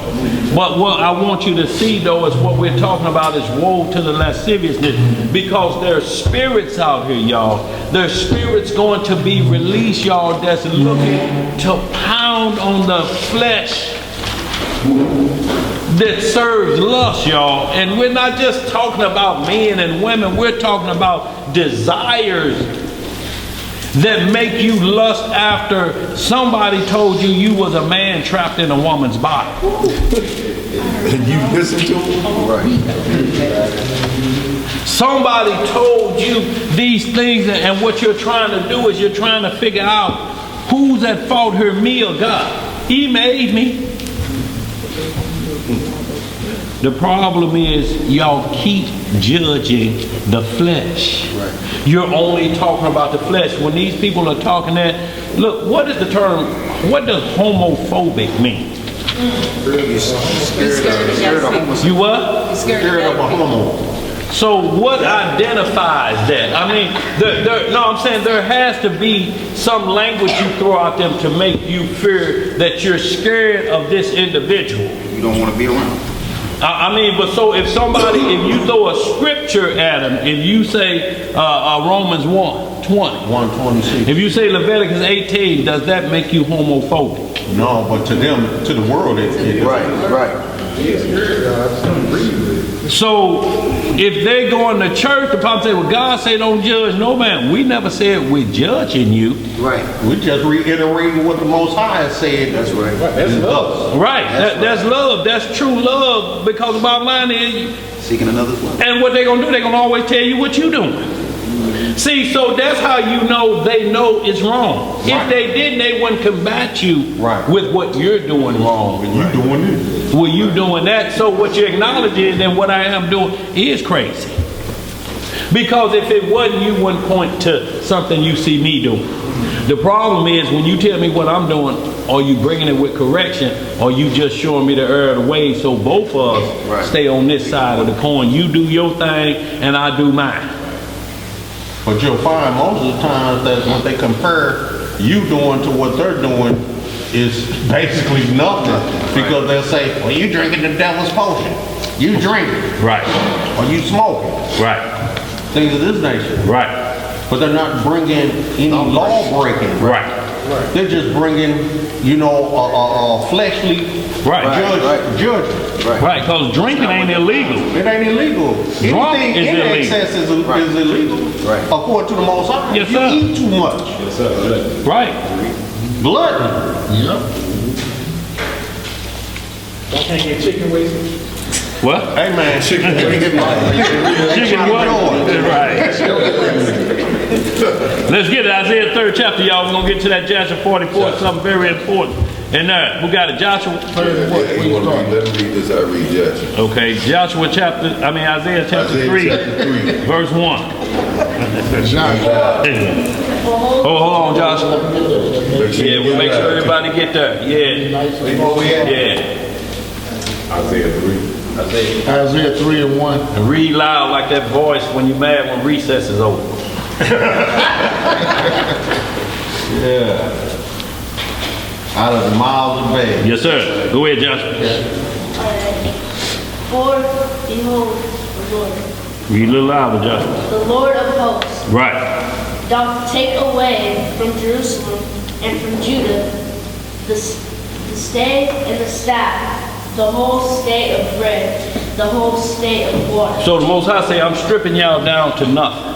But what I want you to see, though, is what we're talking about is woe to the lasciviousness, because there's spirits out here, y'all. There's spirits going to be released, y'all, that's looking to pound on the flesh that serves lust, y'all. And we're not just talking about men and women. We're talking about desires that make you lust after somebody told you you was a man trapped in a woman's body. And you listen to him? Right. Somebody told you these things, and what you're trying to do is you're trying to figure out who's at fault here, me or God. He made me. The problem is y'all keep judging the flesh. Right. You're only talking about the flesh. When these people are talking that, look, what is the term, what does homophobic mean? You what? Scared of a homo. So what identifies that? I mean, I'm saying there has to be some language you throw out them to make you fear that you're scared of this individual. You don't want to be around. I mean, but so if you throw a scripture at them, if you say Romans 1:20, if you say Leviticus 18, does that make you homophobic? No, but to them, to the world, it is. Right. So if they go in the church, the Bible say, well, God say don't judge no man. We never said we're judging you. Right. We just reiterating what the Most High has said. That's right. That's love. Right. That's love. That's true love. Because the bottom line is seeking another's love. And what they're gonna do, they're gonna always tell you what you're doing. See, so that's how you know they know it's wrong. Right. If they didn't, they wouldn't combat you with what you're doing wrong. And you doing this. Well, you doing that. So what you acknowledge is that what I am doing is crazy. Because if it wasn't, you wouldn't point to something you see me doing. The problem is when you tell me what I'm doing, are you bringing it with correction, or you just showing me the error of the way so both of us stay on this side of the coin. You do your thing and I do mine. But you'll find most of the times that when they compare you doing to what they're doing is basically nothing. Because they'll say, well, you drinking the devil's potion. You drinking. Right. Or you smoking. Right. Things of this nature. Right. But they're not bringing any law breaking. Right. They're just bringing, a fleshly judgment. Right, because drinking ain't illegal. It ain't illegal. Anything in excess is illegal. Right. According to the Most High. Yes, you sir. eat too much. Yes, sir. Right. Gluttony. Yep. I can't get chicken wings. What? Hey man, chicken what? Right. Let's get it. Isaiah 3rd chapter, y'all. We're going to get to that Joshua 44. It's something very important. And who got it? Joshua? Let me read this. I read Joshua. Okay. Isaiah chapter 3, verse 1. Hold on, Joshua. Yeah, we'll make sure everybody get there. Yeah. Isaiah 3. Isaiah 3:1. And read loud like that voice when you're mad when recess is over. Yeah. Out of the mouths of babes. Yes, sir. Go ahead, Joshua. For behold, the Lord. Read a little louder, Joshua. The Lord of hosts. Right. Doth take away from Jerusalem and from Judah the stay and the staff, the whole stay of bread, the whole stay of water. So the Most High say, I'm stripping y'all down to nothing.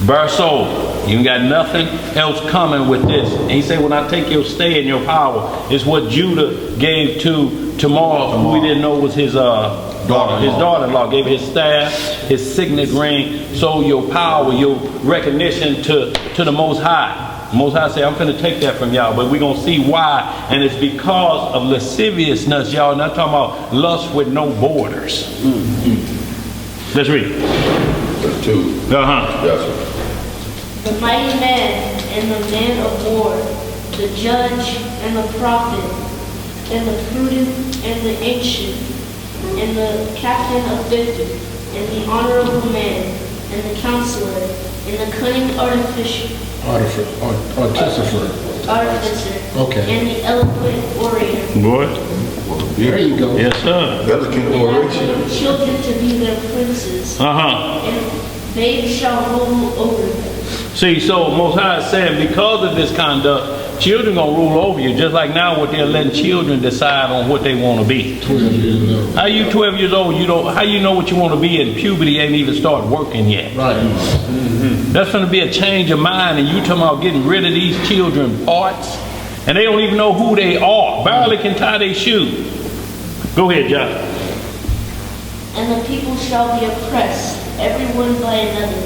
Bare soul. You got nothing else coming with this. And he said, when I take your stay and your power, it's what Judah gave to Tamar, who we didn't know was his daughter-in-law. Gave his staff, his signet ring. So your power, your recognition to the Most High. Most High say, I'm going to take that from y'all, but we're going to see why. And it's because of lasciviousness, y'all. Not talking about lust with no borders. Mm-hmm. Let's read. Verse 2. Joshua. The mighty man and the man of war, the judge and the prophet, and the prudent and the ancient, and the captain of 50, and the honorable man, and the counselor, and the cunning artificer. Okay. And the eloquent orator. Boy. There you go. Yes, sir. Eloquent oration. And children to be their princes. And babes shall rule over them. See, so Most High is saying, because of this conduct, children gonna rule over you, just like now what they're letting children decide on what they want to be. 12 years old. How you 12 years old, how you know what you want to be, and puberty ain't even start working yet. Right. That's going to be a change of mind, and you talking about getting rid of these children parts, and they don't even know who they are, barely can tie their shoes. Go ahead, John. And the people shall be oppressed, everyone by another,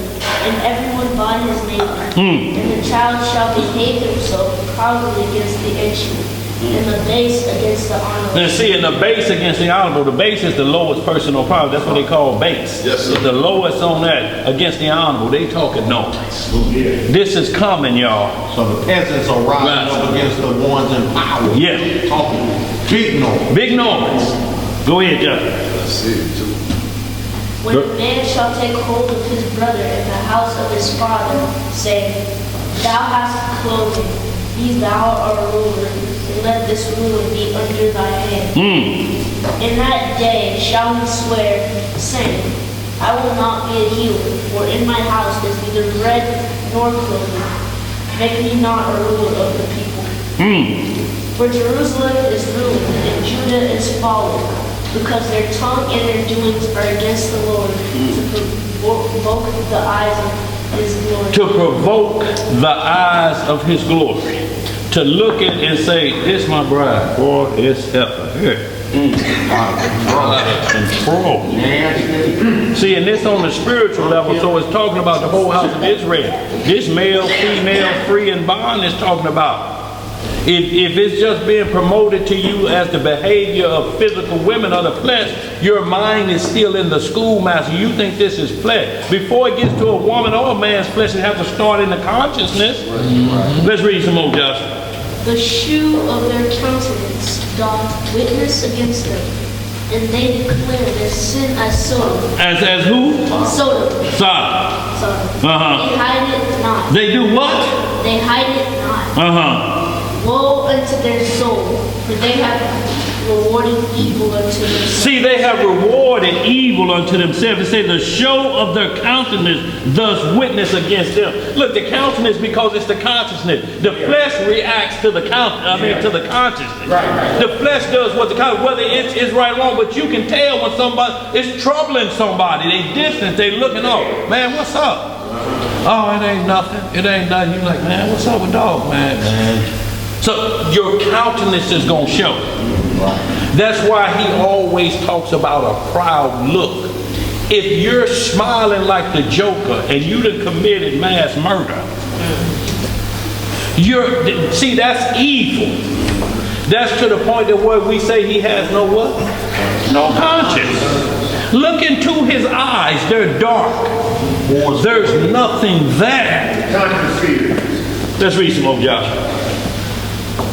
and everyone by his neighbor. And the child shall behave himself proudly against the ancient, and the base against the honorable. And see, in the base against the honorable, the base is the lowest person on power. That's what they call base. Yes, sir. The lowest on that against the honorable. They talking noise. This is coming, y'all. So the peasants are rising up against the ones in power. Yeah. Talking big noise. Big noise. Go ahead, John. That's it, too. When a man shall take hold of his brother in the house of his father, saying, Thou hast clothing, be thou our ruler, and let this ruler be under thy hand. In that day shall he swear, saying, I will not be a healer, for in my house is neither bread nor clothing. Make me not a ruler of the people. For Jerusalem is ruined, and Judah is fallen, because their tongue and their doings are against the Lord, to provoke the eyes of his glory. To provoke the eyes of his glory. To look at and say, this my bride. Boy, it's heifer. Here. Control. See, and this on the spiritual level, so it's talking about the whole house of Israel. This male, female, free and bond is talking about. If it's just being promoted to you as the behavior of physical women or the flesh, your mind is still in the schoolmaster. You think this is flesh. Before it gets to a woman or a man's flesh, it has to start in the consciousness. Let's read some more, Josh. The shoe of their countenance doth witness against them, and they declare their sin as Sodom. As who? Sodom. Sodom. They hide it not. They do what? They hide it not. Woe unto their soul, for they have rewarded evil unto themselves. See, they have rewarded evil unto themselves. It says the show of their countenance does witness against them. Look, the countenance, because it's the consciousness. The flesh reacts to the to the consciousness. The flesh does what the consciousness, whether it's right or wrong, but you can tell when somebody is troubling somebody. They distant, they looking up. Man, what's up? Oh, it ain't nothing. It ain't nothing. You're like, man, what's up with dog, man? So your countenance is going to show. That's why he always talks about a proud look. If you're smiling like the Joker and you done committed mass murder, see, that's evil. That's to the point that where we say he has no what? No conscience. Look into his eyes, they're dark. There's nothing there. Let's read some more, Josh.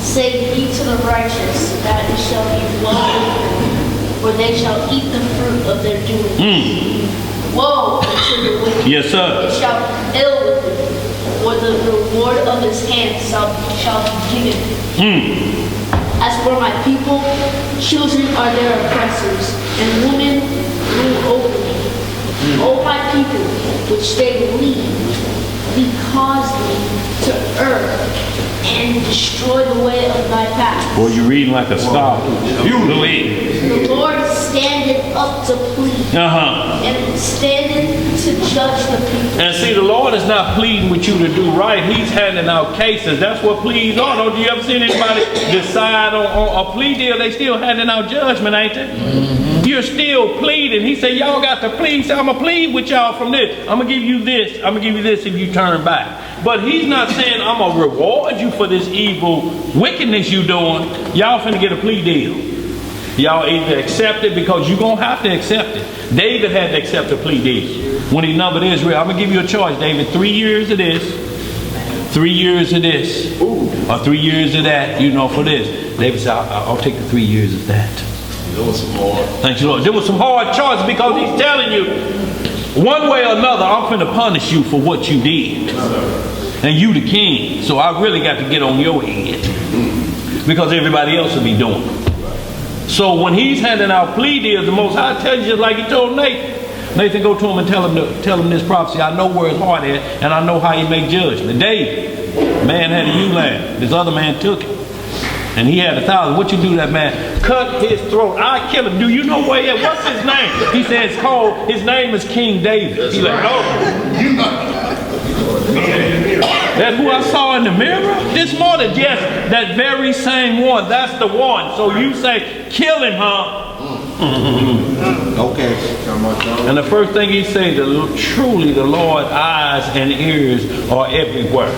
Say ye to the righteous that it shall be well with them, for they shall eat the fruit of their doings. Woe unto the wicked. Yes, sir. It shall be ill with him, for the reward of his hands shall be given him. As for my people, children are their oppressors, and women rule over me. O my people, which they lead, cause me to err and destroy the way of thy path. Boy, you're reading like a scholar. The Lord standeth up to plead, and standeth to judge the people. And see, the Lord is not pleading with you to do right. He's handing out cases. That's what pleas are. Don't you ever seen anybody decide on a plea deal? They still handing out judgment, ain't they? You're still pleading. He said, y'all got to plead. So I'm going to plead with y'all from this. I'm going to give you this. I'm going to give you this if you turn back. But he's not saying I'm going to reward you for this evil wickedness you doing. Y'all finna get a plea deal. Y'all either accept it, because you're going to have to accept it. David had to accept a plea deal. When he numbered Israel, I'm going to give you a choice, David. 3 years of this, 3 years of this, or 3 years of that, for this. David said, I'll take the 3 years of that. There was some hard. Thank you, Lord. There was some hard choices, because he's telling you, one way or another, I'm finna punish you for what you did. And you the king. So I really got to get on your head, because everybody else will be doing it. So when he's handing out plea deals, the Most High tells you, just like he told Nathan, Nathan, go to him and tell him this prophecy. I know where his heart is, and I know how he make judgment. David, man had a ewe lamb. This other man took it. And he had 1,000. What you do to that man? Cut his throat. I kill him. Do you know where he is? What's his name? He said his name is King David. He's like, no. That's who I saw in the mirror this morning. Yes, that very same one. That's the one. So you say, kill him, huh? Okay. And the first thing he said, truly the Lord's eyes and ears are everywhere.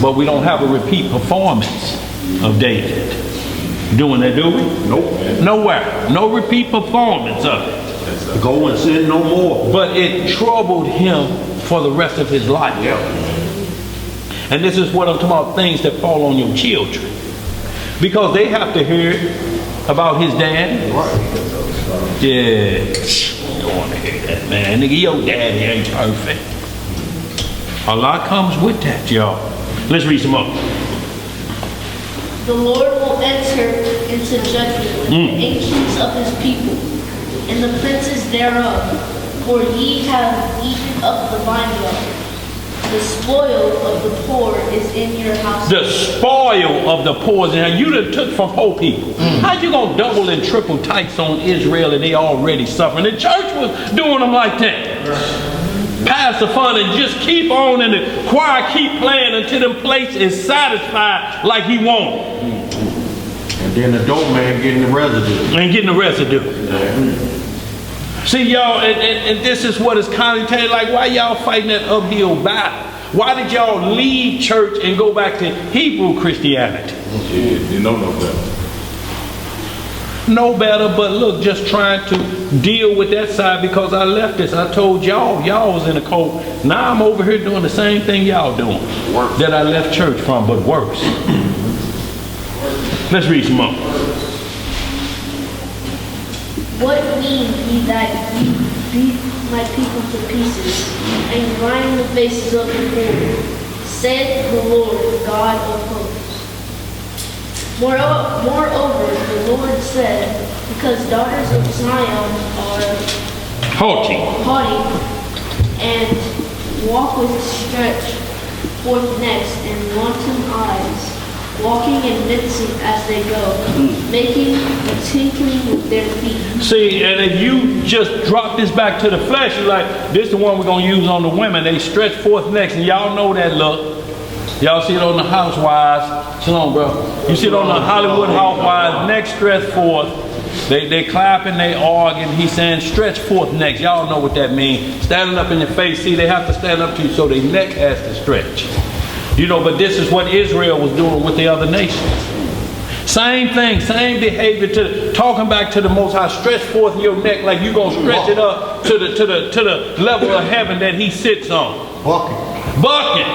But we don't have a repeat performance of David doing that, do we? Nope. Nowhere. No repeat performance of it. Go and sin no more. But it troubled him for the rest of his life. Yeah. And this is what I'm talking about, things that fall on your children. Because they have to hear about his dad. Right. Yeah. You don't want to hear that, man. Nigga, your daddy ain't perfect. A lot comes with that, y'all. Let's read some more. The Lord will enter into judgment with the ancients of his people and the princes thereof, for ye have eaten up the vineyard. The spoil of the poor is in your house. The spoil of the poor is in here. You done took from poor people. How you gonna double and triple tax on Israel and they already suffering? The church was doing them like that. Pass the fun and just keep on, and the choir keep playing until the place is satisfied like he wanted. And then the dope man getting the residue. And getting the residue. See, y'all, and this is what is connotated like, why y'all fighting that uphill battle? Why did y'all leave church and go back to Hebrew Christianity? You know no better. No better, but look, just trying to deal with that side because I left this. I told y'all was in the cold. Now I'm over here doing the same thing y'all doing. Worse. That I left church from, but worse. Let's read some more. What mean ye that ye beat my people to pieces and grind the faces of the poor, saith the Lord God of hosts. Moreover, the Lord said, because daughters of Zion are haughty and walk with stretched forth necks and wanton eyes, walking and mincing as they go, making a tinkling with their feet. See, and if you just drop this back to the flesh, you're like, this is the one we're going to use on the women. They stretch forth necks, and y'all know that look. Y'all see it on the Housewives. Shalom, bro. You see it on the Hollywood Housewives, neck stretched forth. They clapping, they arguing. He's saying stretch forth necks. Y'all know what that means. Standing up in your face. See, they have to stand up to you so their neck has to stretch. You know, but this is what Israel was doing with the other nations. Same thing, same behavior, talking back to the Most High. Stretch forth your neck like you're going to stretch it up to the level of heaven that he sits on. Bucking.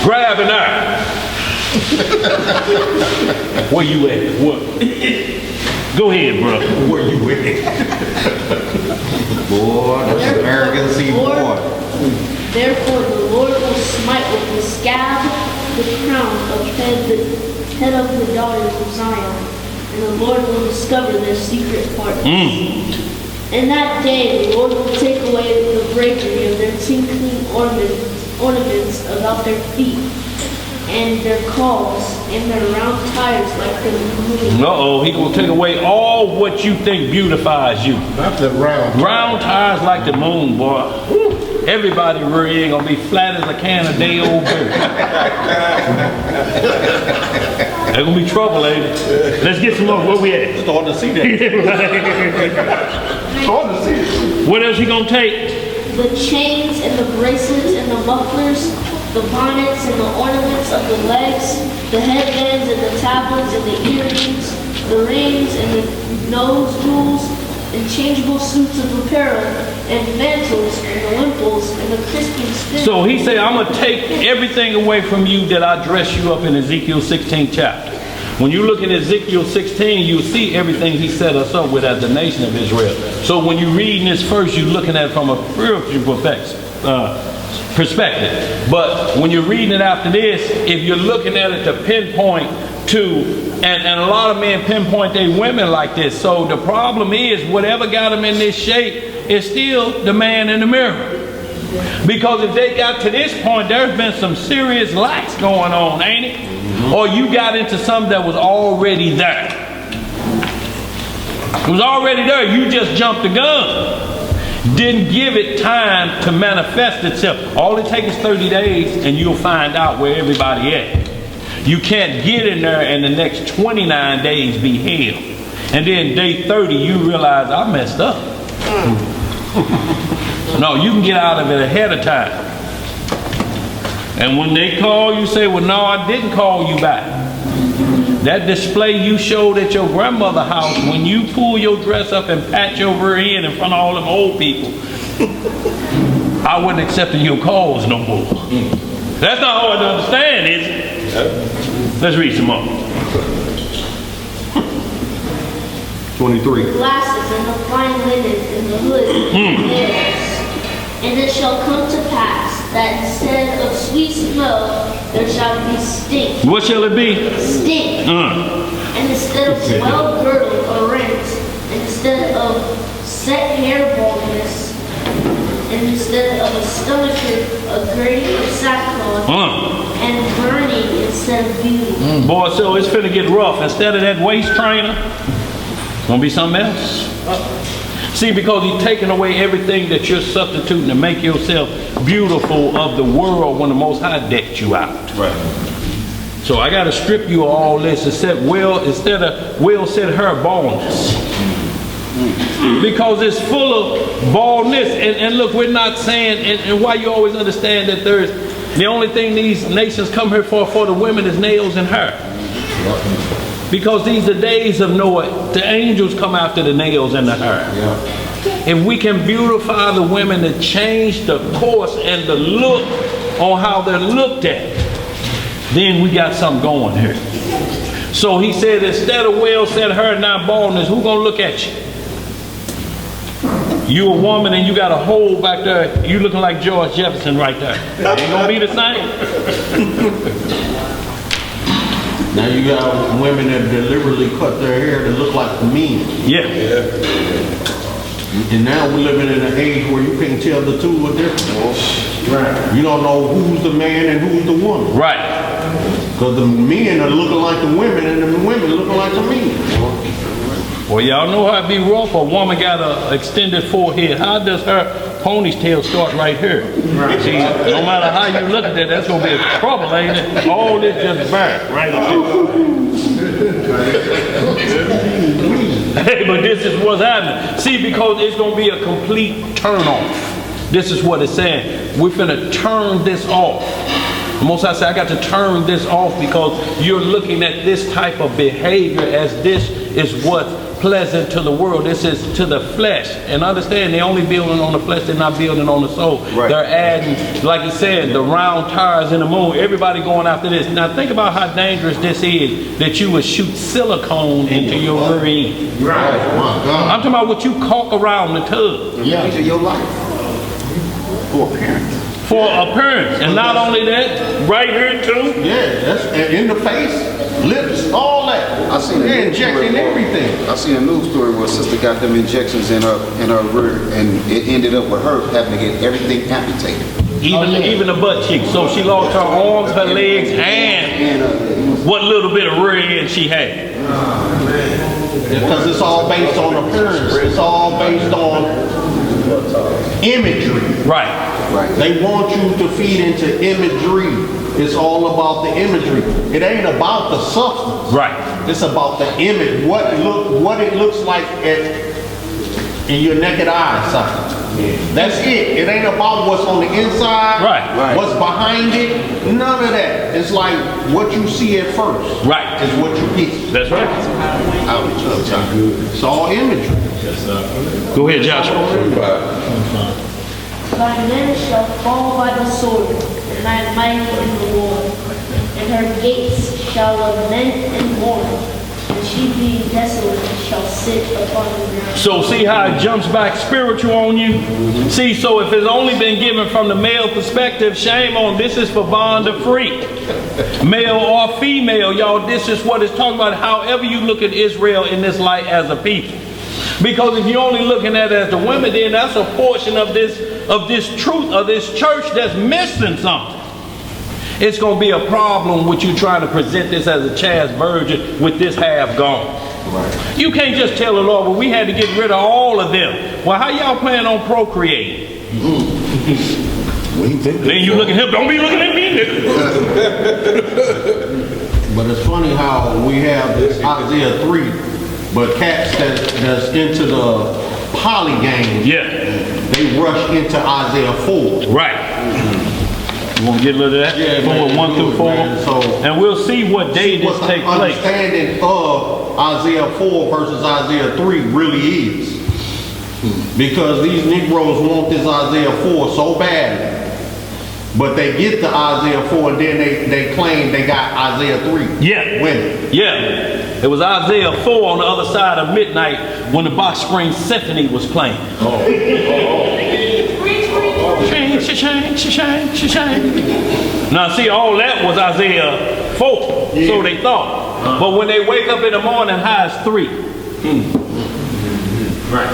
Grabbing her. Where you at? What? Go ahead, bro. Where you at? Boy, that's an arrogancy, boy. Therefore the Lord will smite with the scab the crown of the head of the daughters of Zion, and the Lord will discover their secret parts. In that day the Lord will take away the bravery of their tinkling ornaments about their feet, and their calls, and their round tires like the moon. Uh-oh, he gonna take away all what you think beautifies you. Not the round tires like the moon, boy. Woo. Everybody really ain't gonna be flat as a can of day old beer. There's gonna be trouble, ain't it? Let's get some more. Where we at? Starting to see that. Starting to see it. What else he gonna take? The chains and the bracelets and the mufflers, the bonnets and the ornaments of the legs, the headbands and the tablets and the earrings, the rings and the nose jewels, and changeable suits of apparel, and mantles, and the wimples, and the crisping spindles. So he said, I'm going to take everything away from you that I dress you up in Ezekiel 16 chapter. When you look at Ezekiel 16, you see everything he set us up with as the nation of Israel. So when you're reading this first, you're looking at it from a spiritual perspective. But when you're reading it after this, if you're looking at it to pinpoint to, and a lot of men pinpoint their women like this. So the problem is, whatever got them in this shape is still the man in the mirror. Because if they got to this point, there's been some serious lacks going on, ain't it? Or you got into something that was already there. It was already there. You just jumped the gun. Didn't give it time to manifest itself. All it takes is 30 days and you'll find out where everybody at. You can't get in there and the next 29 days be hell. And then day 30 you realize I messed up. No, you can get out of it ahead of time. And when they call you, say, well, no, I didn't call you back. That display you showed at your grandmother's house, when you pull your dress up and pat your rear end in front of all them old people, I wasn't accepting your calls no more. That's not hard to understand, is it? Let's read some more. 23. The glasses and the fine linen and the hood and theirs. And it shall come to pass that instead of sweet smell, there shall be stink. What shall it be? Stink. And instead of well girdle, a rent. And instead of set hair baldness. And instead of a stomacher, a grain of sackcloth. And burning instead of beauty. Boy, so it's finna get rough. Instead of that waist trainer, it's gonna be something else. See, because he's taking away everything that you're substituting to make yourself beautiful of the world when the Most High decked you out. Right. So I got to strip you of all this instead of Will said her baldness. Because it's full of baldness. And look, we're not saying, and why you always understand that there's, the only thing these nations come here for the women is nails and hair. Because these are days of Noah. The angels come after the nails and the hair. Yeah. If we can beautify the women to change the course and the look on how they're looked at, then we got something going here. So he said, instead of well said her, not baldness, who gonna look at you? You a woman and you got a hole back there, you looking like George Jefferson right there. Ain't gonna be the same. Now you got women that deliberately cut their hair to look like men. Yeah. And now we're living in an age where you can't tell the two are different. Right. You don't know who's the man and who's the woman. Right. Because the men are looking like the women and the women looking like the men. Well, y'all know how it be rough. A woman got an extended forehead. How does her ponytail start right here? Right. See, no matter how you look at that, that's going to be a trouble, ain't it? All this just back right up Hey, but this is what's happening. See, because it's going to be a complete turn off. This is what it's saying. We're finna turn this off. Most I say, I got to turn this off because you're looking at this type of behavior as this is what's pleasant to the world. This is to the flesh. And understand, they're only building on the flesh, they're not building on the soul. Right. They're adding, like he said, the round tires in the moon. Everybody going after this. Now think about how dangerous this is, that you would shoot silicone into your rear end. Right. I'm talking about what you caulk around the tub. Yeah. Into your life. For appearance. For appearance. And not only that, right here too. Yeah, that's in the face, lips, all that. I seen they're injecting everything. I seen a news story where a sister got them injections in her rear, and it ended up with her having to get everything amputated. Even the butt cheek. So she lost her arms, her legs, and what little bit of rear end she had. Because it's all based on appearance. It's all based on imagery. Right. Right. They want you to feed into imagery. It's all about the imagery. It ain't about the substance. Right. It's about the image. What it looks like in your naked eye sight. That's it. It ain't about what's on the inside. Right. What's behind it. None of that. It's like what you see at first. Right. Is what you get. That's right. It's all imagery. Go ahead, Joshua. Thy men shall fall by the sword, and thy mighty in the war. And her gates shall lament and mourn, and she being desolate shall sit upon the ground. So see how it jumps back spiritual on you? Mm-hmm. See, so if it's only been given from the male perspective, shame on, this is for bond or free. Male or female, y'all, this is what it's talking about. However you look at Israel in this light as a people. Because if you're only looking at it as the women, then that's a portion of this truth, of this church that's missing something. It's going to be a problem with you trying to present this as a chaste virgin with this half gone. Right. You can't just tell the Lord, well, we had to get rid of all of them. Well, how y'all plan on procreating? Then you look at him, don't be looking at me, nigga. But it's funny how we have this Isaiah 3, but cats that's into the poly game, they rush into Isaiah 4. Right. You want to get a little of that? Yeah, man, 1 through 4. So, and we'll see what day this takes place. Understanding of Isaiah 4 versus Isaiah 3 really is. Because these Negroes want this Isaiah 4 so badly. But they get to Isaiah 4 and then they claim they got Isaiah 3. Yeah. Winning. Yeah. It was Isaiah 4 on the other side of midnight when the Box Spring Symphony was playing. Now see, all that was Isaiah 4, so they thought. But when they wake up in the morning, high is 3. Right.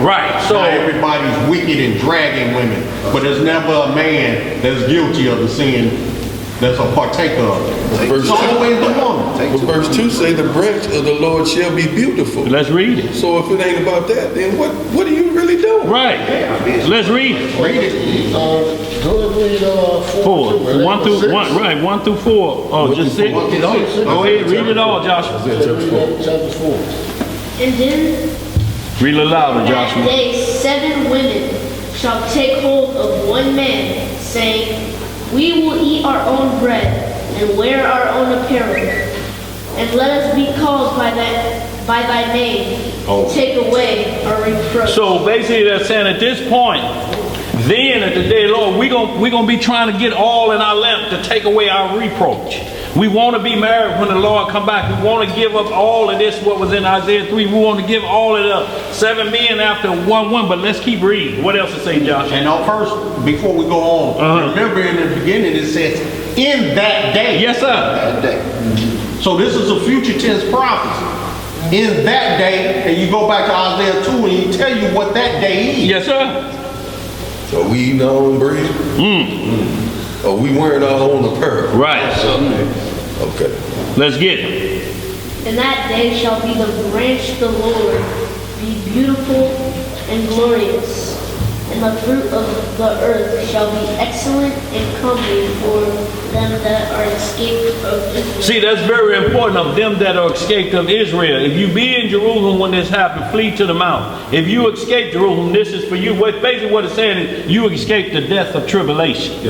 Right. So now everybody's wicked and dragging women, but there's never a man that's guilty of the sin that's a partaker of it. It's always the woman. But verse 2 say the branch of the Lord shall be beautiful. Let's read it. So if it ain't about that, then what are you really doing? Right. Let's read it. Read it. Go and read 4. 1 through 1. Right. 1 through 4. Oh, just 6. Go ahead. Read it all, Joshua. Chapter 4. And then read it louder, Joshua. that day 7 women shall take hold of one man, saying, we will eat our own bread and wear our own apparel, and let us be called by thy name, and take away our reproach. So basically they're saying at this point, then at the day of the Lord, we're gonna be trying to get all in our lamp to take away our reproach. We want to be married when the Lord come back. We want to give up all of this, what was in Isaiah 3. We want to give all of it up. 7 men after 1 woman, but let's keep reading. What else to say, Josh? And first, before we go on, remember in the beginning it says, in that day. Yes, sir. That day. So this is a future tense prophecy. In that day, and you go back to Isaiah 2 and he tell you what that day is. Yes, sir. So we eating our own bread? Or we wearing our own apparel? Right. Okay. Let's get it. And that day shall be the branch of the Lord, be beautiful and glorious, and the fruit of the earth shall be excellent and comely for them that are escaped of Israel. See, that's very important, of them that are escaped of Israel. If you be in Jerusalem when this happened, flee to the mountain. If you escape Jerusalem, this is for you. Basically what it's saying is you escape the death of tribulation.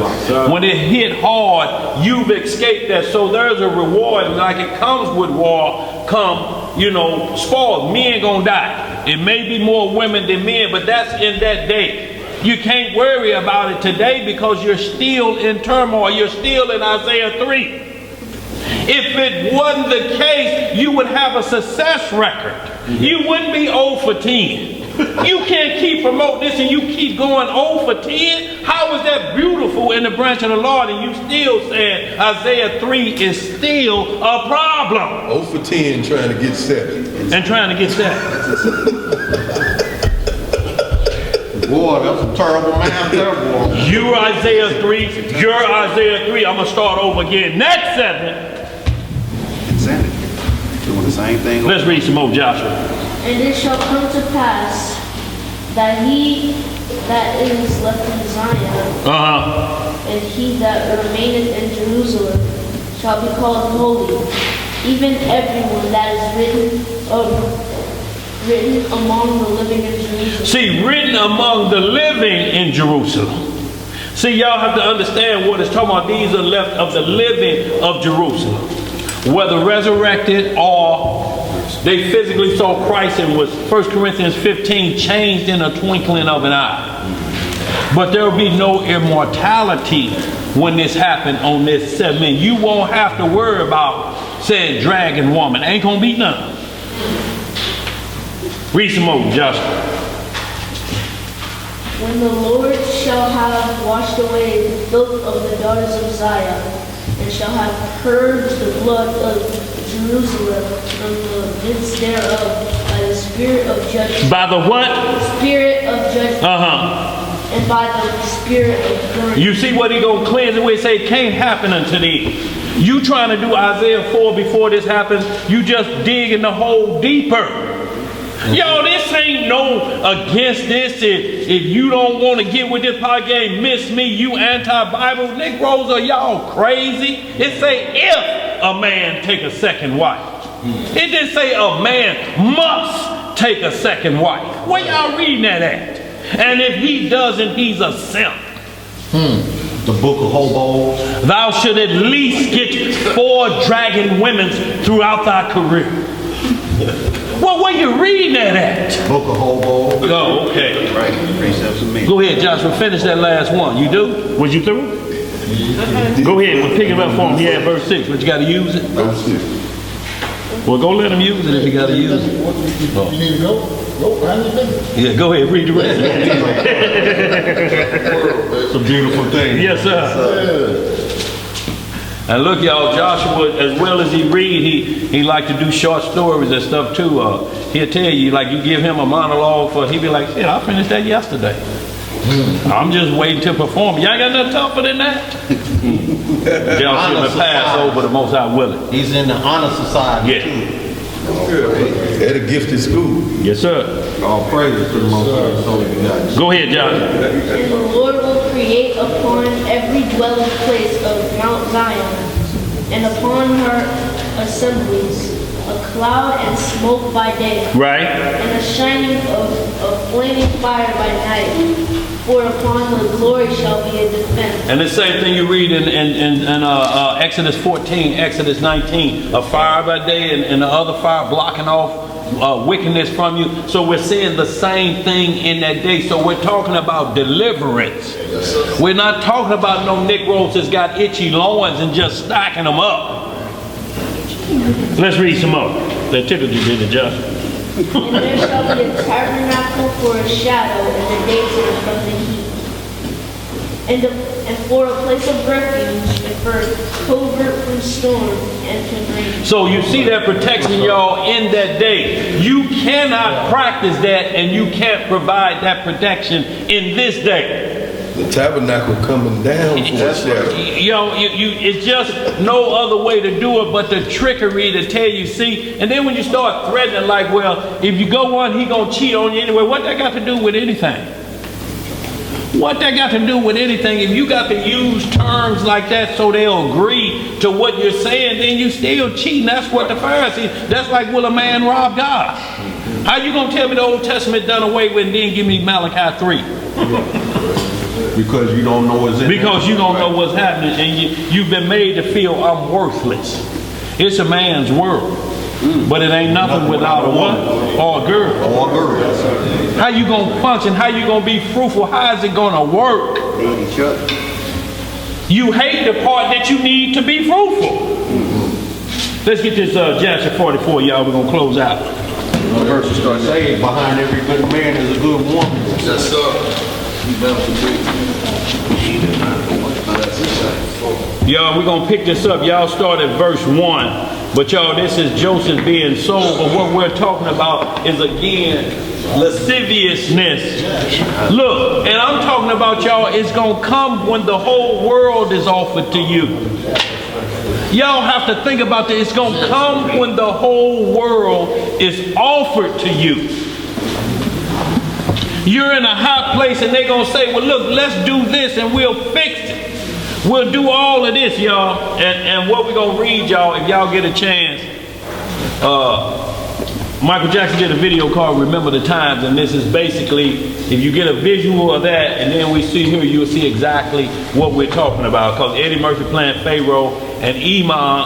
When it hit hard, you've escaped that. So there's a reward, like it comes with war, spoils. Men gonna die. It may be more women than men, but that's in that day. You can't worry about it today because you're still in turmoil. You're still in Isaiah 3. If it wasn't the case, you would have a success record. You wouldn't be 0 for 10. You can't keep promoting this and you keep going 0 for 10. How is that beautiful in the branch of the Lord and you still saying Isaiah 3 is still a problem? 0 for 10 trying to get 7. And trying to get 7. Boy, that's a terrible math there, boy. You're Isaiah 3. You're Isaiah 3. I'm going to start over again. Next 7. Insanity. Doing the same thing. Let's read some more, Joshua. And it shall come to pass that he that is left in Zion, and he that remaineth in Jerusalem, shall be called holy, even everyone that is written among the living in Jerusalem. See, written among the living in Jerusalem. See, y'all have to understand what it's talking about. These are left of the living of Jerusalem. Whether resurrected or they physically saw Christ and was, 1 Corinthians 15, changed in a twinkling of an eye. But there will be no immortality when this happened on this 7 men. You won't have to worry about saying dragon woman. Ain't going to be none. Read some more, Joshua. When the Lord shall have washed away the filth of the daughters of Zion, and shall have purged the blood of Jerusalem from the midst thereof by the Spirit spirit of judgment. By the what? Spirit of judgment. And by the spirit of burning. You see what he gonna cleanse it with? Say it can't happen unto thee. You trying to do Isaiah 4 before this happens, you just digging the hole deeper. Yo, this ain't no against this. If you don't want to get with this power game, miss me, you anti-Bible. Negroes, are y'all crazy? It say if a man take a second wife. It didn't say a man must take a second wife. Where y'all reading that at? And if he doesn't, he's a simp. The book of hobos. Thou should at least get 4 dragon women throughout thy career. Well, where you reading that at? Book of hobos. Oh, okay. Go ahead, Joshua. Finish that last one. You do? Was you through? Go ahead. We'll pick it up for him. He had verse 6, but you got to use it. Verse 6. Well, go let him use it if you got to use it. You need to go? Go, handle your business. Yeah, go ahead. Read the rest. It's a beautiful thing. Yes, sir. And look, y'all, Joshua, as well as he read, he like to do short stories and stuff too. He'll tell you, like you give him a monologue for, he'll be like, shit, I finished that yesterday. I'm just waiting to perform. Y'all got nothing tougher than that? Y'all should have passed over the Most High willing. He's in the honor society too. At a gifted school. Yes, sir. All praises to the Most High. Go ahead, Josh. And the Lord will create upon every dwelling place of Mount Zion, and upon her assemblies, a cloud and smoke by day, Right. and a shining of flaming fire by night. For upon the glory shall be a defense. And the same thing you read in Exodus 14, Exodus 19. A fire by day and the other fire blocking off wickedness from you. So we're seeing the same thing in that day. So we're talking about deliverance. We're not talking about no Negroes that's got itchy loins and just stacking them up. Let's read some more. That tickled you, did it, Josh? And there shall be a tabernacle for a shadow in the daytime from the heat, and for a place of refuge, and for a covert from storm and from rain. So you see that protection, y'all, in that day. You cannot practice that, and you can't provide that protection in this day. The tabernacle coming down for a shadow. Yo, it's just no other way to do it but the trickery to tell you, see. And then when you start threatening, like, well, if you go on, he gonna cheat on you anyway. What that got to do with anything? What that got to do with anything? If you got to use terms like that so they'll agree to what you're saying, then you still cheating. That's what the Pharisees. That's like, will a man rob God? How you gonna tell me the Old Testament done away with and then give me Malachi 3? Because you don't know what's in Because you don't know what's happening, and you've been made to feel I'm worthless. It's a man's world, but it ain't nothing without a woman or a girl. Or a girl. How you gonna function? How you gonna be fruitful? How is it gonna work? You hate the part that you need to be fruitful. Let's get this Joshua 44, y'all. We're gonna close out. The verse starts saying, behind every good man is a good woman. Yes, sir. Y'all, we're going to pick this up. Y'all start at verse 1. But y'all, this is Joseph being sold. But what we're talking about is, again, lasciviousness. Look, and I'm talking about, y'all, it's going to come when the whole world is offered to you. Y'all have to think about this. It's going to come when the whole world is offered to you. You're in a hot place and they're going to say, well, look, let's do this and we'll fix it. We'll do all of this, y'all. And what we're going to read, y'all, if y'all get a chance, Michael Jackson did a video called Remember the Times, and this is basically, if you get a visual of that, and then we see here, you'll see exactly what we're talking about. Because Eddie Murphy playing Pharaoh, and Iman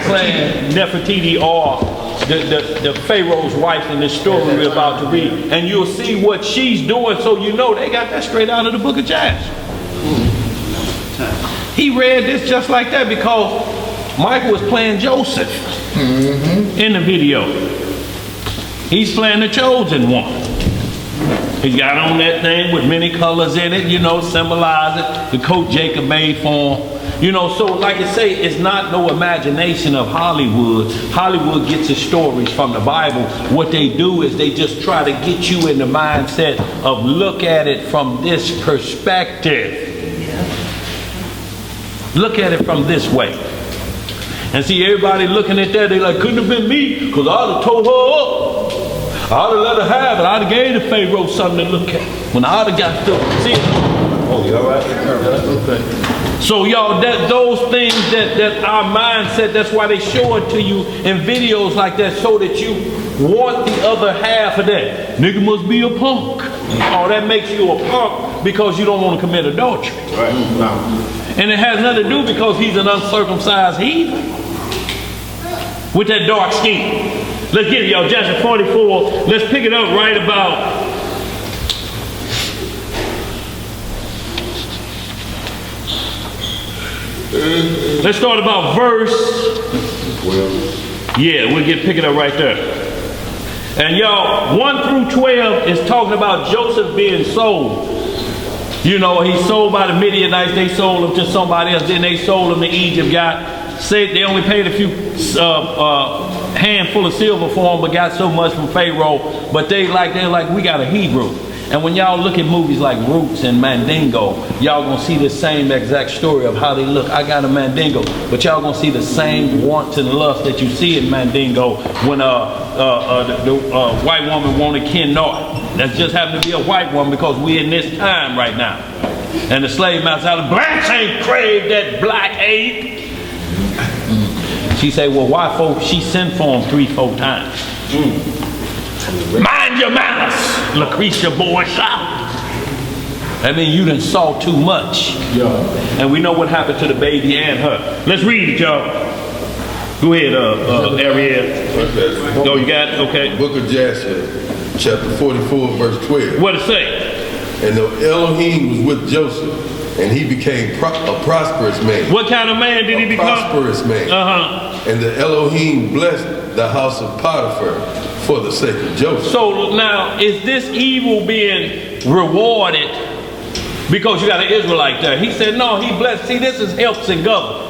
playing Nefertiti, or the Pharaoh's wife in this story we're about to read. And you'll see what she's doing, so you know they got that straight out of the book of Chaste. He read this just like that because Michael was playing Joseph in the video. He's playing the chosen one. He got on that thing with many colors in it, symbolizing the coat Jacob made for him. So like I say, it's not no imagination of Hollywood. Hollywood gets its stories from the Bible. What they do is they just try to get you in the mindset of look at it from this perspective. Look at it from this way. And see, everybody looking at that, they like, couldn't have been me, because I'd have told her up. I'd have let her have it. I'd have gave the Pharaoh something to look at. When I'd have got to see it. Oh, you all right? Okay. So y'all, those things that our mindset, that's why they show it to you in videos like that, so that you want the other half of that. Nigga must be a punk. Oh, that makes you a punk because you don't want to commit adultery. Right. No. And it has nothing to do because he's an uncircumcised heathen with that dark skin. Let's get it, y'all. Genesis 44. Let's pick it up right about. Let's start about verse 12. Yeah, we'll pick it up right there. And y'all, 1 through 12 is talking about Joseph being sold. He's sold by the Midianites. They sold him to somebody else. Then they sold him to Egypt. Said they only paid a few handful of silver for him, but got so much from Pharaoh. But they're like, we got a Hebrew. And when y'all look at movies like Roots and Mandingo, y'all gonna see the same exact story of how they look. I got a Mandingo, but y'all gonna see the same wants and lust that you see in Mandingo when the white woman wanted Ken Norton. That just happened to be a white woman because we in this time right now. And the slave master said, blacks ain't craved that black ape. She say, well, why folks? She sent for him 3-4 times. Mind your manners, Lucretia boy, shout. I mean, you done saw too much. Yeah. And we know what happened to the baby and her. Let's read it, y'all. Go ahead, Ariel. No, you got it? Okay. Book of Jasher, chapter 44, verse 12. What it say? And the Elohim was with Joseph, and he became a prosperous man. What kind of man did he become? Prosperous man. And the Elohim blessed the house of Potiphar for the sake of Joseph. So now, is this evil being rewarded because you got an Israelite there? He said, no, he blessed. See, this is helps and government.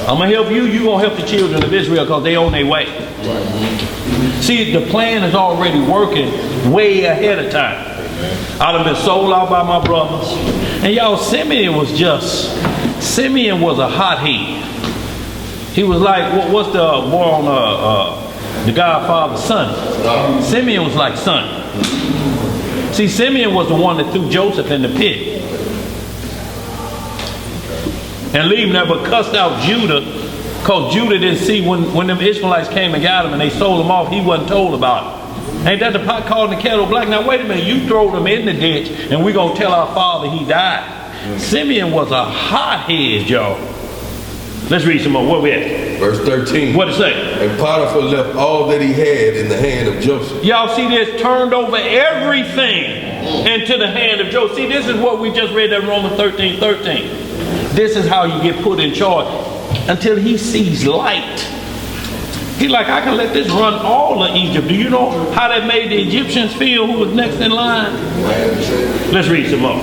I'm going to help you, you're going to help the children of Israel because they on their way. See, the plan is already working way ahead of time. I'd have been sold out by my brothers. And y'all, Simeon was a hothead. He was like, what's the war on the Godfather's son? Simeon was like son. See, Simeon was the one that threw Joseph in the pit. And Levi never cussed out Judah because Judah didn't see when them Ishmaelites came and got him and they sold him off, he wasn't told about it. Ain't that the pot calling the kettle black? Now wait a minute, you throw them in the ditch and we're going to tell our father he died. Simeon was a hothead, y'all. Let's read some more. Where we at? Verse 13. What it say? And Potiphar left all that he had in the hand of Joseph. Y'all see this? Turned over everything into the hand of Joseph. See, this is what we just read in Romans 13:13. This is how you get put in charge until he sees light. He's like, I can let this run all of Egypt. Do you know how that made the Egyptians feel who was next in line? Let's read some more.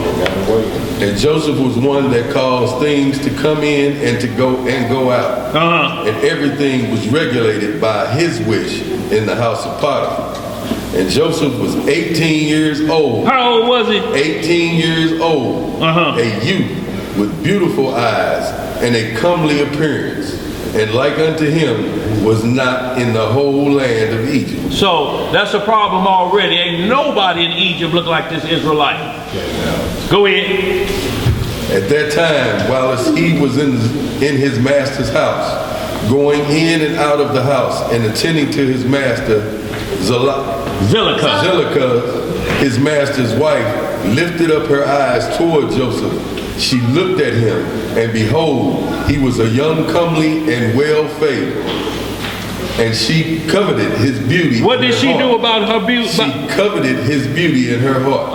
And Joseph was one that caused things to come in and to go out. And everything was regulated by his wish in the house of Potiphar. And Joseph was 18 years old. How old was he? 18 years old. A youth with beautiful eyes and a comely appearance. And like unto him was not in the whole land of Egypt. So that's a problem already. Ain't nobody in Egypt look like this Israelite. Go ahead. At that time, while he was in his master's house, going in and out of the house and attending to his master, Zillica, his master's wife, lifted up her eyes toward Joseph. She looked at him, and behold, he was a young, comely, and well-favored. And she coveted his beauty. What did she do about her beauty? She coveted his beauty in her heart.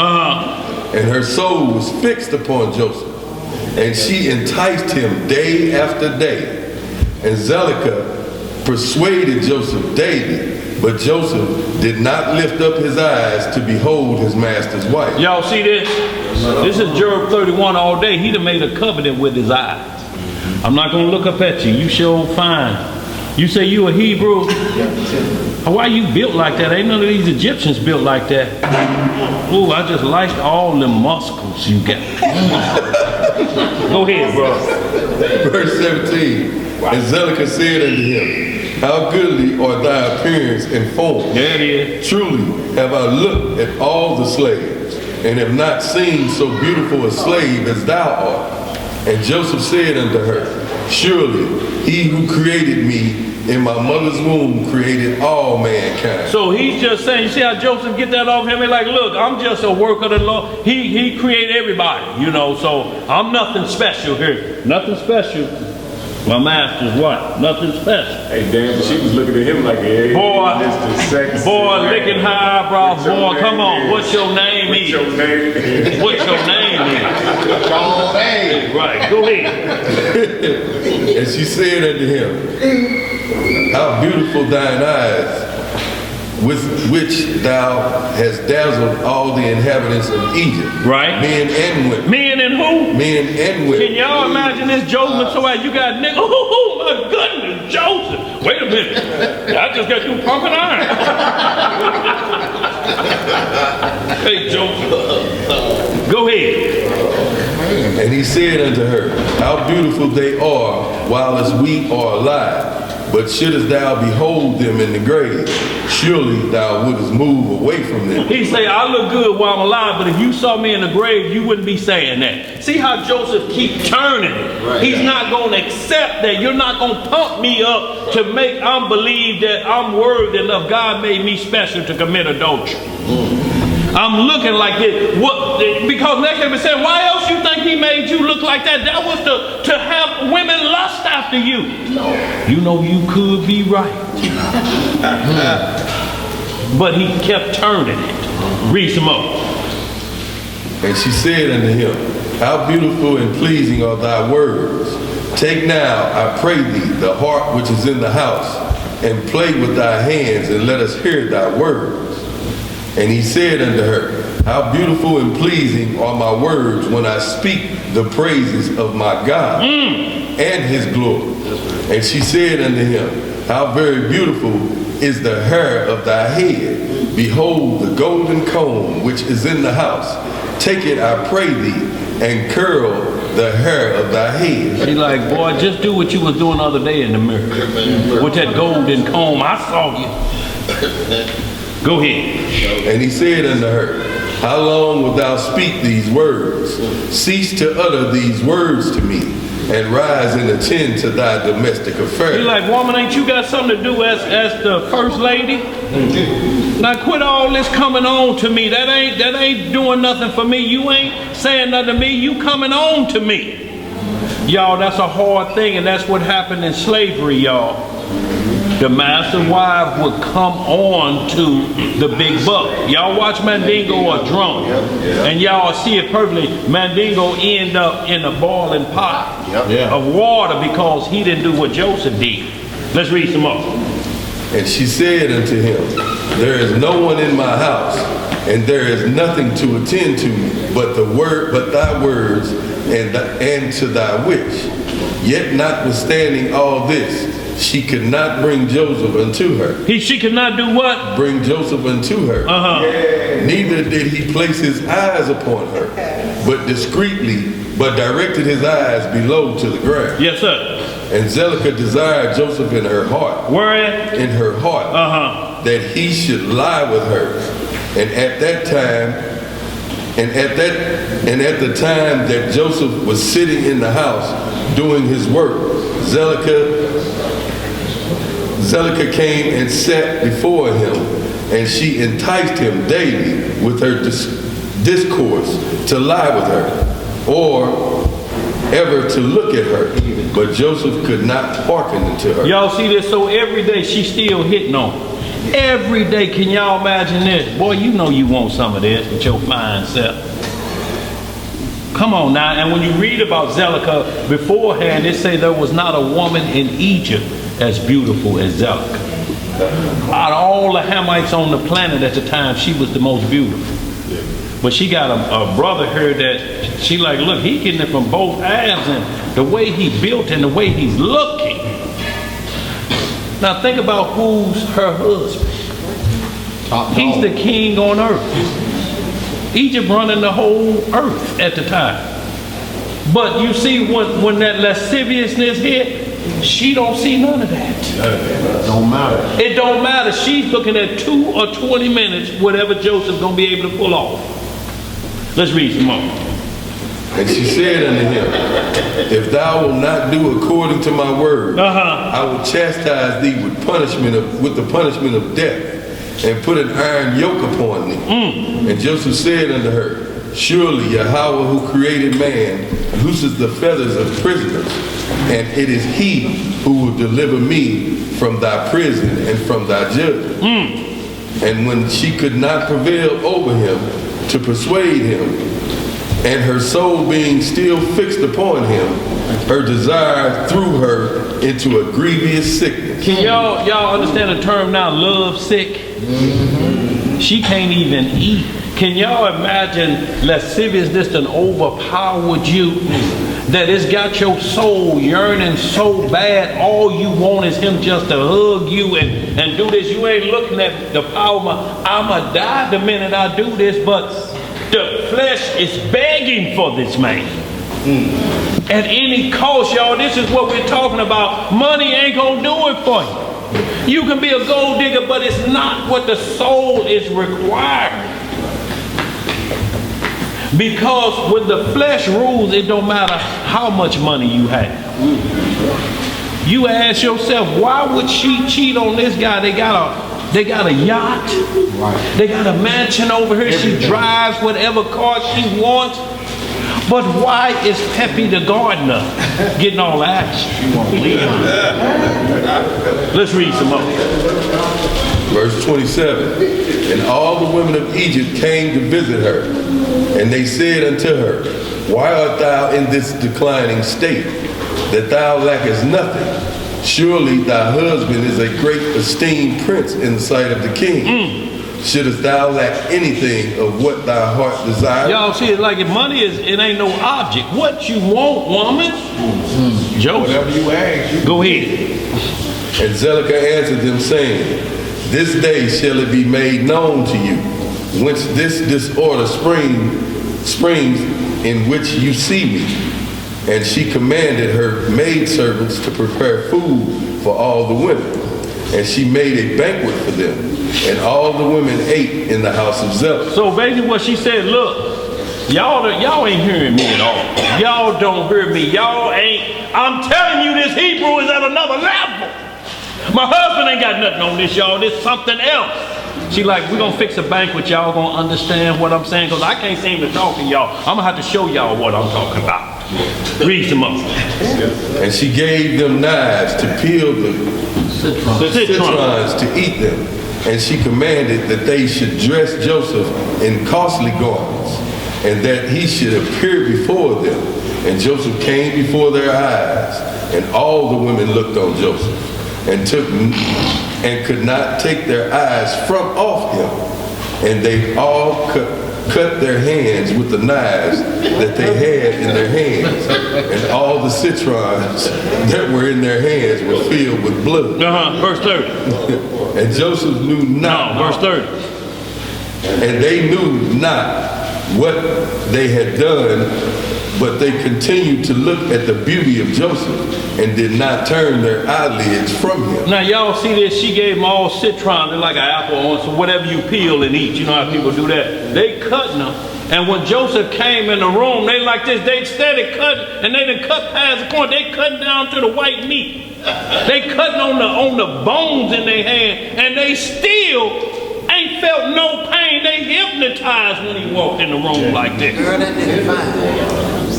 And her soul was fixed upon Joseph. And she enticed him day after day. And Zillica persuaded Joseph daily But Joseph did not lift up his eyes to behold his master's wife. Y'all see this? This is Job 31 all day. He done made a covenant with his eyes. I'm not going to look up at you. You sure fine. You say you a Hebrew? Why you built like that? Ain't none of these Egyptians built like that. Ooh, I just liked all the muscles you got. Go ahead, bro. Verse 17. And Zelicah said unto him, how goodly are thy appearance and form. There it is. Truly have I looked at all the slaves, and have not seen so beautiful a slave as thou art. And Joseph said unto her, surely he who created me in my mother's womb created all mankind. So he's just saying, you see how Joseph get that off him? He's like, look, I'm just a work of the Lord. He created everybody, you know, so I'm nothing special here. Nothing special. My master's wife. Nothing special. Hey, damn, she was looking at him like, hey, boy, licking high eyebrows. Boy, come on. What's your name? What's your name? What's your name is? Your name. Right, go ahead. And she said unto him, how beautiful thine eyes, with which thou hast dazzled all the inhabitants of Egypt. Right. Men and women. Men and who? Men and women. Can y'all imagine this Joseph? So you got nigga. Oh my goodness, Joseph. Wait a minute. I just got you pumping iron. Hey, Joseph. Go ahead. And he said unto her, how beautiful they are while as we are alive. But shouldest thou behold them in the grave, surely thou wouldest move away from them. He say, I look good while I'm alive, but if you saw me in the grave, you wouldn't be saying that. See how Joseph keep turning it. Right. He's not going to accept that. You're not going to pump me up to make I believe that I'm worthy enough. God made me special to commit adultery. I'm looking like this. What? Because next time he said, why else you think he made you look like that? That was to have women lust after you. No. You know you could be right. But he kept turning it. Read some more. And she said unto him, how beautiful and pleasing are thy words. Take now, I pray thee, the harp which is in the house, and play with thy hands, and let us hear thy words. And he said unto her, how beautiful and pleasing are my words when I speak the praises of my God and his glory. And she said unto him, how very beautiful is the hair of thy head. Behold the golden comb which is in the house. Take it, I pray thee, and curl the hair of thy head. He like, boy, just do what you was doing the other day in the mirror. With that golden comb, I saw you. Go ahead. And he said unto her, how long wilt thou speak these words? Cease to utter these words to me, and rise and attend to thy domestic affairs. He's like, woman, ain't you got something to do as the first lady? Now quit all this coming on to me. That ain't doing nothing for me. You ain't saying nothing to me. You coming on to me. Y'all, that's a hard thing, and that's what happened in slavery, y'all. The master wife would come on to the big buck. Y'all watch Mandingo or Drunk, and y'all see it perfectly. Mandingo end up in a boiling pot of water because he didn't do what Joseph did. Let's read some more. And she said unto him, there is no one in my house, and there is nothing to attend to me but thy words and to thy wish. Yet notwithstanding all this, she could not bring Joseph unto her. She could not do what? Bring Joseph unto her. Neither did he place his eyes upon her, but directed his eyes below to the ground. Yes, sir. And Zelicah desired Joseph in her heart. Where at? In her heart. That he should lie with her. And at the time that Joseph was sitting in the house doing his work, Zelicah came and sat before him, and she enticed him daily with her discourse to lie with her, or ever to look at her. But Joseph could not hearken unto her. Y'all see this? So every day she's still hitting on him. Every day, can y'all imagine this? Boy, you know you want some of this with your fine self. Come on now. And when you read about Zelicah beforehand, it say there was not a woman in Egypt as beautiful as Zelicah. Out of all the Hamites on the planet at the time, she was the most beautiful. But she got a brother here that she like, look, he getting it from both halves, and the way he built and the way he's looking. Now think about who's her husband. He's the king on earth. Egypt running the whole earth at the time. But you see, when that lasciviousness hit, she don't see none of that. Don't matter. It don't matter. She's looking at 2 or 20 minutes, whatever Joseph's gonna be able to pull off. Let's read some more. And she said unto him, if thou wilt not do according to my word, I will chastise thee with the punishment of death, and put an iron yoke upon thee. And Joseph said unto her, surely Yahweh who created man looses the feathers of prisoners, and it is he who will deliver me from thy prison and from thy judgment. And when she could not prevail over him to persuade him, and her soul being still fixed upon him, her desire threw her into a grievous sickness. Can y'all understand the term now, love sick? She can't even eat. Can y'all imagine lasciviousness that overpowered you? That it's got your soul yearning so bad, all you want is him just to hug you and do this. You ain't looking at the power of I'ma die the minute I do this, but the flesh is begging for this man. At any cost, y'all, this is what we're talking about. Money ain't gonna do it for you. You can be a gold digger, but it's not what the soul is required. Because when the flesh rules, it don't matter how much money you have. You ask yourself, why would she cheat on this guy? They got a yacht. Right. They got a mansion over here. Everything. She drives whatever car she wants. But why is Peppy the gardener getting all the action? She won't leave. Let's read some more. Verse 27. And all the women of Egypt came to visit her, and they said unto her, why art thou in this declining state, that thou lackest nothing? Surely thy husband is a great esteemed prince in the sight of the king. Shouldest thou lack anything of what thy heart desires? Y'all see, it's like if money it ain't no object. What you want, woman? Joseph. Whatever you ask. Go ahead. And Zedekiah answered them, saying, this day shall it be made known to you, whence this disorder springs in which you see me. And she commanded her maidservants to prepare food for all the women. And she made a banquet for them. And all the women ate in the house of Zedekiah. So basically what she said, look, y'all ain't hearing me at all. Y'all don't hear me. I'm telling you, this Hebrew is at another level. My husband ain't got nothing on this, y'all. This something else. She like, we're going to fix a banquet. Y'all going to understand what I'm saying? Because I can't seem to talk to y'all. I'm going to have to show y'all what I'm talking about. Read some more. And she gave them knives to peel the citrons to eat them. And she commanded that they should dress Joseph in costly garments, and that he should appear before them. And Joseph came before their eyes, and all the women looked on Joseph, and could not take their eyes from off him. And they all cut their hands with the knives that they had in their hands, and all the citrons that were in their hands were filled with blood. Verse 30. And Joseph knew not. No, verse 30. And they knew not what they had done, but they continued to look at the beauty of Joseph and did not turn their eyelids from him. Now y'all see this, she gave them all citron, they're like an apple on, so whatever you peel and eat, you know how people do that. They cutting them, and when Joseph came in the room, they like this, they steady cutting, and they done cut past the point, they cutting down to the white meat. They cutting on the bones in their hand, and they still ain't felt no pain. They hypnotized when he walked in the room like this.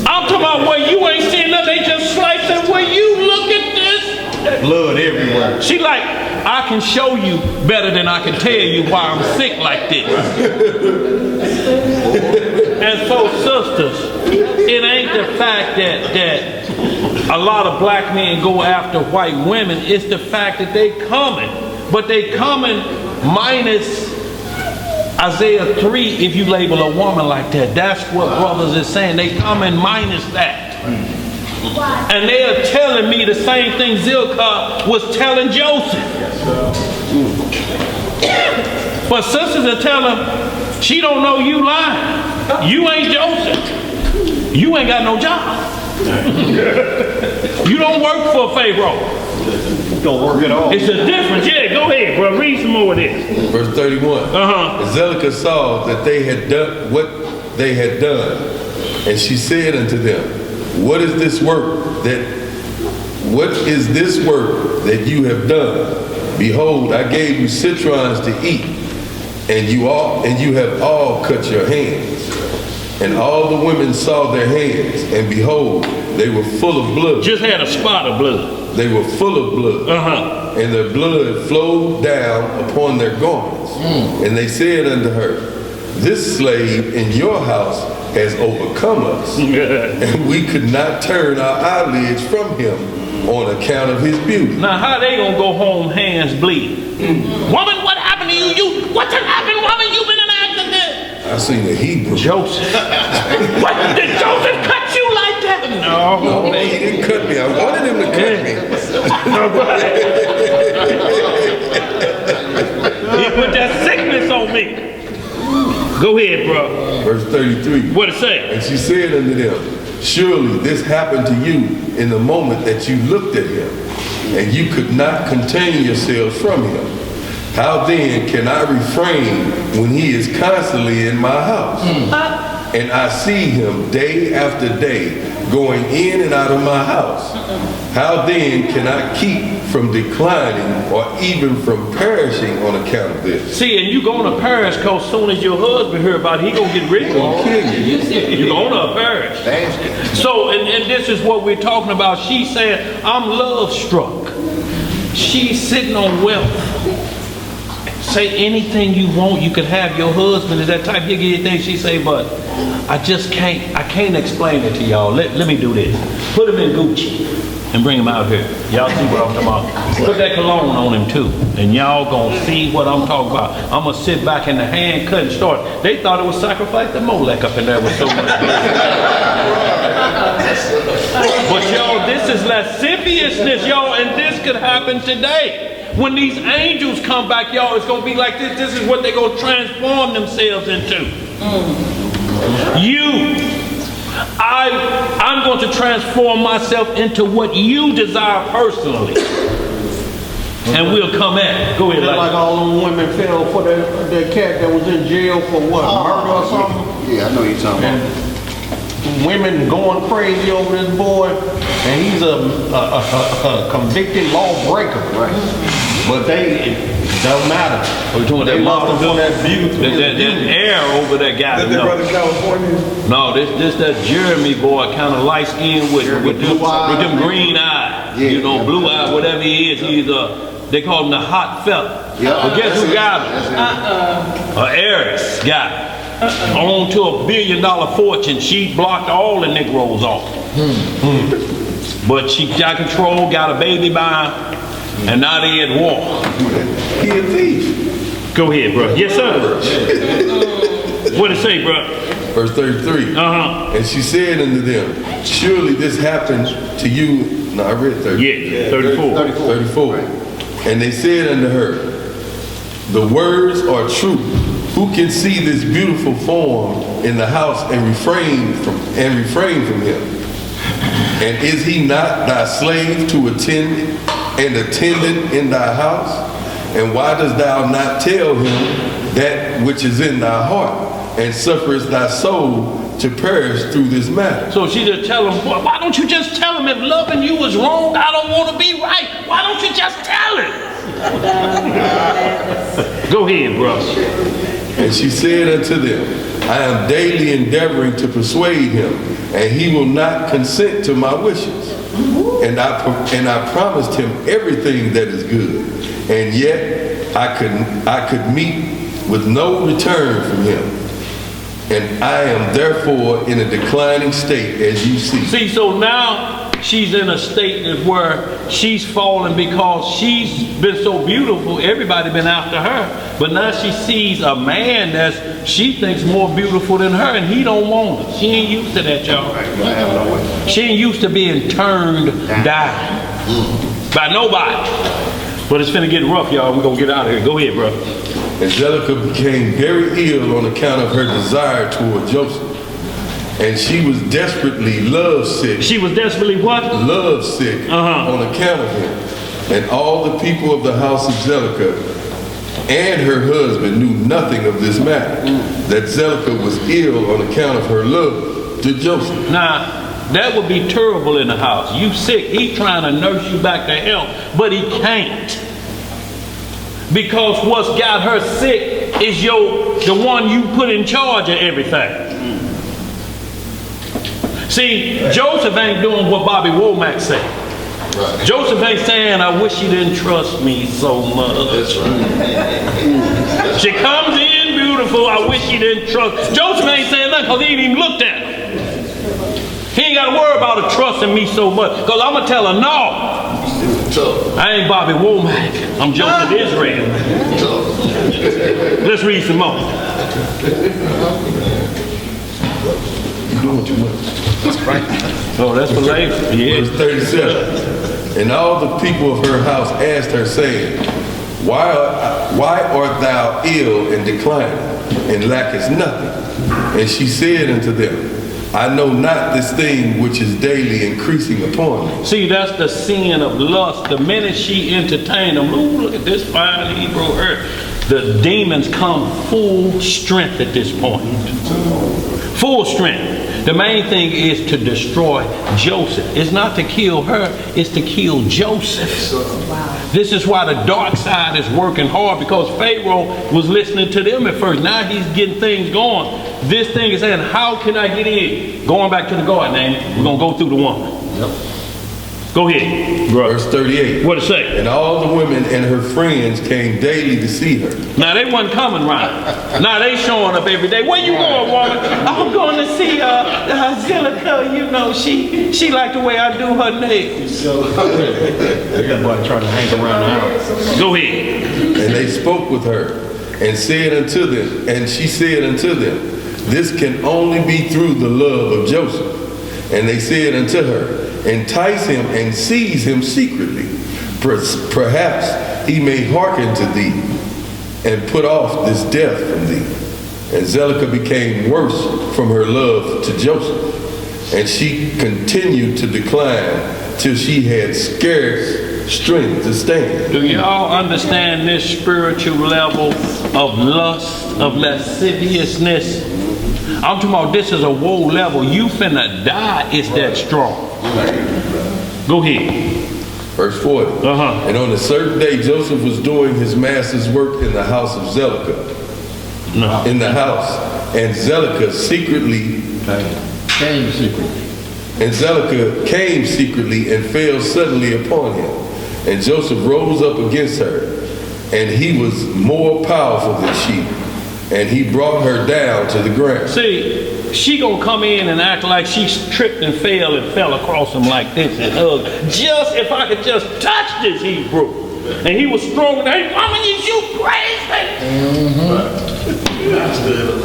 I'm talking about where you ain't seeing nothing, they just sliced it. Where you look at this, blood everywhere. She like, I can show you better than I can tell you why I'm sick like this. And so, sisters, it ain't the fact that a lot of black men go after white women. It's the fact that they coming but they coming minus Isaiah 3 if you label a woman like that. That's what brothers is saying. They coming minus that. And they are telling me the same thing Zilkah was telling Joseph. But sisters are telling she don't know you lying. You ain't Joseph. You ain't got no job. You don't work for Pharaoh. Don't work at all. It's a difference. Yeah, go ahead, bro. Read some more of this. Verse 31. Zilkah saw that they had done what they had done, and she said unto them, What is this work that you have done? Behold, I gave you citrons to eat, and you have all cut your hands. And all the women saw their hands, and behold, they were full of blood. Just had a spot of blood. They were full of blood, and their blood flowed down upon their garments. And they said unto her, This slave in your house has overcome us, and we could not turn our eyelids from him on account of his beauty. Now, how they gonna go home hands bleeding? Woman, what happened to you? What's happened, woman? You been in an accident? I seen a Hebrew. Joseph. What? Did Joseph cut you like that? No, he didn't cut me. I wanted him to cut me. He put that sickness on me. Go ahead, bro. Verse 33. What it say? And she said unto them, Surely this happened to you in the moment that you looked at him, and you could not contain yourselves from him. How then can I refrain when he is constantly in my house? And I see him day after day going in and out of my house. How then can I keep from declining or even from perishing on account of this? See, and you gonna perish because soon as your husband hear about it, he gonna get rid of you. You're gonna perish. So, and this is what we're talking about. She said, I'm love struck. She's sitting on wealth. Say anything you want, you can have. Your husband is that type, he'll give you things. She say, but I can't explain it to y'all. Let me do this. Put him in Gucci and bring him out here. Y'all see what I'm talking about? Put that cologne on him too. And y'all gonna see what I'm talking about. I'm gonna sit back in the hand cutting start. They thought it was sacrifice to Molech up in there with so much blood. But y'all, this is lasciviousness, y'all, and this could happen today. When these angels come back, y'all, it's going to be like this. This is what they're going to transform themselves into. I'm going to transform myself into what you desire personally. And we'll come at it. Go ahead. Like all them women fell for that cat that was in jail for what, murder or something? Yeah, I know you're talking about. Women going crazy over this boy, and he's a convicted lawbreaker. Right. But it doesn't matter. We're talking they lost him for that beauty. That air over that guy. That brother California? No, this that Jeremy boy, kind of light skinned with them green eyes. Yeah, blue eyes, whatever he is. He's they call him the hot fella. Yeah. But guess who got him? An heiress got him. On to $1 billion fortune. She blocked all the Negroes off. But she got control, got a baby by him, and now they at war. He a thief. Go ahead, bro. Yes, sir. What it say, bro? Verse 33. And she said unto them, Surely this happened to you. No, I read 30. Yeah, 34. 34. And they said unto her, The words are true. Who can see this beautiful form in the house and refrain from him? And is he not thy slave to attend and attendant in thy house? And why dost thou not tell him that which is in thy heart, and sufferest thy soul to perish through this matter? So she just tell him, why don't you just tell him if loving you is wrong, I don't want to be right. Why don't you just tell him? Go ahead, bro. And she said unto them, I am daily endeavoring to persuade him, and he will not consent to my wishes. And I promised him everything that is good, and yet I could meet with no return from him. And I am therefore in a declining state, as you see. See, so now she's in a state where she's fallen because she's been so beautiful. Everybody been after her, but now she sees a man that she thinks more beautiful than her, and he don't want her. She ain't used to that, y'all. She ain't used to being turned down by nobody. But it's finna get rough, y'all. We're gonna get out of here. Go ahead, bro. Angelica became very ill on account of her desire toward Joseph. And she was desperately lovesick. She was desperately what? Lovesick on account of him. And all the people of the house of Zelica and her husband knew nothing of this matter, that Zelica was ill on account of her love to Joseph. Now, that would be terrible in the house. You sick, he trying to nurse you back to health, but he can't. Because what's got her sick is the one you put in charge of everything. See, Joseph ain't doing what Bobby Womack said. Right. Joseph ain't saying, I wish you didn't trust me so much. That's right. She comes in beautiful, I wish you didn't trust. Joseph ain't saying nothing because he ain't even looked at her. He ain't got to worry about her trusting me so much, because I'm going to tell her, no. I ain't Bobby Womack. I'm Joseph Israel. Let's read some more. You're doing too much. That's right. Oh, that's for later. Yeah. Verse 37. And all the people of her house asked her, saying, Why art thou ill and declining, and lackest nothing? And she said unto them, I know not this thing which is daily increasing upon me. See, that's the sin of lust. The minute she entertained them, ooh, look at this fine Hebrew earth. The demons come full strength at this point. Full strength. The main thing is to destroy Joseph. It's not to kill her, it's to kill Joseph. Wow. This is why the dark side is working hard, because Pharaoh was listening to them at first. Now he's getting things going. This thing is saying, how can I get in? Going back to the garden, ain't it? We're going to go through the woman. Yep. Go ahead, bro. Verse 38. What it say? And all the women and her friends came daily to see her. Now they wasn't coming round. Now they showing up every day. Where you going, woman? I'm going to see Zelica. You know, she like the way I do her nails. Everybody trying to hang around the house. Go ahead. And they spoke with her and said unto them, and she said unto them, this can only be through the love of Joseph. And they said unto her, entice him and seize him secretly. Perhaps he may hearken to thee and put off this death from thee. And Zelica became worse from her love to Joseph. And she continued to decline till she had scarce strength to stand. Do y'all understand this spiritual level of lust, of lasciviousness? I'm talking about this is a woe level. You finna die, it's that strong. Go ahead. Verse 40. And on a certain day, Joseph was doing his master's work in the house of Zelica. In the house. And Zelica came secretly and fell suddenly upon him. And Joseph rose up against her, and he was more powerful than she. And he brought her down to the ground. See, she gonna come in and act like she tripped and fell across him like this and hugged. Just if I could just touch this Hebrew. And he was strong. Hey, woman, is you crazy?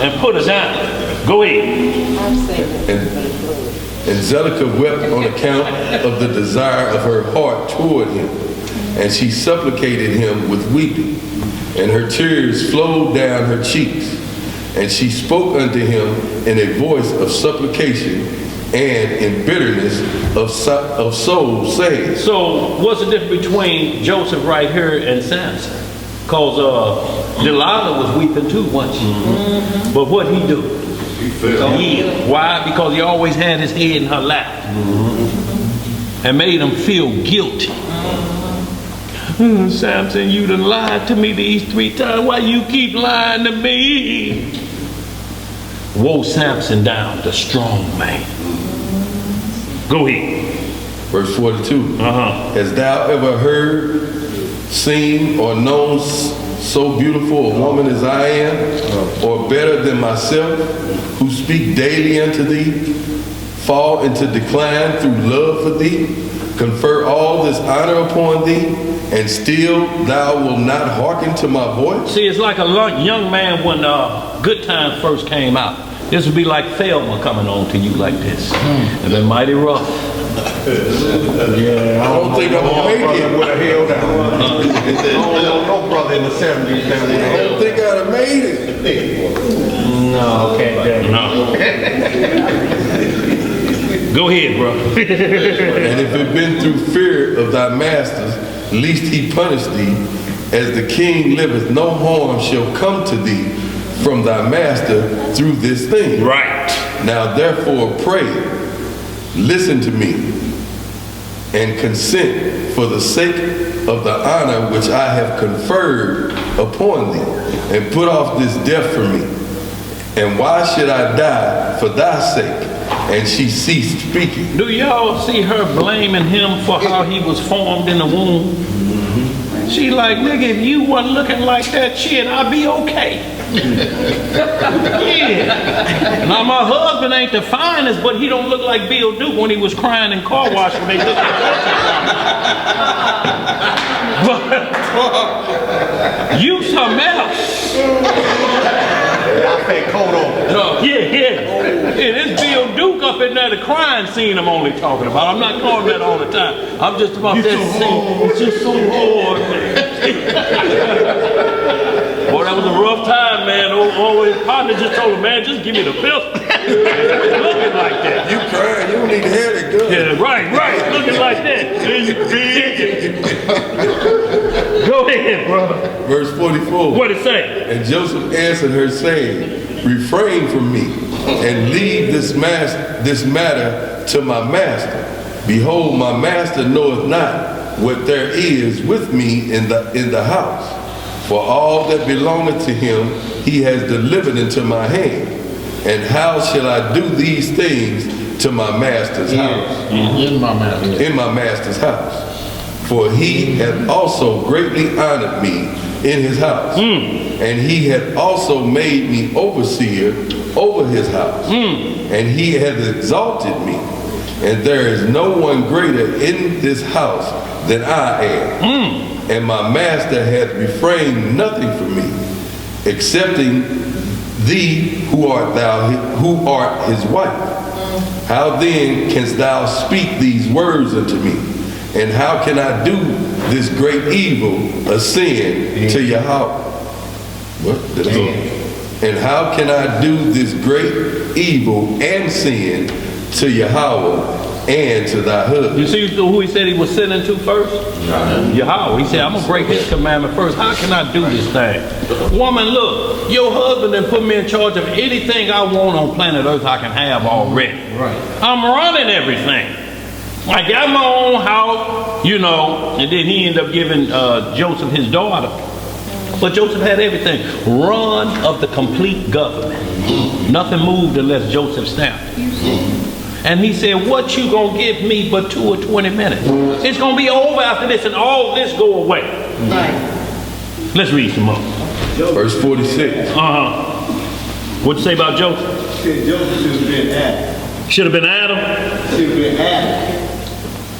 And put her down. Go ahead. And Zelica wept on account of the desire of her heart toward him. And she supplicated him with weeping. And her tears flowed down her cheeks. And she spoke unto him in a voice of supplication and in bitterness of soul, saying. So what's the difference between Joseph right here and Samson? Because Delilah was weeping too, wasn't she? Mm-hmm. But what'd he do? He fell. Why? Because he always had his head in her lap. Mm-hmm. And made him feel guilty. Samson, you done lied to me these 3 times. Why you keep lying to me? Woe Samson down, the strong man. Go ahead. Verse 42. Hast thou ever heard, seen, or known so beautiful a woman as I am, or better than myself, who speak daily unto thee? fall into decline through love for thee, confer all this honor upon thee, and still thou wilt not hearken to my voice? See, it's like a young man when Good Times first came out. This would be like Thelma coming on to you like this. And been mighty rough. Yeah, I don't think I'm gonna make it. Would have held down. I don't know no brother in the 70s that would have. I don't think I'd have made it. No, can't do it. No. Go ahead, bro. And if it been through fear of thy masters, lest he punish thee, as the king liveth, no harm shall come to thee from thy master through this thing. Right. Now therefore pray, listen to me, and consent for the sake of the honor which I have conferred upon thee, and put off this death from me. And why should I die for thy sake? And she ceased speaking. Do y'all see her blaming him for how he was formed in the womb? She like, nigga, if you wasn't looking like that shit, I'd be okay. Yeah. Now my husband ain't the finest, but he don't look like Bill Duke when he was crying in car wash when they looked at But you something else. No, yeah. This Bill Duke up in there, the crying scene I'm only talking about. I'm not calling that all the time. I'm just about that scene. It's just so hard, man. Boy, that was a rough time, man. His partner just told him, man, just give me the pistol. Looking like that. You crying, you don't need to hear it good. Yeah, right. Looking like that. Go ahead, brother. Verse 44. What it say? And Joseph answered her, saying, refrain from me, and leave this matter to my master. Behold, my master knoweth not what there is with me in the house. For all that belongeth to him he has delivered into my hand. And how shall I do these things to my master's house? In my master's house. For he hath also greatly honored me in his house. And he hath also made me overseer over his house. And he hath exalted me. And there is no one greater in this house than I am. And my master hath refrained nothing from me, excepting thee who art his wife. How then canst thou speak these words unto me? And how can I do this great evil, a sin to Yahweh? And how can I do this great evil and sin to Yahweh and to thy husband? You see who he said he was sinning to first? Yahweh. He said, I'm going to break his commandment first. How can I do this thing? Woman, look, your husband done put me in charge of anything I want on planet Earth I can have already. Right. I'm running everything. I got my own house, and then he ended up giving Joseph his daughter. But Joseph had everything. Run of the complete government. Nothing moved unless Joseph stamped. And he said, what you gonna give me but 2 or 20 minutes? It's gonna be over after this and all this go away. Right. Let's read some more. Verse 46. What'd you say about Joseph? Joseph should have been Adam. Should have been Adam? Should have been Adam.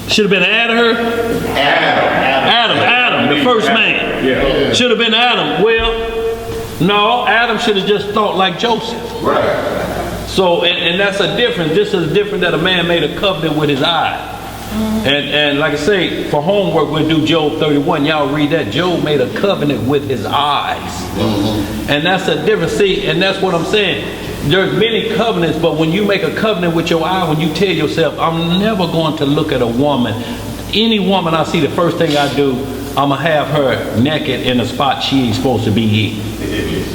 Should have been Adam, the first man. Yeah. Should have been Adam. Well, no, Adam should have just thought like Joseph. Right. So, and that's a difference. This is different that a man made a covenant with his eye. And like I say, for homework, we'll do Job 31. Y'all read that. Job made a covenant with his eyes. And that's a difference. See, and that's what I'm saying. There's many covenants, but when you make a covenant with your eye, when you tell yourself, I'm never going to look at a woman, any woman I see, the first thing I do, I'm going to have her naked in a spot she ain't supposed to be in.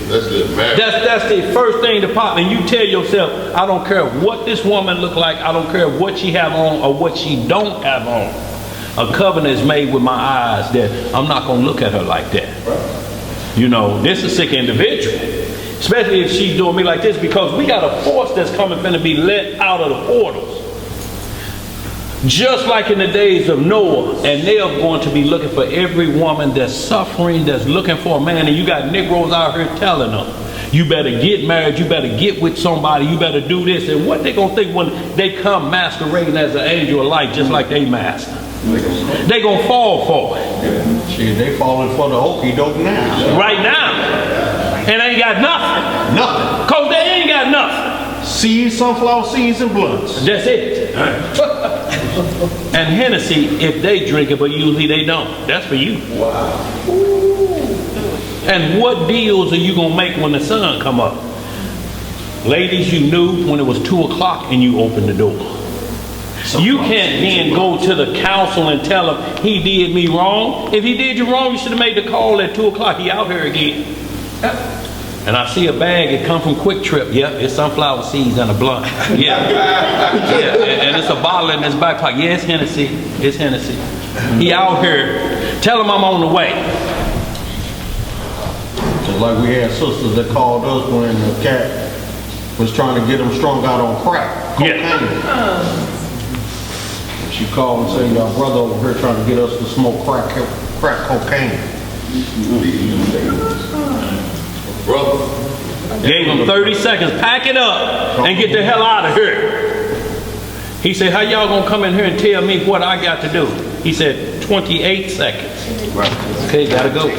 That's the first thing to pop. And you tell yourself, I don't care what this woman look like, I don't care what she have on or what she don't have on. A covenant is made with my eyes that I'm not going to look at her like that. This is a sick individual. Especially if she's doing me like this, because we got a force that's coming to be let out of the portals. Just like in the days of Noah, and they're going to be looking for every woman that's suffering, that's looking for a man, and you got Negroes out here telling them, You better get married, you better get with somebody, you better do this. And what they gonna think when they come masquerading as an angel of light just like they master? They gonna fall for it. Shit, they falling for the okey doke now. Right now. And they ain't got nothing. Nothing. Cause they ain't got nothing. Seeds, sunflower seeds, and blunts. That's it. And Hennessy, if they drink it, but usually they don't. That's for you. Wow. And what deals are you gonna make when the sun come up? Ladies, you knew when it was 2 o'clock and you opened the door. You can't then go to the council and tell him he did me wrong. If he did you wrong, you should have made the call at 2 o'clock. He out here again. And I see a bag, it come from Quick Trip. Yep, it's sunflower seeds and a blunt. Yeah. Yeah, and it's a bottle in his back pocket. Yeah, it's Hennessy. It's Hennessy. He out here. Tell him I'm on the way. Just like we had sisters that called us when the cat was trying to get them strung out on crack. Cocaine. Yeah. She called and said, your brother over here trying to get us to smoke crack cocaine. Brother. Gave him 30 seconds. Pack it up and get the hell out of here. He said, how y'all gonna come in here and tell me what I got to do? He said, 28 seconds. Okay, gotta go.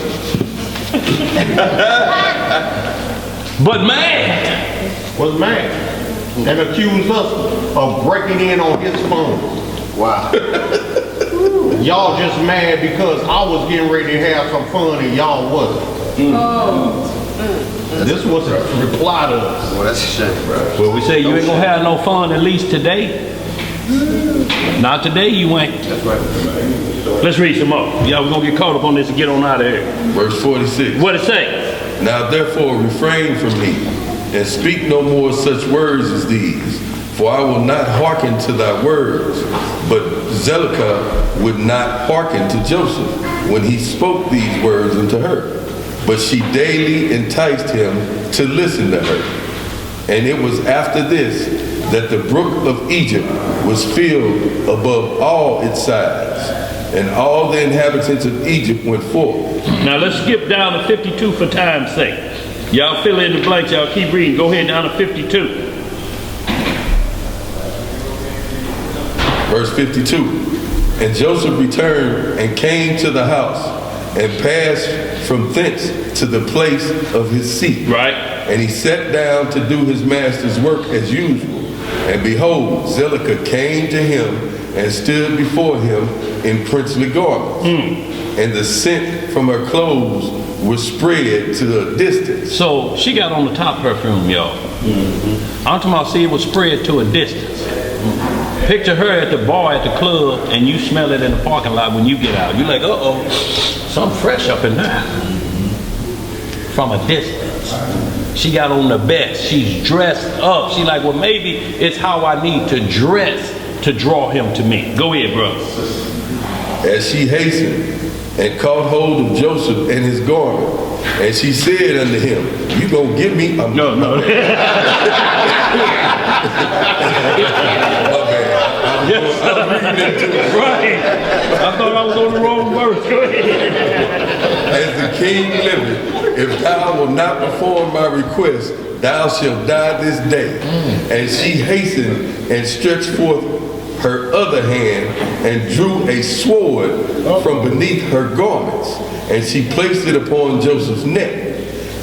But mad. Was mad. And accused us of breaking in on his phone. Wow. Y'all just mad because I was getting ready to have some fun and y'all wasn't. This was a reply to us. Well, that's a shame, bro. Well, we say you ain't gonna have no fun at least today. Not today you ain't. That's right. Let's read some more. Yeah, we're gonna get caught up on this and get on out of here. Verse 46. What it say? Now therefore refrain from me, and speak no more such words as these, for I will not hearken to thy words. But Zelicah would not hearken to Joseph when he spoke these words unto her. But she daily enticed him to listen to her. And it was after this that the brook of Egypt was filled above all its sides, and all the inhabitants of Egypt went forth. Now let's skip down to 52 for time's sake. Y'all fill in the blanks, y'all keep reading. Go ahead down to 52. Verse 52. And Joseph returned and came to the house, and passed from thence to the place of his seat. Right. And he sat down to do his master's work as usual. And behold, Zelicah came to him and stood before him in princely garments. And the scent from her clothes was spread to a distance. So she got on the top perfume, y'all. I'm talking about see it was spread to a distance. Picture her at the bar at the club and you smell it in the parking lot when you get out. You're like, uh-oh, something fresh up in there. From a distance. She got on the best. She's dressed up. She like, well, maybe it's how I need to dress to draw him to me. Go ahead, bro. As she hastened and caught hold of Joseph and his garment, and she said unto him, you gonna give me a... No. Right. I thought I was on the wrong verse. Go ahead. As the king liveth, if thou wilt not perform my request, thou shalt die this day. And she hastened and stretched forth her other hand and drew a sword from beneath her garments. And she placed it upon Joseph's neck.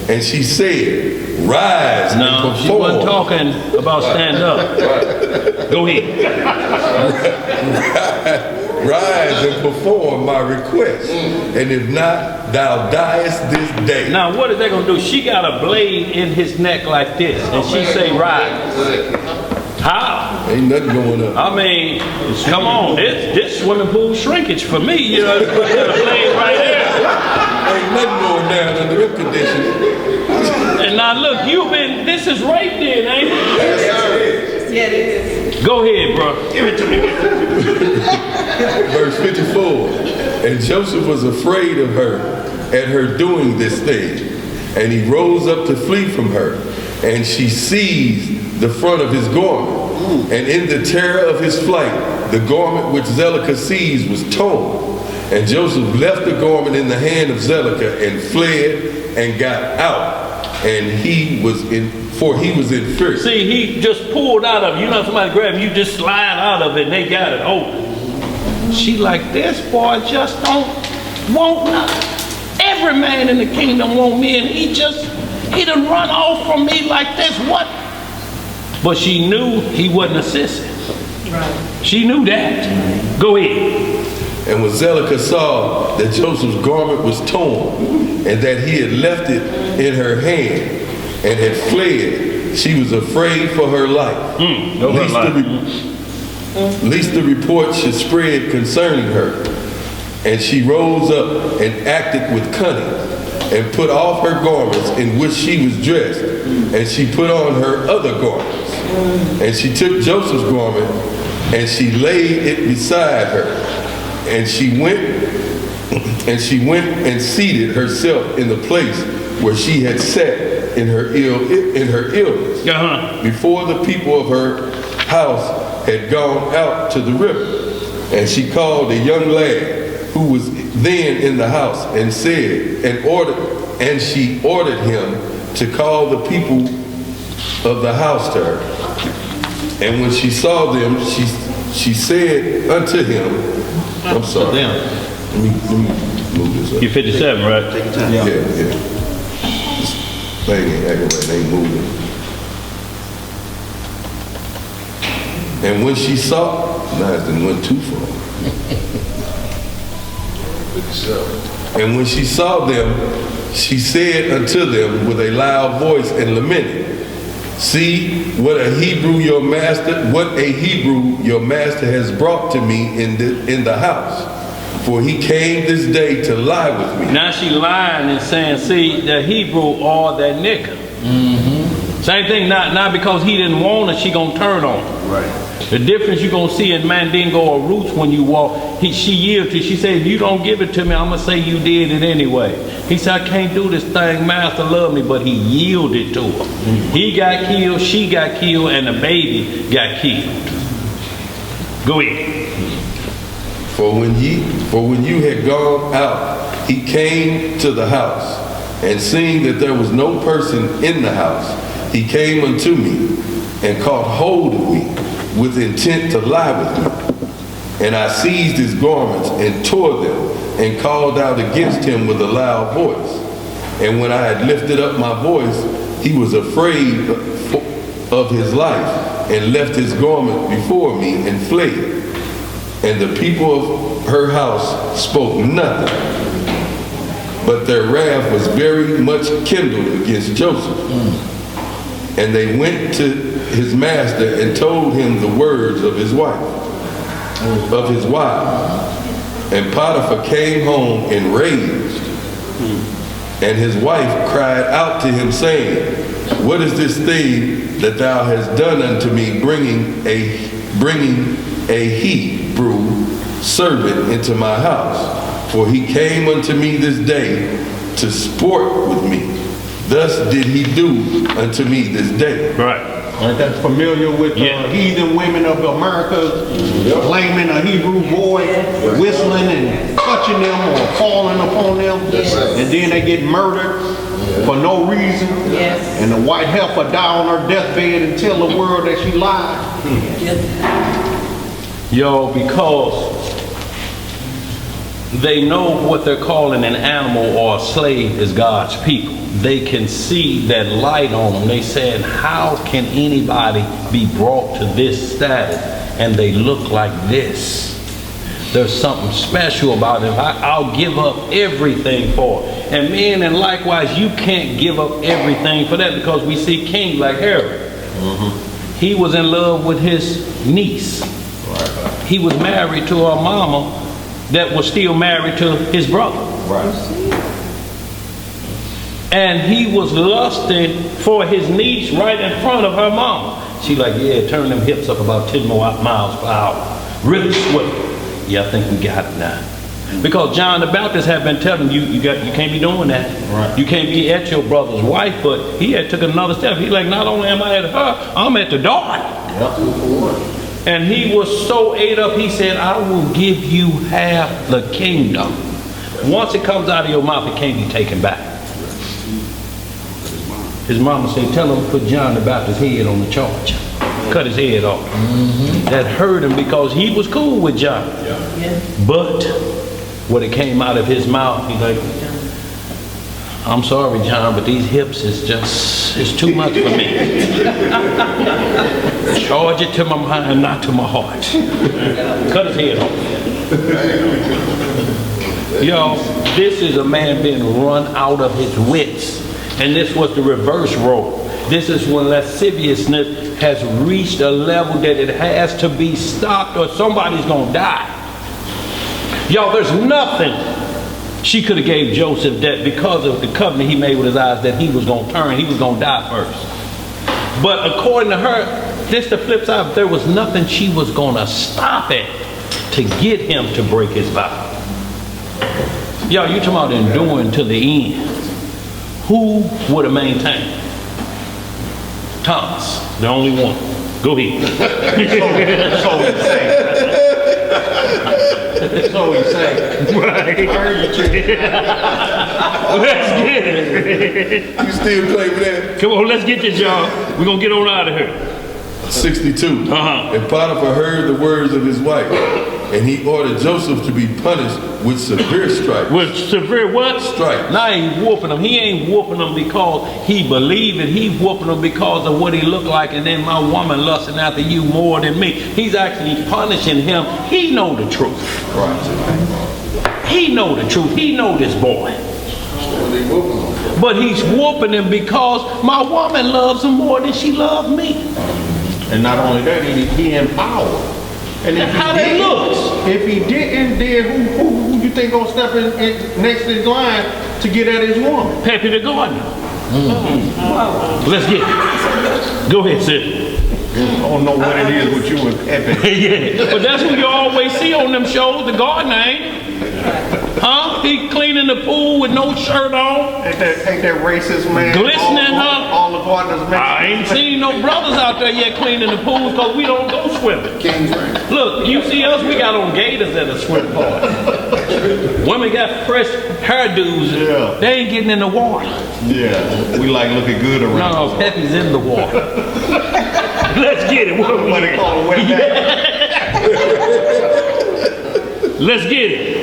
And she said, rise and perform. No, she wasn't talking about stand up. Go ahead. Rise and perform my request. And if not, thou diest this day. Now, what is they going to do? She got a blade in his neck like this. And she say, rise. How? Ain't nothing going on. I mean, come on. This swimming pool shrinkage for me. You know, put a blade right there. Ain't nothing going down under them conditions. And now look, this is right there, ain't it? Yes, yeah, it is. Go ahead, bro. Give it to me. Verse 54. And Joseph was afraid of her at her doing this thing. And he rose up to flee from her. And she seized the front of his garment. And in the terror of his flight, the garment which Zelicah seized was torn. And Joseph left the garment in the hand of Zelicah and fled and got out and he was in fear. See, he just pulled out of it. You know, somebody grab him, you just slide out of it and they got it open. She like, this boy just don't want nothing. Every man in the kingdom want me, and he done run off from me like this. What? But she knew he wasn't a sissy. Right. She knew that. Go ahead. And when Zelicah saw that Joseph's garment was torn, and that he had left it in her hand, and had fled, she was afraid for her life. Lest the report should spread concerning her. And she rose up and acted with cunning, and put off her garments in which she was dressed, and she put on her other garments. And she took Joseph's garment, and she laid it beside her. And she went and seated herself in the place where she had sat in her illness, before the people of her house had gone out to the river. And she called a young lad who was then in the house, and she ordered him to call the people of the house to her. And when she saw them, she said unto him, I'm sorry. Let me move this up. You're 57, right? Take your time. Yeah. They ain't acting right, they ain't moving. And when she saw, it went too far. And when she saw them, she said unto them with a loud voice and lamented, see what a Hebrew your master has brought to me in the house. For he came this day to lie with me. Now she lying and saying, see, the Hebrew or that nigga. Same thing, not because he didn't want it, she gonna turn on him. Right. The difference you gonna see in Mandingo or Roots when you walk, she yielded to. She said, if you don't give it to me, I'm gonna say you did it anyway. He said, I can't do this thing, Master love me, but he yielded to her. He got killed, she got killed, and the baby got killed. Go ahead. For when you had gone out, he came to the house, and seeing that there was no person in the house, he came unto me and caught hold of me with intent to lie with me. And I seized his garments and tore them and called out against him with a loud voice. And when I had lifted up my voice, he was afraid of his life and left his garment before me and fled. And the people of her house spoke nothing, but their wrath was very much kindled against Joseph. And they went to his master and told him the words of his wife. And Potiphar came home enraged. And his wife cried out to him, saying, what is this thing that thou hast done unto me, bringing a Hebrew servant into my house? For he came unto me this day to sport with me. Thus did he do unto me this day. Right. Ain't that familiar with heathen women of America blaming a Hebrew boy, whistling and touching them or falling upon them, and then they get murdered for no reason, and the white heifer die on her deathbed and tell the world that she lied? Yo, because they know what they're calling an animal or a slave is God's people. They can see that light on them. They said, how can anybody be brought to this status and they look like this? There's something special about it. I'll give up everything for it. And men, and likewise, you can't give up everything for that, because we see kings like Herod. He was in love with his niece. He was married to a mama that was still married to his brother. And he was lusting for his niece right in front of her mama. She like, yeah, turn them hips up about 10 more miles per hour. Really swift. Yeah, I think we got it now. Because John the Baptist had been telling you, you can't be doing that. You can't be at your brother's wife, but he had took another step. He like, not only am I at her, I'm at the daughter. And he was so ate up, he said, I will give you half the kingdom. Once it comes out of your mouth, it can't be taken back. His mama said, tell him to put John the Baptist's head on the charge. Cut his head off. That hurt him because he was cool with John. But when it came out of his mouth, he's like, I'm sorry, John, but these hips is just, it's too much for me. Charge it to my mind, not to my heart. Cut his head off. Y'all, this is a man being run out of his wits. And this was the reverse role. This is when lasciviousness has reached a level that it has to be stopped or somebody's going to die. Y'all, there's nothing she could have gave Joseph that because of the covenant he made with his eyes that he was going to turn, he was going to die first. But according to her, this the flip side, there was nothing she was going to stop at to get him to break his vow. Y'all, you talking about enduring to the end. Who would have maintained? Thomas, the only one. Go ahead. So he say. Right. Let's get it. You still claiming that? Come on, let's get this, y'all. We're going to get on out of here. 62. And Potiphar heard the words of his wife, and he ordered Joseph to be punished with severe stripes. With severe what? Stripes. Now he ain't whooping him. He ain't whooping him because he believed it. He whooping him because of what he looked like, and then my woman lusting after you more than me. He's actually punishing him. He know the truth. Right. He know the truth. He know this boy. But he's whooping him because my woman loves him more than she loved me. And not only that, he empowered. And if how that looks? If he didn't, then who you think gonna step in next in line to get at his woman? Pepe the gardener. Let's get it. Go ahead, sis. I don't know what it is with you and Pepe. Yeah, but that's what you always see on them shows. The gardener ain't. Huh? He cleaning the pool with no shirt on. Ain't that racist man? Glistening, all the gardeners. I ain't seen no brothers out there yet cleaning the pools because we don't go swimming. Look, you see us, we got on gators at a swim party. Women got fresh hairdos. Yeah. They ain't getting in the water. Yeah, we like looking good around. No, Pepe's in the water. Let's get it. What they call it, wet back. Let's get it.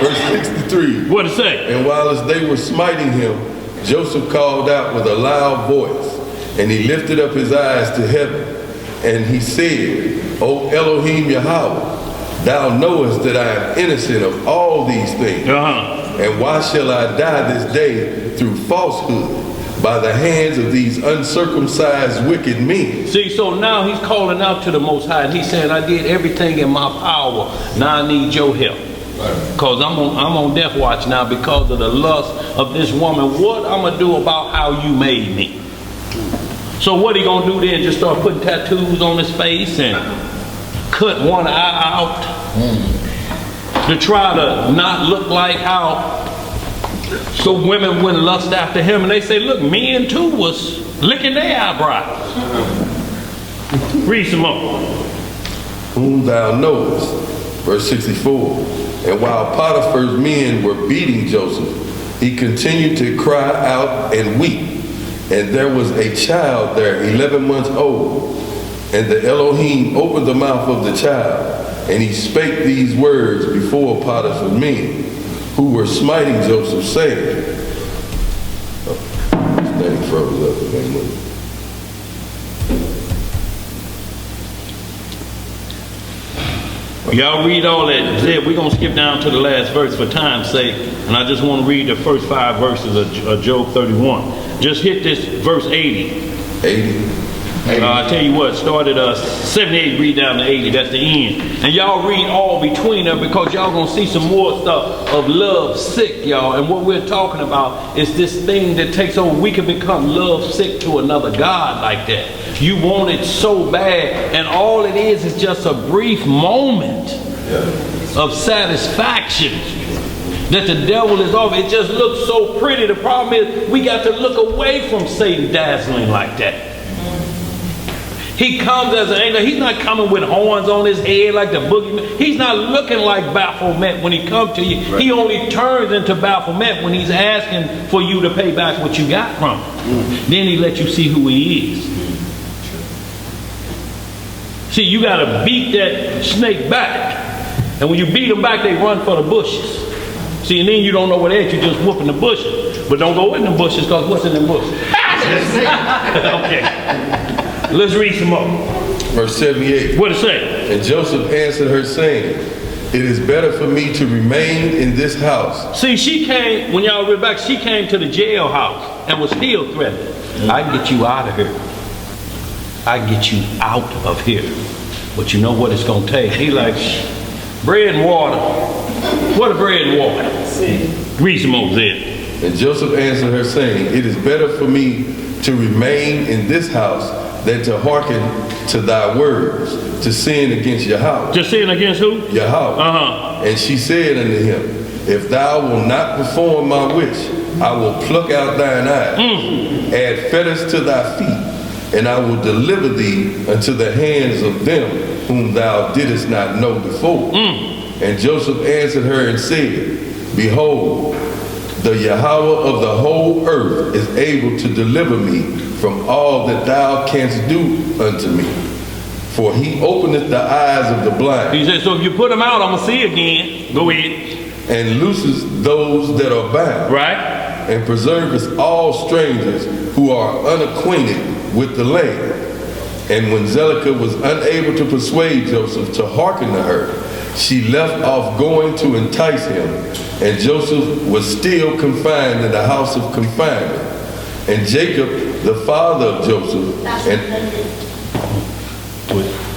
Verse 63. What it say? And while as they were smiting him, Joseph called out with a loud voice, and he lifted up his eyes to heaven, and he said, O Elohim Yahweh, thou knowest that I am innocent of all these things. And why shall I die this day through falsehood by the hands of these uncircumcised wicked men? See, so now he's calling out to the Most High, and he's saying, I did everything in my power. Now I need your help. Because I'm on death watch now because of the lust of this woman. What I'm going to do about how you made me? So what he going to do then? Just start putting tattoos on his face and cut one eye out to try to not look like how so women wouldn't lust after him. And they say, look, men too was licking their eyebrows. Read some more. Whom thou knowest. Verse 64. And while Potiphar's men were beating Joseph, he continued to cry out and weep. And there was a child there, 11 months old. And the Elohim opened the mouth of the child, and he spake these words before Potiphar's men, who were smiting Joseph, saying, this thing froze up again. Y'all read all that. We're going to skip down to the last verse for time's sake. And I just want to read the first 5 verses of Job 31. Just hit this verse 80. 80. I tell you what, start at 78, read down to 80. That's the end. And y'all read all between them because y'all going to see some more stuff of love sick, y'all. And what we're talking about is this thing that takes over. We can become love sick to another God like that. You want it so bad, and all it is just a brief moment of satisfaction that the devil is off. It just looks so pretty. The problem is we got to look away from Satan dazzling like that. He comes as an angel. He's not coming with horns on his head like the boogeyman. He's not looking like Baphomet when he comes to you. Right. He only turns into Baphomet when he's asking for you to pay back what you got from him. Then he lets you see who he is. See, you got to beat that snake back. And when you beat them back, they run for the bushes. See, and then you don't know where they're at. You're just whooping the bushes. But don't go in the bushes, because what's in the bushes? Okay. Let's read some more. Verse 78. What it say? And Joseph answered her, saying, it is better for me to remain in this house. See, she came, when y'all read back, she came to the jailhouse and was still threatening. I can get you out of here. I can get you out of here. But you know what it's going to take? He like, bread and water. What are bread and water? Read some more there. And Joseph answered her, saying, it is better for me to remain in this house than to hearken to thy words, to sin against Yahweh. To sin against who? Yahweh. And she said unto him, if thou wilt not perform my wish, I will pluck out thine eyes, add fetters to thy feet, and I will deliver thee unto the hands of them whom thou didst not know before. And Joseph answered her and said, behold, the Yahweh of the whole earth is able to deliver me from all that thou canst do unto me. For he openeth the eyes of the blind. He said, so if you put them out, I'm going to see again. Go ahead. And looses those that are bound. Right. And preserveth all strangers who are unacquainted with the land. And when Zelicah was unable to persuade Joseph to hearken to her, she left off going to entice him. And Joseph was still confined in the house of confinement. And Jacob, the father of Joseph,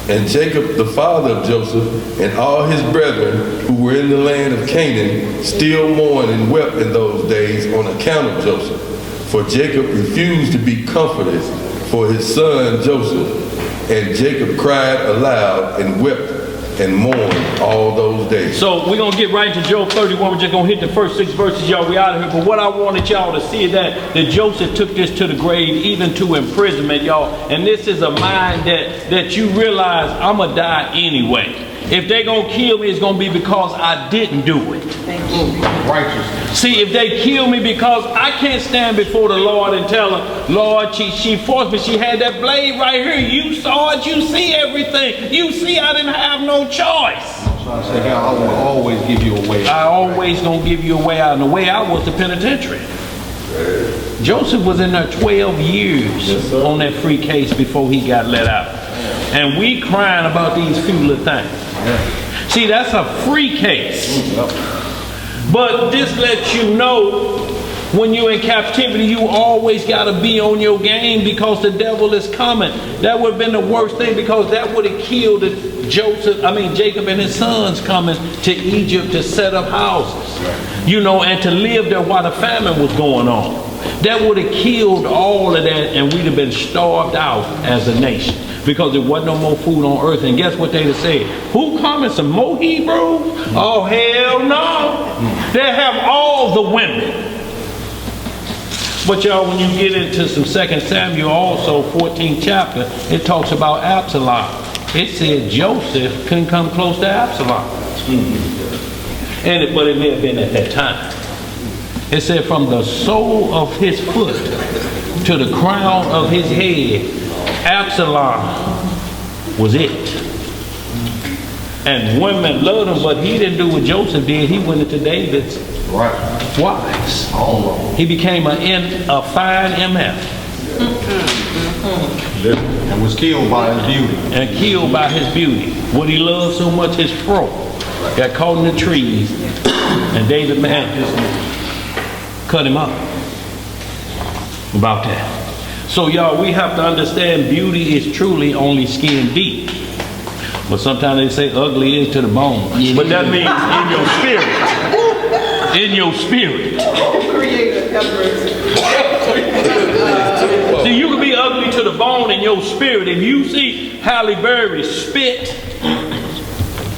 and Jacob, the father of Joseph, and all his brethren who were in the land of Canaan, still mourned and wept in those days on account of Joseph. For Jacob refused to be comforted for his son Joseph. And Jacob cried aloud and wept and mourn all those days. So we're going to get right to Job 31. We're just going to hit the first 6 verses, y'all. We out of here. But what I wanted y'all to see is that Joseph took this to the grave, even to imprisonment, y'all. And this is a mind that you realize I'm going to die anyway. If they going to kill me, it's going to be because I didn't do it. Righteousness. See, if they kill me because I can't stand before the Lord and tell her, Lord, she forced me. She had that blade right here. You saw it. You see everything. You see I didn't have no choice. So I said, I will always give you a way out. I always going to give you a way out. And the way out was the penitentiary. Joseph was in there 12 years on that free case before he got let out. And we crying about these few little things. See, that's a free case. But this lets you know when you're in captivity, you always got to be on your game because the devil is coming. That would have been the worst thing because that would have killed Jacob and his sons coming to Egypt to set up houses. You know, and to live there while the famine was going on. That would have killed all of that and we'd have been starved out as a nation. Because there wasn't no more food on earth. And guess what they'd have said? Who coming? Some more Hebrews? Oh, hell no. They have all the women. But y'all, when you get into some 2 Samuel, also 14th chapter, it talks about Absalom. It said Joseph couldn't come close to Absalom. But it may have been at that time. It said from the sole of his foot to the crown of his head, Absalom was it. And women loved him, but he didn't do what Joseph did. He went into David's wives. He became a fine MF. And was killed by his beauty. And killed by his beauty. What he loved so much, his fro. Got caught in the trees. And David cut him up about that. So y'all, we have to understand beauty is truly only skin deep. But sometimes they say ugly is to the bone. But that means in your spirit. In your spirit. See, you can be ugly to the bone in your spirit. If you see Halle Berry spit,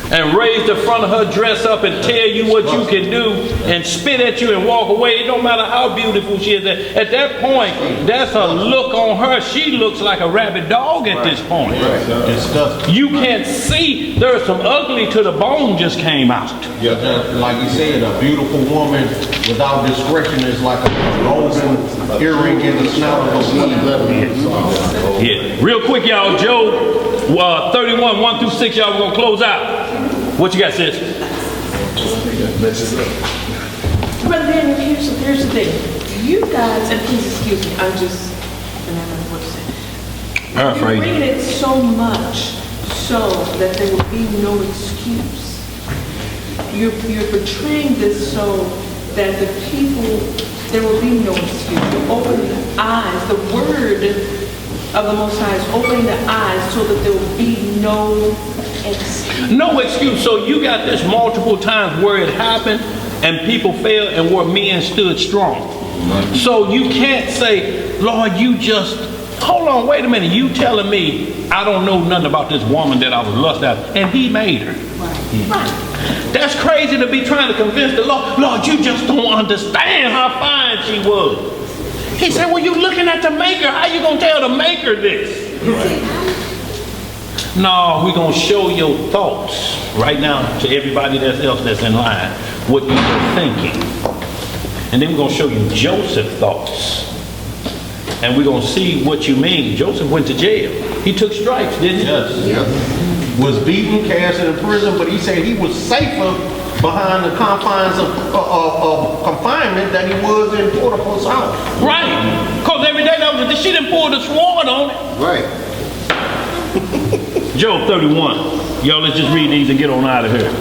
and raise the front of her dress up and tell you what you can do and spit at you and walk away. It don't matter how beautiful she is. At that point, that's a look on her. She looks like a rabid dog at this point. You can't see. There's some ugly to the bone just came out. Yeah, like you said, a beautiful woman without discretion is like a golden earring in the snout of a weed. Yeah. Real quick, y'all. Job 31, 1 through 6, y'all, we're going to close out. What you got, sis? Brother Daniel, here's the thing. You guys, and please excuse me, I don't know what to say. You're bringing it so much so that there will be no excuse. You're portraying this so that the people, there will be no excuse. You're opening the eyes. The word of the Most High is opening the eyes so that there will be no excuse. No excuse. So you got this multiple times where it happened and people failed and where men stood strong. So you can't say, Lord, you just, hold on, wait a minute. You telling me I don't know nothing about this woman that I was lust after, and he made her. Right. That's crazy to be trying to convince the Lord, Lord, you just don't understand how fine she was. He said, well, you looking at the maker. How you going to tell the maker this? No, we're going to show your thoughts right now to everybody else that's in line, what you were thinking. And then we're going to show you Joseph's thoughts. And we're going to see what you mean. Joseph went to jail. He took stripes, didn't he? Yes. Was beaten, cast into prison, but he said he was safer behind the confines of confinement than he was in Potiphar's house. Right. Because every day she didn't pull the sword on it. Right. Job 31. Y'all, let's just read these and get on out of here.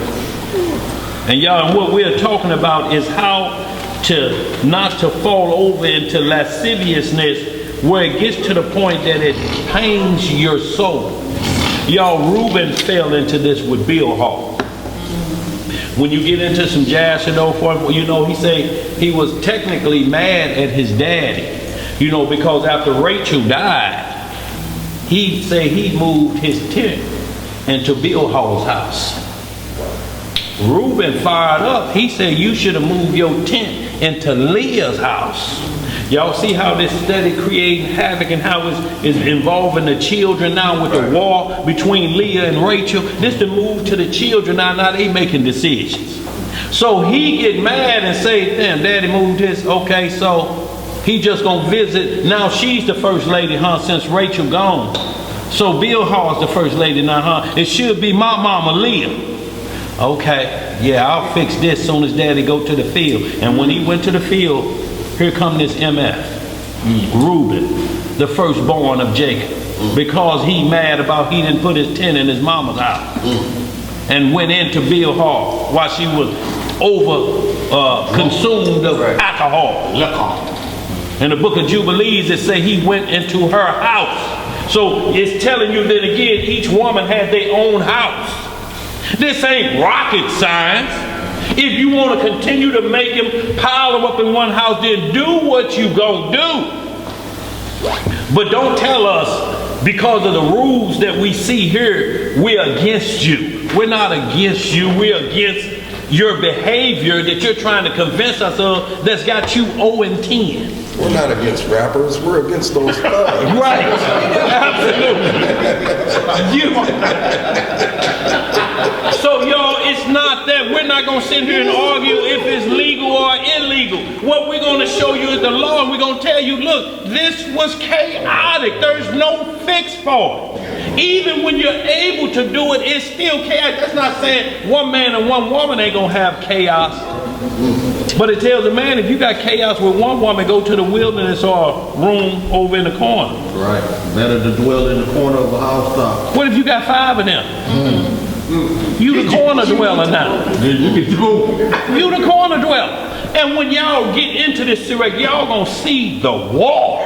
And y'all, what we're talking about is how to not to fall over into lasciviousness where it gets to the point that it pains your soul. Y'all, Reuben fell into this with Bilhah. When you get into some jazz, you know, he say he was technically mad at his daddy, you know, because after Rachel died, he say he moved his tent into Bilhah's house. Reuben fired up. He said you should have moved your tent into Leah's house. Y'all see how this study creating havoc and how it's involving the children now with the war between Leah and Rachel. This to move to the children now they making decisions. So he get mad and say, damn, daddy moved his, okay, so he just gonna visit. Now she's the first lady, since Rachel gone. So Bilhah's the first lady now, It should be my mama Leah. Okay, yeah, I'll fix this soon as daddy go to the field. And when he went to the field, here come this MF, Reuben, the firstborn of Jacob, because he mad about he didn't put his tent in his mama's house, and went into Bilhah while she was consumed of alcohol. In the book of Jubilees, it say he went into her house. So it's telling you that again, each woman had their own house. This ain't rocket science. If you want to continue to make him pile them up in one house, then do what you gonna do. But don't tell us because of the rules that we see here, we're against you. We're not against you. We're against your behavior that you're trying to convince us of that's got you 0 and 10. We're not against rappers. We're against those thugs. Right. Absolutely. So y'all, it's not that. We're not going to sit here and argue if it's legal or illegal. What we're going to show you is the law, and we're going to tell you, look, this was chaotic. There's no fix for it. Even when you're able to do it, it's still chaos. That's not saying one man and one woman ain't going to have chaos. But it tells a man, if you got chaos with one woman, go to the wilderness or a room over in the corner. Right. Better to dwell in the corner of a house. What if you got 5 of them? You the corner dweller now. You the corner dweller. And when y'all get into this series, y'all gonna see the war.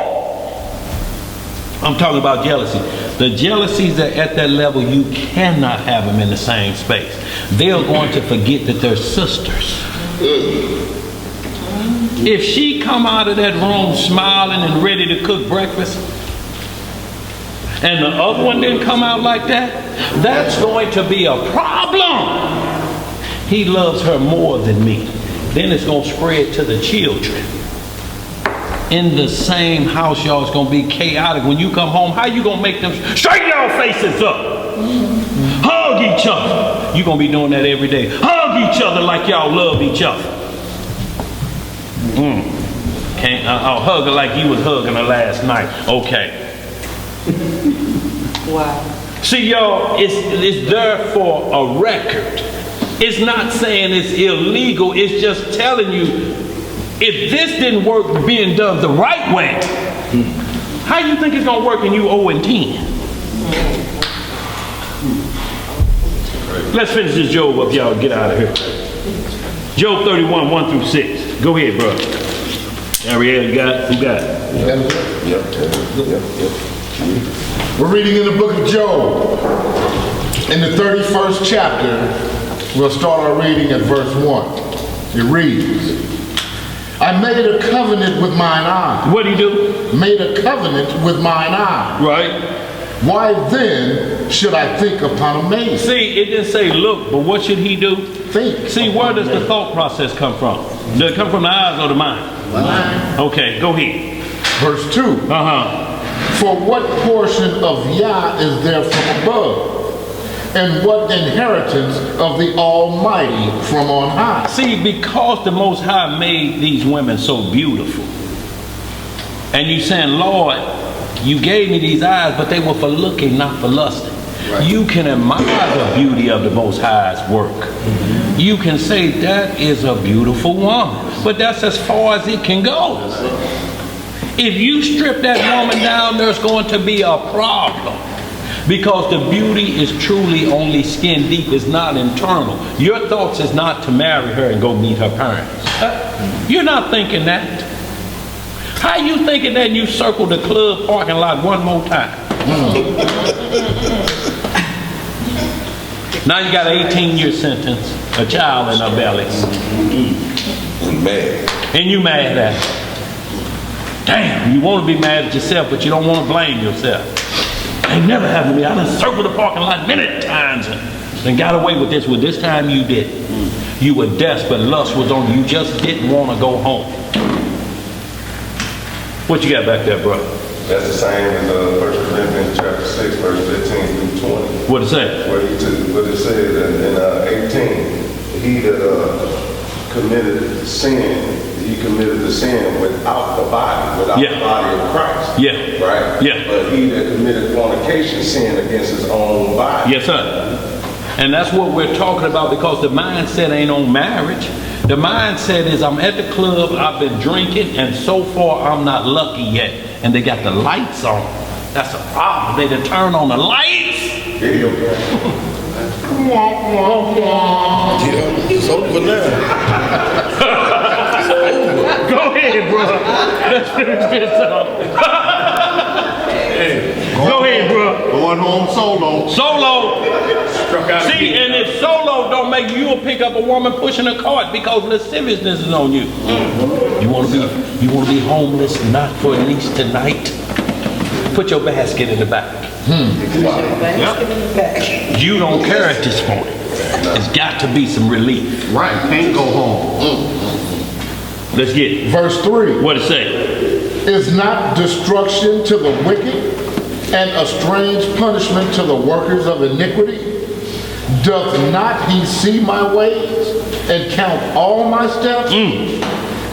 I'm talking about jealousy. The jealousies are at that level, you cannot have them in the same space. They're going to forget that they're sisters. If she come out of that room smiling and ready to cook breakfast, and the other one didn't come out like that, that's going to be a problem. He loves her more than me. Then it's going to spread to the children. In the same house, y'all, it's going to be chaotic. When you come home, how you going to make them straighten your faces up? Hug each other. You're going to be doing that every day. Hug each other like y'all love each other. Can't, I'll hug her like you was hugging her last night. Okay. Wow. See, y'all, it's there for a record. It's not saying it's illegal. It's just telling you, if this didn't work being done the right way, how you think it's going to work in you 0 and 10? Let's finish this Job up, y'all. Get out of here. Job 31, 1 through 6. Go ahead, bro. Ariel, you got it? Who got it? Yep. We're reading in the book of Job. In the 31st chapter, we'll start our reading at verse 1. It reads, I made a covenant with mine eye. What did he do? Made a covenant with mine eye. Right. Why then should I think upon a maid? See, it didn't say look, but what should he do? Think. See, where does the thought process come from? Does it come from the eyes or the mind? Mind. Okay, go ahead. Verse 2. For what portion of Yah is there from above? And what inheritance of the Almighty from on high? See, because the Most High made these women so beautiful, and you saying, Lord, you gave me these eyes, but they were for looking, not for lusting. Right. You can admire the beauty of the Most High's work. You can say that is a beautiful woman, but that's as far as it can go. If you strip that woman down, there's going to be a problem. Because the beauty is truly only skin deep, it's not internal. Your thoughts is not to marry her and go meet her parents. You're not thinking that. How you thinking that you circle the club parking lot one more time? Now you got an 18-year sentence, a child in her belly. And mad. And you mad at her. Damn, you want to be mad at yourself, but you don't want to blame yourself. Ain't never happened to me. I done circled the parking lot many times and got away with this. Well, this time you didn't. You were desperate. Lust was on you. You just didn't want to go home. What you got back there, bro? That's the same as 1 Corinthians chapter 6, verse 15 through 20. What it say? What it says in 18, he that committed sin, he committed the sin without the body, without the body of Christ. Yeah. Right? Yeah. But he that committed fornication sinned against his own body. Yes, sir. And that's what we're talking about, because the mindset ain't on marriage. The mindset is I'm at the club, I've been drinking, and so far I'm not lucky yet. And they got the lights on. That's a problem. They done turn on the lights. Yeah, it's over now. Go ahead, bro. Let's finish this up. Go ahead, bro. Going home solo. Solo. See, and if solo don't make you'll pick up a woman pushing a cart because lasciviousness is on you. You want to be homeless, not for at least tonight. Put your basket in the back. You don't care at this point. There's got to be some relief. Right, can't go home. Let's get it. Verse 3. What it say? Is not destruction to the wicked and a strange punishment to the workers of iniquity? Doth not he see my ways and count all my steps?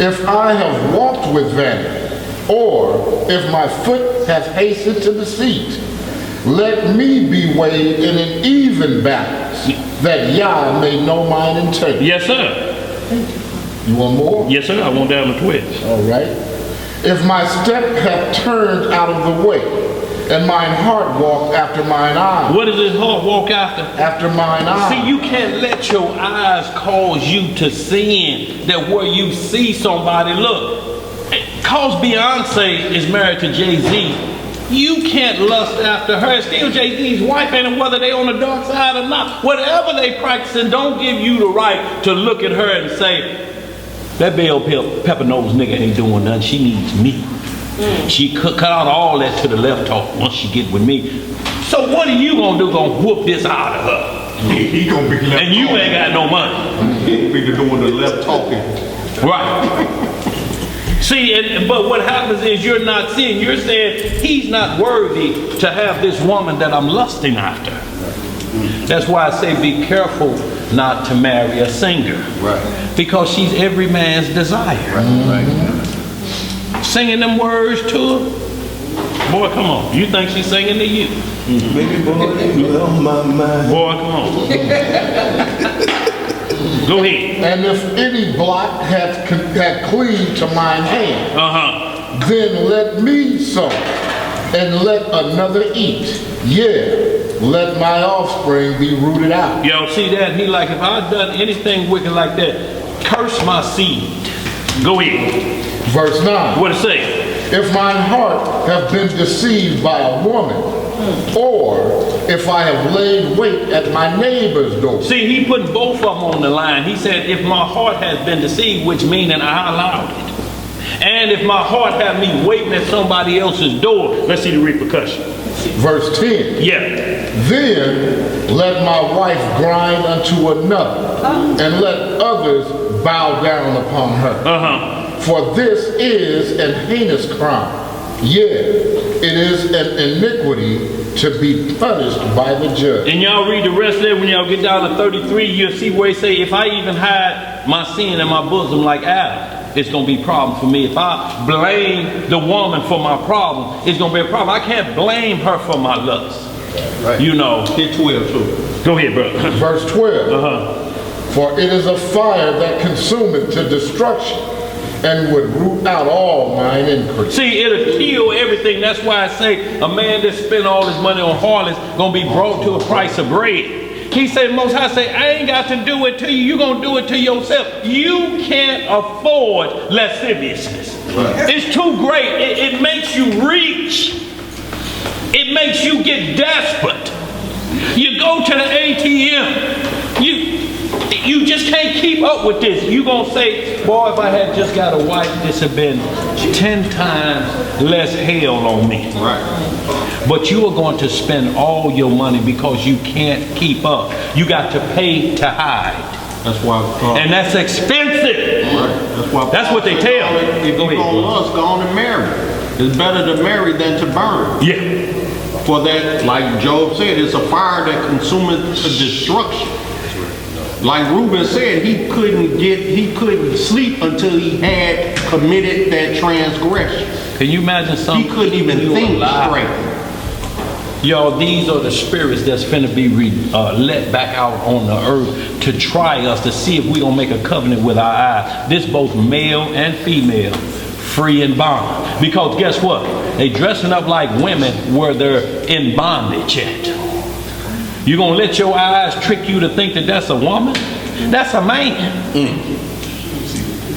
If I have walked with vanity, or if my foot hath hastened to deceit, let me be weighed in an even balance, that Yah may know mine integrity. Yes, sir. You want more? Yes, sir. I want down the twist. All right. If my step hath turned out of the way, and mine heart walk after mine eyes. What does his heart walk after? After mine eyes. See, you can't let your eyes cause you to sin. That where you see somebody, look, cause Beyonce is married to Jay-Z, you can't lust after her. Still Jay-Z's wife, and whether they on the dark side or not, whatever they practicing, don't give you the right to look at her and say, that bell pepper nose nigga ain't doing nothing. She needs me. She cut out all that to the left talk once she get with me. So what are you gonna do? Gonna whoop this out of her? He gonna be left and you ain't got no money. He be doing the left talking. Right. See, but what happens is you're not seeing. You're saying he's not worthy to have this woman that I'm lusting after. That's why I say be careful not to marry a singer. Right. Because she's every man's desire. Right. Singing them words to her. Boy, come on. You think she's singing to you? Baby boy, you on my mind. Boy, come on. Go ahead. And if any blot had cleaved to mine hand, then let me sow, and let another eat. Yeah, let my offspring be rooted out. Y'all see that? He like, if I'd done anything wicked like that, curse my seed. Go ahead. Verse 9. What it say? If mine heart have been deceived by a woman, or if I have laid wait at my neighbor's door. See, he put both of them on the line. He said, if my heart has been deceived, which means that I allowed it. And if my heart have me waiting at somebody else's door, let's see the repercussion. Verse 10. Yeah. Then let my wife grind unto another, and let others bow down upon her. For this is an heinous crime. Yeah, it is an iniquity to be punished by the judge. And y'all read the rest of it when y'all get down to 33, you'll see where he say, if I even hide my sin in my bosom like Adam, it's going to be a problem for me. If I blame the woman for my problem, it's going to be a problem. I can't blame her for my lust. Right. You know. Hit 12 too. Go ahead, brother. Verse 12. For it is a fire that consumeth to destruction, and would root out all mine increase. See, it'll kill everything. That's why I say a man that spent all his money on harlots gonna be brought to a price of bread. He said, Most High say, I ain't got to do it to you. You're gonna do it to yourself. You can't afford lasciviousness. Right. It's too great. It makes you reach. It makes you get desperate. You go to the ATM. You just can't keep up with this. You gonna say, boy, if I had just got a wife, this had been 10 times less hell on me. Right. But you are going to spend all your money because you can't keep up. You got to pay to hide. That's why. And that's expensive. Right. That's what they tell. If you're going to lust, go on and marry. It's better to marry than to burn. Yeah. For that, like Job said, it's a fire that consumeth to destruction. Like Reuben said, he couldn't sleep until he had committed that transgression. Can you imagine something? He couldn't even think straight. Y'all, these are the spirits that's finna be let back out on the earth to try us, to see if we gonna make a covenant with our eyes. This both male and female, free and bond. Because guess what? They dressing up like women where they're in bondage at. You gonna let your eyes trick you to think that that's a woman? That's a man.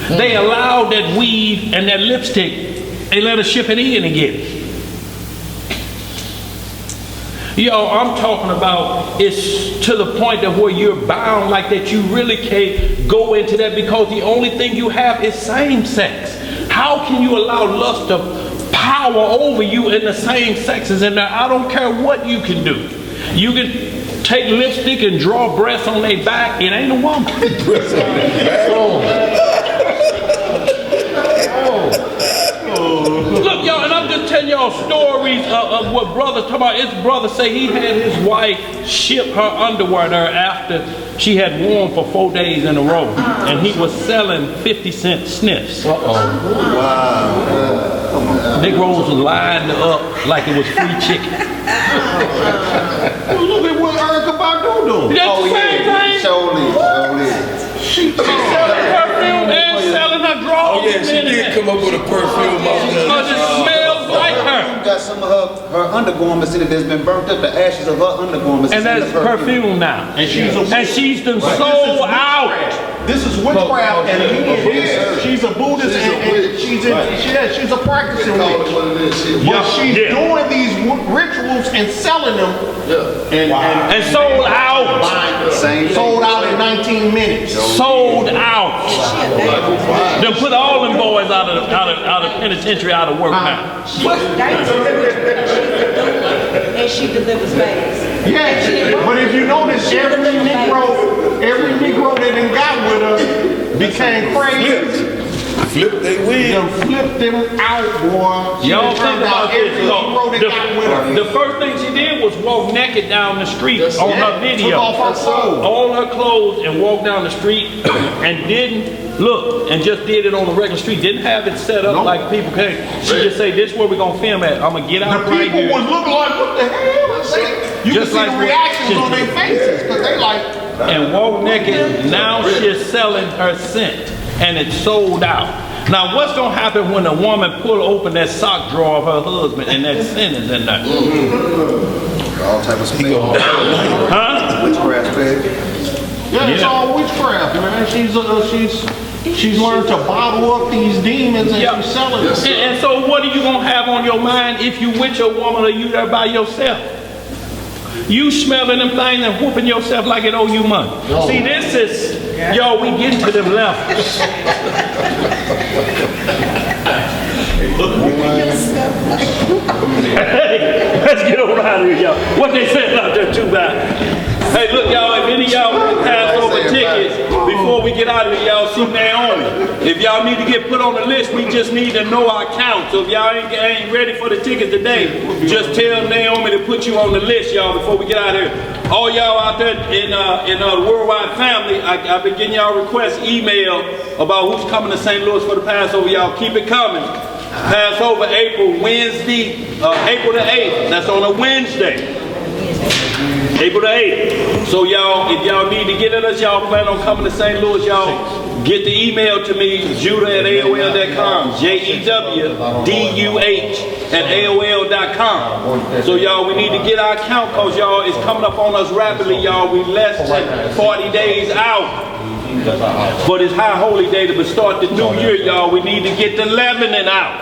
They allow that weave and that lipstick. They let us ship it in and get it. Yo, I'm talking about it's to the point of where you're bound like that. You really can't go into that because the only thing you have is same sex. How can you allow lust to power over you in the same sexes in there? I don't care what you can do. You can take lipstick and draw breasts on their back. It ain't a woman. Look, y'all, and I'm just telling y'all stories of what brothers talk about. His brother say he had his wife ship her underwear there after she had worn for 4 days in a row, and he was selling 50-cent sniffs. Negroes was lined up like it was free chicken. Well, look at what Erica Badu doing. That's the same thing. She's selling perfume and selling her drawers. Oh yeah, she did come up with a perfume. Because it smells like her. Got some of her undergarments in it that's been burnt up, the ashes of her undergarments. And that's perfume now. And she's done sold out. This is witchcraft, and she's a Buddhist, and she's a practicing witch. But she's doing these rituals and selling them, and sold out. Sold out in 19 minutes. Sold out. Then put all them boys out of penitentiary, out of work now. And she delivers babies. Yeah, but if you notice, every Negro that done got with her became crazy. Flip they wig. Flip them out, boy. Y'all think about this. The first thing she did was walk naked down the street on her video. Took off her clothes. All her clothes and walked down the street and didn't look and just did it on the regular street. Didn't have it set up like people came. She just say, this is where we're going to film at. I'm going to get out right here. The people was looking like, what the hell? You just can see the reactions on their faces because they like. And walk naked. Now she's selling her scent. And it's sold out. Now what's going to happen when a woman pull open that sock drawer of her husband and that sin is in there? All type of spell. Huh? Witchcraft, baby. Yeah, it's all witchcraft, man. She's learned to bottle up these demons and she's selling them. And so what are you going to have on your mind if you with your woman or you there by yourself? You smelling them things and whooping yourself like it owe you money. See, this is, y'all, we getting to them levels. Hey, let's get on out of here, y'all. What they saying out there too bad? Hey, look, y'all, if any of y'all want to pass over tickets before we get out of here, y'all see Naomi. If y'all need to get put on the list, we just need to know our count. So if y'all ain't ready for the ticket today, just tell Naomi to put you on the list, y'all, before we get out of here. All y'all out there in the worldwide family, I've been getting y'all requests, email about who's coming to St. Louis for the Passover. Y'all keep it coming. Passover, April the 8th. That's on a Wednesday. April the 8th. So y'all, if y'all need to get at us, y'all plan on coming to St. Louis, y'all get the email to me, judah@aol.com, JEWDUH@aol.com. So y'all, we need to get our count because y'all, it's coming up on us rapidly, y'all. We less than 40 days out for this high holy day to start the new year, y'all. We need to get the leavening out.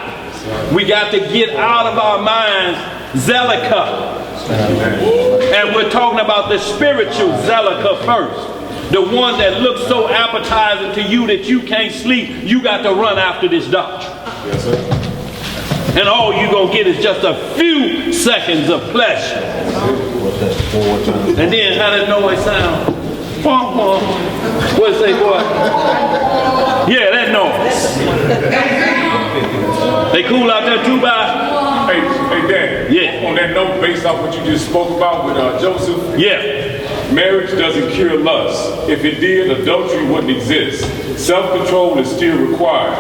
We got to get out of our minds Zelika. And we're talking about the spiritual Zelika first. The one that looks so appetizing to you that you can't sleep. You got to run after this doctrine. Yes, sir. And all you're going to get is just a few seconds of pleasure. And then how that noise sound? What's that, boy? Yeah, that noise. They cool out there too, by? Hey, Dan. Yeah. On that note, based off what you just spoke about with Joseph. Yeah. Marriage doesn't cure lust. If it did, adultery wouldn't exist. Self-control is still required.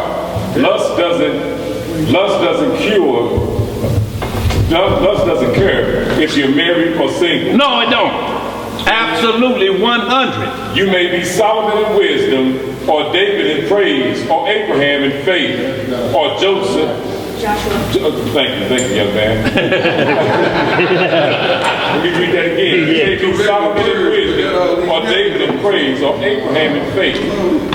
Lust doesn't care if you're married or single. No, it don't. Absolutely 100. You may be Solomon in wisdom, or David in praise, or Abraham in faith, or Joseph. Thank you, young man. Let me read that again. You may be Solomon in wisdom, or David in praise, or Abraham in faith,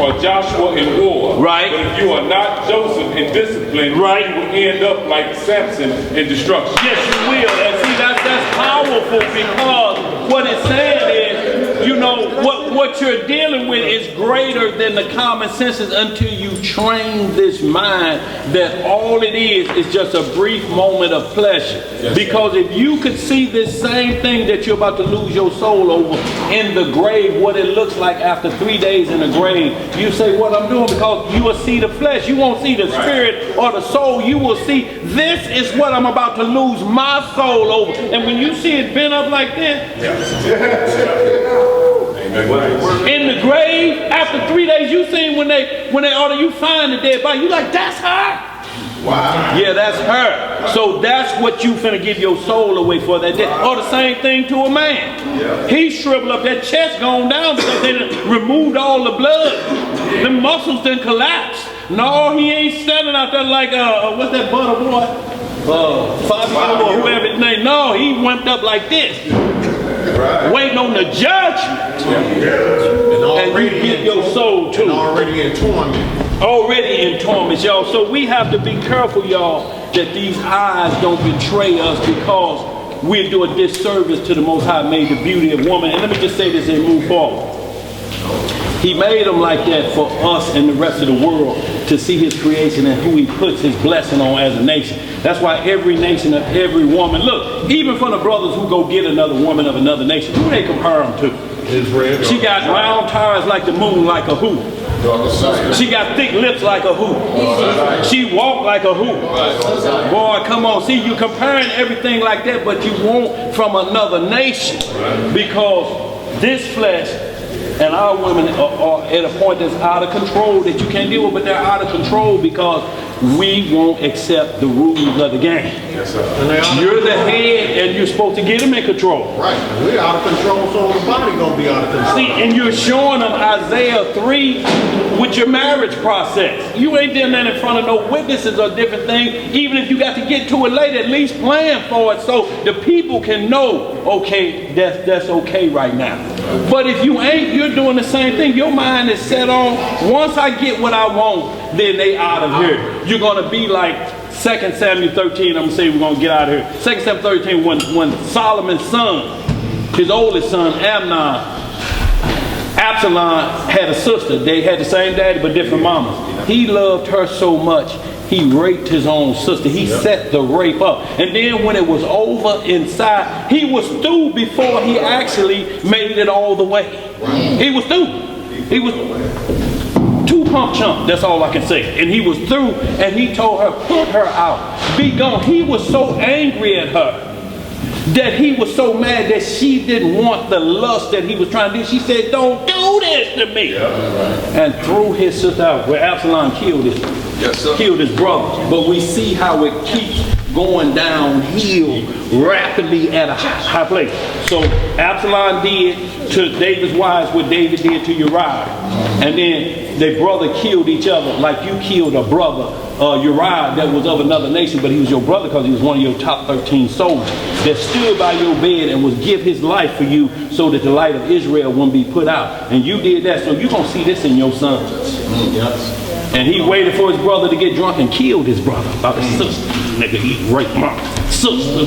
or Joshua in war. Right. But if you are not Joseph in discipline, right, you will end up like Samson in destruction. Yes, you will. And see, that's powerful because what it's saying is, you know, what you're dealing with is greater than the common senses until you train this mind that all it is just a brief moment of pleasure. Yes, because if you could see this same thing that you're about to lose your soul over in the grave, what it looks like after 3 days in the grave, you say, what I'm doing, because you will see the flesh. You won't see the spirit or the soul. You will see, this is what I'm about to lose my soul over. And when you see it bent up like this, in the grave, after 3 days, you seen when they order you find the dead body, you like, that's her. Wow. Yeah, that's her. So that's what you finna give your soul away for that day. Or the same thing to a man. Yeah. He shriveled up, that chest gone down because they removed all the blood. The muscles done collapsed. No, he ain't standing out there like, what's that butter boy? Fabio or whoever his name. No, he went up like this. waiting on the judgment. And you get your soul too. Already in torment. Already in torment, y'all. So we have to be careful, y'all, that these eyes don't betray us, because we're doing disservice to the Most High made the beauty of woman. And let me just say this and move forward. He made them like that for us and the rest of the world to see his creation and who he puts his blessing on as a nation. That's why every nation of every woman, look, even for the brothers who go get another woman of another nation, who they compare them to? Israel. She got round tires like the moon, like a hoop. She got thick lips like a hoop. She walked like a hoop. Boy, come on. See, you comparing everything like that, but you want from another nation, because this flesh and our women are at a point that's out of control that you can't deal with, but they're out of control because we won't accept the rules of the game. Yes, sir. You're the head and you're supposed to get them in control. Right. We're out of control, so the body gonna be out of control. See, and you're showing them Isaiah 3 with your marriage process. You ain't doing that in front of no witnesses or different thing. Even if you got to get to it later, at least plan for it so the people can know, okay, that's okay right now. But if you ain't, you're doing the same thing. Your mind is set on, once I get what I want, then they out of here. You're going to be like 2 Samuel 13. I'm going to say we're going to get out of here. 2 Samuel 13, when Solomon's son, his oldest son, Absalom had a sister. They had the same daddy but different mamas. He loved her so much, he raped his own sister. He set the rape up. And then when it was over inside, he was through before he actually made it all the way. He was through. He was two pump chump, that's all I can say. And he was through, and he told her, put her out, be gone. He was so angry at her that he was so mad that she didn't want the lust that he was trying to do. She said, don't do this to me. And threw his sister out, where Absalom killed his brother. But we see how it keeps going downhill rapidly at a high place. So Absalom did to David's wives what David did to Uriah. And then their brother killed each other like you killed a brother, Uriah, that was of another nation, but he was your brother because he was one of your top 13 soldiers that stood by your bed and would give his life for you so that the light of Israel wouldn't be put out. And you did that, so you're going to see this in your sons. And he waited for his brother to get drunk and killed his brother about his sister. Nigga, he raped my sister.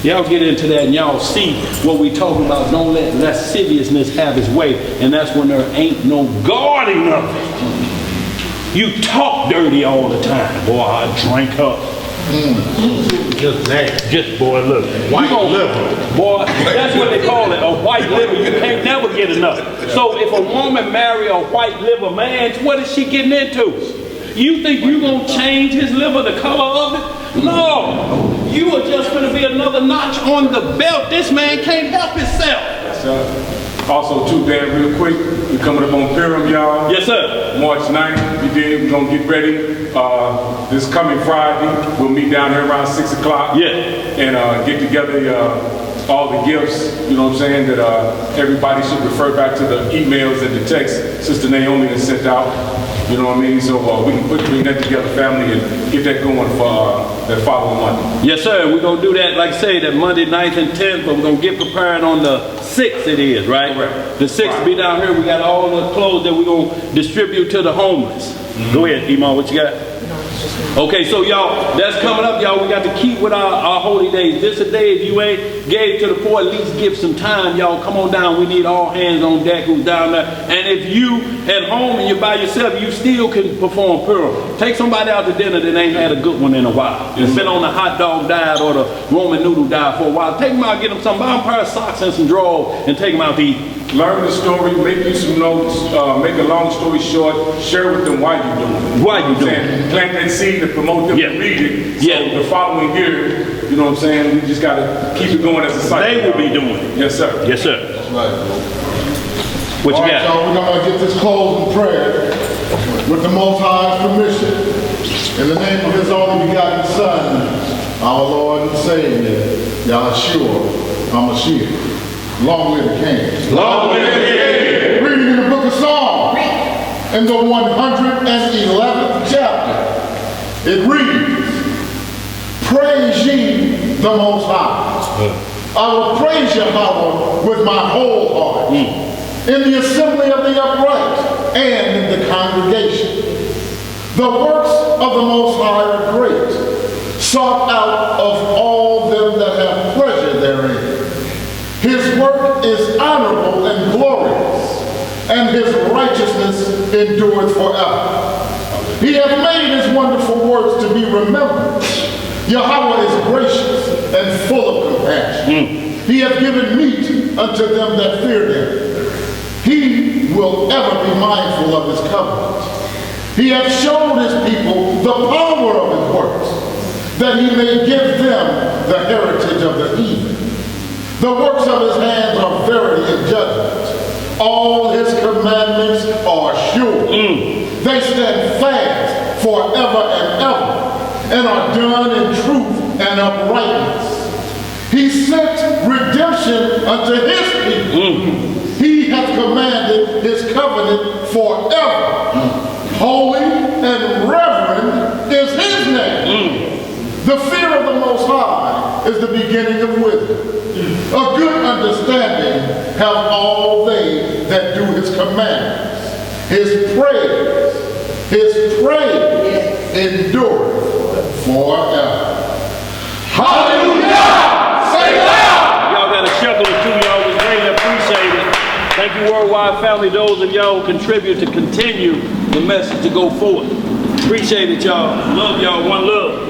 Y'all get into that and y'all see what we talking about. Don't let lasciviousness have its way. And that's when there ain't no guarding of it. You talk dirty all the time. Boy, I drank up. Just nasty. Just, boy, look. White liver. Boy, that's what they call it, a white liver. You can't never get enough. So if a woman marry a white liver man, what is she getting into? You think you gonna change his liver, the color of it? No. You are just gonna be another notch on the belt. This man can't help himself. Yes, sir. Also, too, Dan, real quick, we're coming up on Purim, y'all. Yes, sir. March 9th, we're going to get ready. This coming Friday, we'll meet down here around 6 o'clock. Yeah. And get together all the gifts, you know what I'm saying, that everybody should refer back to the emails and the text Sister Naomi has sent out. You know what I mean? So we can bring that together, family, and get that going for that following Monday. Yes, sir. We're going to do that, like I say, that Monday, 9th, and 10th, but we're going to get prepared on the 6th it is, right? Correct. The 6th will be down here. We got all the clothes that we're going to distribute to the homeless. Go ahead, Iman, what you got? Okay, so y'all, that's coming up, y'all. We got to keep with our holy days. This a day, if you ain't gave to the poor, at least give some time, y'all. Come on down. We need all hands on deck who's down there. And if you at home and you're by yourself, you still can perform Purim. Take somebody out to dinner that ain't had a good one in a while. It's been on the hot dog diet or the Roman noodle diet for a while. Take them out, get them some, buy them a pair of socks and some drawers, and take them out to eat. Learn the story, make you some notes, make a long story short, share with them why you doing it. Why you doing it? Plant that seed to promote them to read it. So the following year, you know what I'm saying, we just got to keep it going as a cycle. They will be doing it. Yes, sir. Yes, sir. That's right. What you got? So we're going to get this closed in prayer with the Most High's permission. In the name of His only begotten Son, our Lord and Savior, Yahshua HaMashiach. Long live the King. Long live the King. Reading in the book of Psalms, in the 111th chapter, it reads, Praise ye the Most High. I will praise Yahweh with my whole heart, in the assembly of the upright and in the congregation. The works of the Most High are great, sought out of all them that have pleasure therein. His work is honorable and glorious, and his righteousness endureth forever. He hath made his wonderful works to be remembered. Yahweh is gracious and full of compassion. He hath given meat unto them that fear him. He will ever be mindful of his covenant. He hath showed his people the power of his works, that he may give them the heritage of the heathen. The works of his hands are verity and judgment. All his commandments are sure. They stand fast forever and ever, and are done in truth and uprightness. He sent redemption unto his people. He hath commanded his covenant forever. Holy and reverend is his name. The fear of the Most High is the beginning of wisdom. A good understanding have all they that do his commandments. His praise endureth forever. Hallelujah! Say loud! Y'all got a shekel or two, y'all was greatly appreciated. Thank you, Worldwide Family, those of y'all who contribute to continue the message to go forward. Appreciate it, y'all. Love y'all. One love.